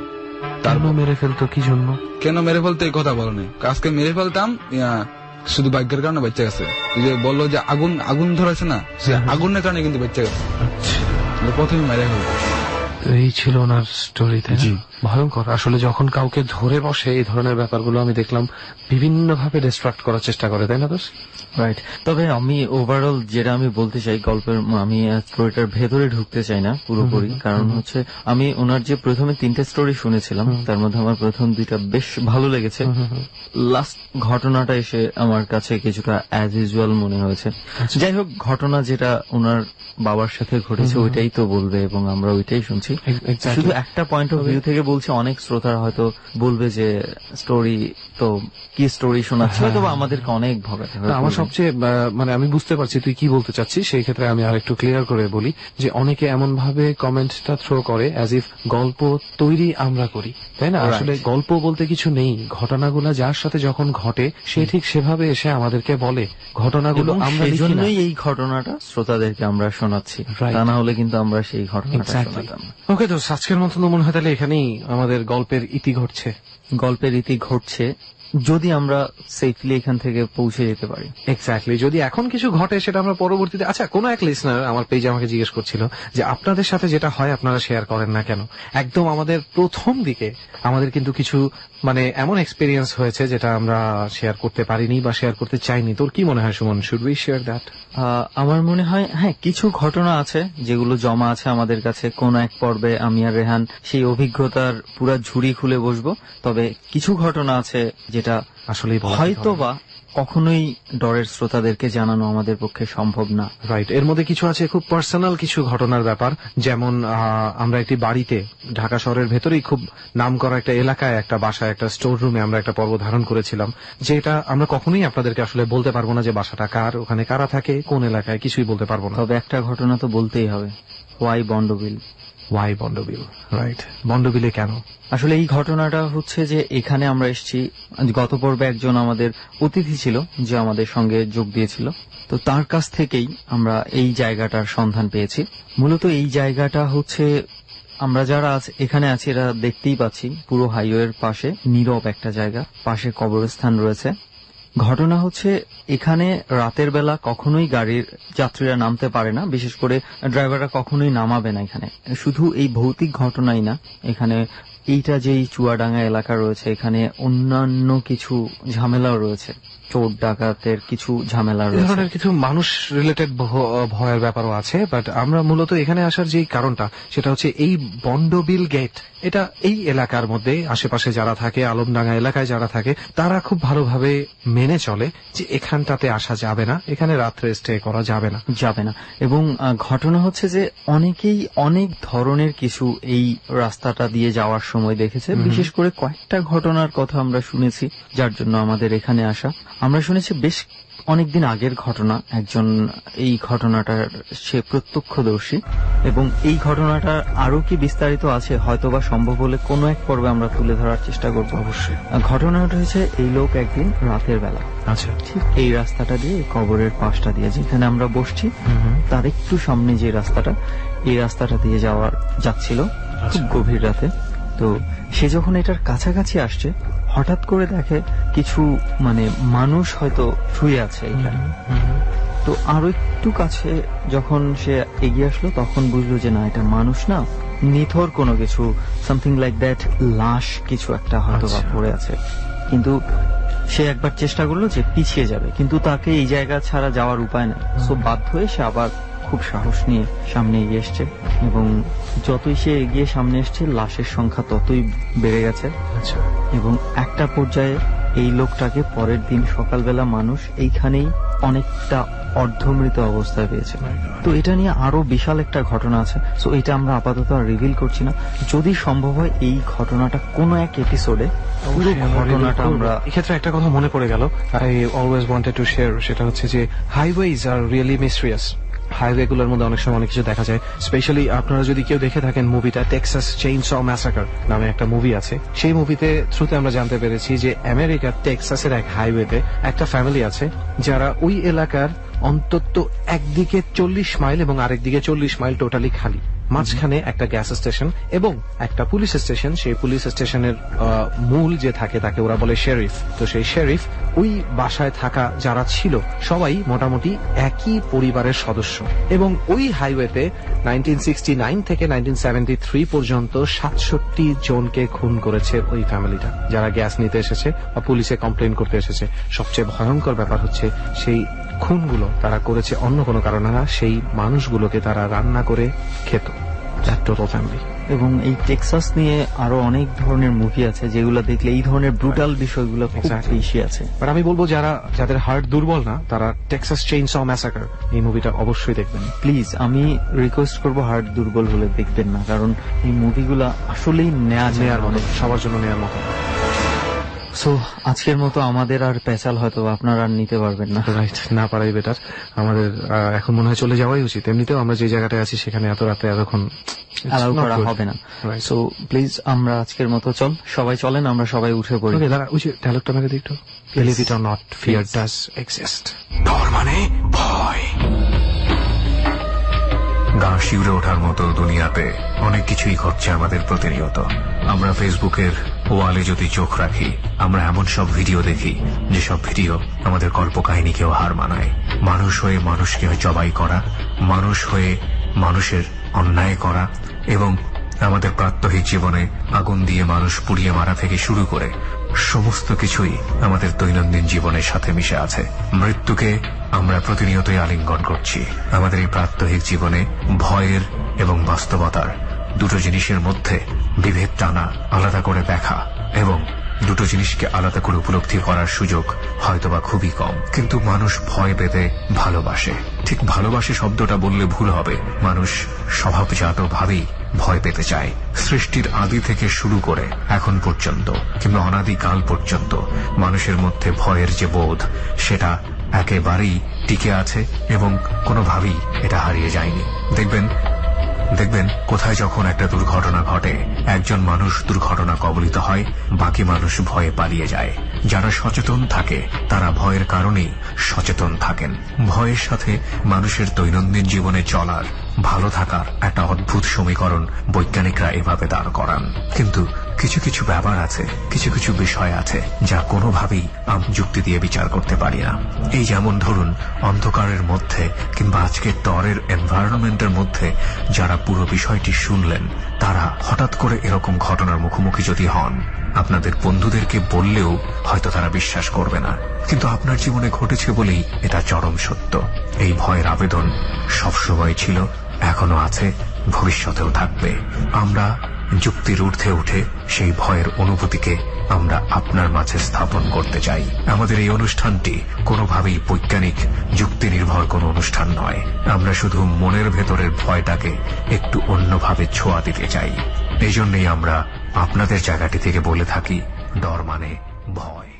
তারপর মেরে ফেলতো কি জন্য? কেন মেরে ফেলতো এই কথা বলো না, আজকে মেরে ফেলতাম শুধু ভাগ্যের কারণে বাচ্চা গেছে। এই যে বললো যে আগুন ধরেছে না, সে আগুনের কারণে কিন্তু বাচ্চা গেছে, প্রথমে মারা গেল। এই ছিল ওনার স্টোরি, তাই না? ভয়ঙ্কর। আসলে যখন কাউকে ধরে বসে এই ধরনের ব্যাপারগুলো আমি দেখলাম বিভিন্ন ভাবে ডিস্ট্রাক্ট করার চেষ্টা করে, তাই না দোষ? রাইট। তবে আমি ওভারঅল যেটা আমি বলতে চাই গল্পের, আমি স্টোরিটার ভেতরে ঢুকতে চাই না পুরোপুরি, কারণ হচ্ছে আমি ওনার যে প্রথমে 3টে স্টোরি শুনেছিলাম তার মধ্যে আমার প্রথম 2টা বেশ ভালো লেগেছে। লাস্ট ঘটনাটা এসে আমার কাছে কিছুটা অ্যাজ ইউজুয়াল মনে হয়েছে। যাই হোক, ঘটনা যেটা ওনার বাবার সাথে ঘটেছে ওইটাই তো বলবে এবং আমরা ওইটাই শুনছি। শুধু একটা পয়েন্ট অফ ভিউ থেকে বলছি, অনেক শ্রোতারা হয়তো বলবে যে স্টোরি তো কি স্টোরি শোনাচ্ছে, হয়তো আমাদেরকে অনেক ভাবে। আমার সবচেয়ে মানে আমি বুঝতে পারছি তুই কি বলতে চাচ্ছিস, সেই ক্ষেত্রে আমি আর একটু ক্লিয়ার করে বলি যে অনেকে এমন ভাবে কমেন্টটা থ্রো করে অ্যাজ ইফ গল্প তৈরি আমরা করি, তাই না? আসলে গল্প বলতে কিছু নেই, ঘটনাগুলো যার সাথে যখন ঘটে সে ঠিক সেভাবে এসে আমাদেরকে বলে, ঘটনাগুলো আমরা লিখি না। সেজন্যই এই ঘটনাটা শ্রোতাদেরকে আমরা শোনাচ্ছি, তা না হলে কিন্তু আমরা সেই ঘটনাটা শোনাতাম না। ওকে, তো আজকের মতো মনে হয় তাহলে এখানেই আমাদের গল্পের ইতি ঘটছে। গল্পের ইতি ঘটছে যদি আমরা সেফলি এখান থেকে পৌঁছে যেতে পারি। এক্স্যাক্টলি। যদি এখন কিছু ঘটে সেটা আমরা পরবর্তীতে, আচ্ছা কোন এক লিসনার আমার পেজে আমাকে জিজ্ঞেস করছিল যে আপনাদের সাথে যেটা হয় আপনারা শেয়ার করেন না কেন। একদম আমাদের প্রথম দিকে আমাদের কিন্তু কিছু মানে এমন এক্সপিরিয়েন্স হয়েছে যেটা আমরা শেয়ার করতে পারিনি বা শেয়ার করতে চাইনি। তোর কি মনে হয় Suman, should we share that? আমার মনে হয় হ্যাঁ, কিছু ঘটনা আছে যেগুলো জমা আছে আমাদের কাছে। কোন এক পর্বে আমি আর রেহান সেই অভিজ্ঞতার পুরা ঝুড়ি খুলে বসবো। তবে কিছু ঘটনা আছে যেটা আসলে হয়তো বা কখনোই ডরের শ্রোতাদেরকে জানানো আমাদের পক্ষে সম্ভব না। রাইট। এর মধ্যে কিছু আছে খুব পার্সোনাল কিছু ঘটনার ব্যাপার, যেমন আমরা একটি বাড়িতে ঢাকা শহরের ভেতরেই খুব নাম করা একটা এলাকায় একটা বাসায় একটা স্টোর রুমে আমরা একটা পর্ব ধারণ করেছিলাম, যেটা আমরা কখনোই আপনাদেরকে আসলে বলতে পারবো না যে বাসাটা কার, ওখানে কারা থাকে, কোন এলাকায়, কিছুই বলতে পারবো না। তবে একটা ঘটনা তো বলতেই হবে, ওয়াই বন্ডবিল। ওয়াই বন্ডবিল? রাইট, বন্ডবিলে কেন? আসলে এই ঘটনাটা হচ্ছে যে এখানে আমরা এসেছি, গত পর্বে একজন আমাদের অতিথি ছিল যে আমাদের সঙ্গে যোগ দিয়েছিল, তো তার কাছ থেকেই আমরা এই জায়গাটার সন্ধান পেয়েছি। মূলত এই জায়গাটা হচ্ছে আমরা যারা এখানে আছি এরা দেখতেই পাচ্ছি পুরো হাইওয়ের পাশে নীরব একটা জায়গা, পাশে কবরস্থান রয়েছে। ঘটনা হচ্ছে এখানে রাতের বেলা কখনোই গাড়ির যাত্রীরা নামতে পারে না, বিশেষ করে ড্রাইভাররা কখনোই নামাবে না এখানে। শুধু এই ভৌতিক ঘটনাই না, এখানে এইটা যেই চুয়াডাঙ্গা এলাকা রয়েছে এখানে অন্যান্য কিছু ঝামেলাও রয়েছে, চোর ডাকাতের কিছু ঝামেলা রয়েছে, ধরনের কিছু মানুষ রিলেটেড ভয়ের ব্যাপারও আছে। বাট আমরা মূলত এখানে আসার যে কারণটা সেটা হচ্ছে এই বন্ডবিল গেট, এটা এই এলাকার মধ্যে আশেপাশে যারা থাকে, আলমডাঙ্গা এলাকায় যারা থাকে তারা খুব ভালোভাবে মেনে চলে যে এখানটাতে আসা যাবে না, এখানে রাত্রে স্টে করা যাবে না। এবং ঘটনা হচ্ছে যে অনেকেই অনেক ধরনের কিছু এই রাস্তাটা দিয়ে যাওয়ার সময় দেখেছে। বিশেষ করে কয়েকটা ঘটনার কথা আমরা শুনেছি, যার জন্য আমাদের এখানে আসা। আমরা শুনেছি বেশ অনেকদিন আগের ঘটনা, একজন এই ঘটনাটার সে প্রত্যক্ষদর্শী, এবং এই ঘটনাটা আরো কি বিস্তারিত আছে হয়তোবা সম্ভব হলে কোনো এক পর্বে আমরা তুলে ধরার চেষ্টা করবো। অবশ্যই। ঘটনাটা হচ্ছে এই লোক একদিন রাতের বেলা, আচ্ছা ঠিক এই রাস্তাটা দিয়ে, কবরের পাশটা দিয়ে যেখানে আমরা বসছি তার একটু সামনে যে রাস্তাটা, এই রাস্তাটা দিয়ে যাচ্ছিল খুব গভীর রাতে। তো সে যখন এটার কাছাকাছি আসছে হঠাৎ করে দেখে কিছু মানে মানুষ হয়তো শুয়ে আছে এখানে। তো আরো একটু কাছে যখন সে এগিয়ে আসলো তখন বুঝলো যে না, এটা মানুষ না, নিথর কোনো কিছু, সামথিং লাইক দ্যাট, লাশ কিছু একটা হয়তো বা পড়ে আছে। কিন্তু সে একবার চেষ্টা করলো যে পিছিয়ে যাবে, কিন্তু তাকে এই জায়গা ছাড়া যাওয়ার উপায় নেই। সো বাধ্য হয়ে সে আবার খুব সাহস নিয়ে সামনে এগিয়ে এসছে, এবং যতই সে এগিয়ে সামনে এসছে লাশের সংখ্যা ততই বেড়ে গেছে। এবং একটা পর্যায়ে এই লোকটাকে পরের দিন সকালবেলা মানুষ এইখানেই অনেকটা অর্ধমৃত অবস্থায় পেয়েছে। তো এটা নিয়ে আরো বিশাল একটা ঘটনা আছে, সো এটা আমরা আপাতত আর রিভিল করছি না। যদি সম্ভব হয় এই ঘটনাটা কোনো এক এপিসোডে পুরো ঘটনাটা আমরা, এক্ষেত্রে একটা কথা মনে পড়ে গেল, I always wanted to share, সেটা হচ্ছে যে highways are really mysterious. Highway গুলোর মধ্যে অনেক সময় অনেক কিছু দেখা যায়। স্পেশালি আপনারা যদি কেউ দেখে থাকেন মুভিটা টেক্সাস চেইনস ম্যাসাকার নামে একটা মুভি আছে, সেই মুভিতে থ্রুতে আমরা জানতে পেরেছি যে আমেরিকার টেক্সাসের এক হাইওয়েতে একটা ফ্যামিলি আছে যারা ওই এলাকার অন্তত একদিকে 40 মাইল এবং আরেকদিকে 40 মাইল টোটালি খালি, মাঝখানে একটা গ্যাস স্টেশন এবং একটা পুলিশ স্টেশন। সেই পুলিশ স্টেশনের মূল যে থাকে তাকে ওরা বলে শেরিফ। তো সেই শেরিফ ওই বাসায় থাকা যারা ছিল সবাই মোটামুটি একই পরিবারের সদস্য, এবং ওই হাইওয়েতে 1969 থেকে 1973 পর্যন্ত 67 জনকে খুন করেছে ওই ফ্যামিলিটা, যারা গ্যাস নিতে এসেছে বা পুলিশে কমপ্লেন করতে এসেছে। সবচেয়ে ভয়ঙ্কর ব্যাপার হচ্ছে সেই খুনগুলো তারা করেছে অন্য কোনো কারণে না, সেই মানুষগুলোকে তারা রান্না করে খেত। Total family. এবং এই টেক্সাস নিয়ে আরো অনেক ধরনের মুভি আছে যেগুলো দেখলে এই ধরনের ব্রুটাল বিষয়গুলো খুব Exactly. বেশি আছে। বাট আমি বলবো যাদের হার্ট দুর্বল না, তারা টেক্সাস চেইনস ম্যাসাকার এই মুভিটা অবশ্যই দেখবেন। প্লিজ আমি রিকোয়েস্ট করব, হার্ট দুর্বল হলে দেখবেন না, কারণ এই মুভিগুলো আসলেই নেয়ার মতো, সবার জন্য নেয়ার মতো। সো আজকের মতো আমাদের আর পেঁচাল হয়তো আপনারা আর নিতে পারবেন না। রাইট, না পারাই বেটার। আমাদের এখন মনে হয় চলে যাওয়াই উচিত। এমনিতেও আমরা যে জায়গাটায় আছি সেখানে এত রাতে এতক্ষণ অ্যালাউ করা হবে না। Right. সো প্লিজ আমরা আজকের মতো সবাই চলেন, আমরা সবাই উঠে পড়ি। ওকে দাঁড়া, ওই যে ডায়লগটা মেরে দিই একটু। Believe it or not, fear does exist. ডর মানে ভয়। গা শিউরে ওঠার মতো দুনিয়াতে অনেক কিছুই ঘটছে আমাদের প্রতিনিয়ত। আমরা ফেসবুকের ওয়ালে যদি চোখ রাখি, আমরা এমন সব ভিডিও দেখি যেসব ভিডিও আমাদের কল্পকাহিনীকেও হার মানায়। মানুষ হয়ে মানুষকে জবাই করা, মানুষ হয়ে মানুষের অন্যায় করা, এবং আমাদের প্রাত্যহিক জীবনে আগুন দিয়ে মানুষ পুড়িয়ে মারা থেকে শুরু করে সমস্ত কিছুই আমাদের দৈনন্দিন জীবনের সাথে মিশে আছে। মৃত্যুকে আমরা প্রতিনিয়তই আলিঙ্গন করছি। আমাদের এই প্রাত্যহিক জীবনে ভয়ের এবং বাস্তবতার দুটো জিনিসের মধ্যে বিভেদ টানা, আলাদা করে দেখা এবং দুটো জিনিসকে আলাদা করে উপলব্ধি করার সুযোগ হয়তোবা খুবই কম। কিন্তু মানুষ ভয় পেতে ভালোবাসে। ঠিক ভালোবাসে শব্দটা বললে ভুল হবে, মানুষ স্বভাবজাতভাবেই ভয় পেতে চায়। সৃষ্টির আদি থেকে শুরু করে এখন পর্যন্ত কিংবা অনাদিকাল পর্যন্ত মানুষের মধ্যে ভয়ের যে বোধ, সেটা একেবারেই টিকে আছে এবং কোনোভাবেই এটা হারিয়ে যায়নি। দেখবেন কোথায় যখন একটা দুর্ঘটনা ঘটে, একজন মানুষ দুর্ঘটনা কবলিত হয়, বাকি মানুষ ভয়ে পালিয়ে যায়। যারা সচেতন থাকে তারা ভয়ের কারণেই সচেতন থাকেন। ভয়ের সাথে মানুষের দৈনন্দিন জীবনে চলার, ভালো থাকার একটা অদ্ভুত সমীকরণ বৈজ্ঞানিকরা এভাবে দাঁড় করান। কিন্তু কিছু কিছু ব্যাপার আছে, কিছু কিছু বিষয় আছে যা কোনোভাবেই যুক্তি দিয়ে বিচার করতে পারি না। এই যেমন ধরুন, অন্ধকারের মধ্যে কিংবা আজকের ডরের এনভায়রনমেন্টের মধ্যে যারা পুরো বিষয়টি শুনলেন, তারা হঠাৎ করে এরকম ঘটনার মুখোমুখি যদি হন, আপনাদের বন্ধুদেরকে বললেও হয়তো তারা বিশ্বাস করবে না। কিন্তু আপনার জীবনে ঘটেছে বলেই এটা চরম সত্য। এই ভয়ের আবেদন সবসময় ছিল, এখনো আছে, ভবিষ্যতেও থাকবে। আমরা যুক্তির ঊর্ধ্বে উঠে সেই ভয়ের অনুভূতিকে আমরা আপনার মাঝে স্থাপন করতে চাই। আমাদের এই অনুষ্ঠানটি কোনোভাবেই বৈজ্ঞানিক যুক্তি নির্ভর কোনো অনুষ্ঠান নয়। আমরা শুধু মনের ভেতরের ভয়টাকে একটু অন্যভাবে ছোঁয়া দিতে চাই। এই জন্যই আমরা আপনাদের জায়গাটি থেকে বলে থাকি, ডর মানে ভয়।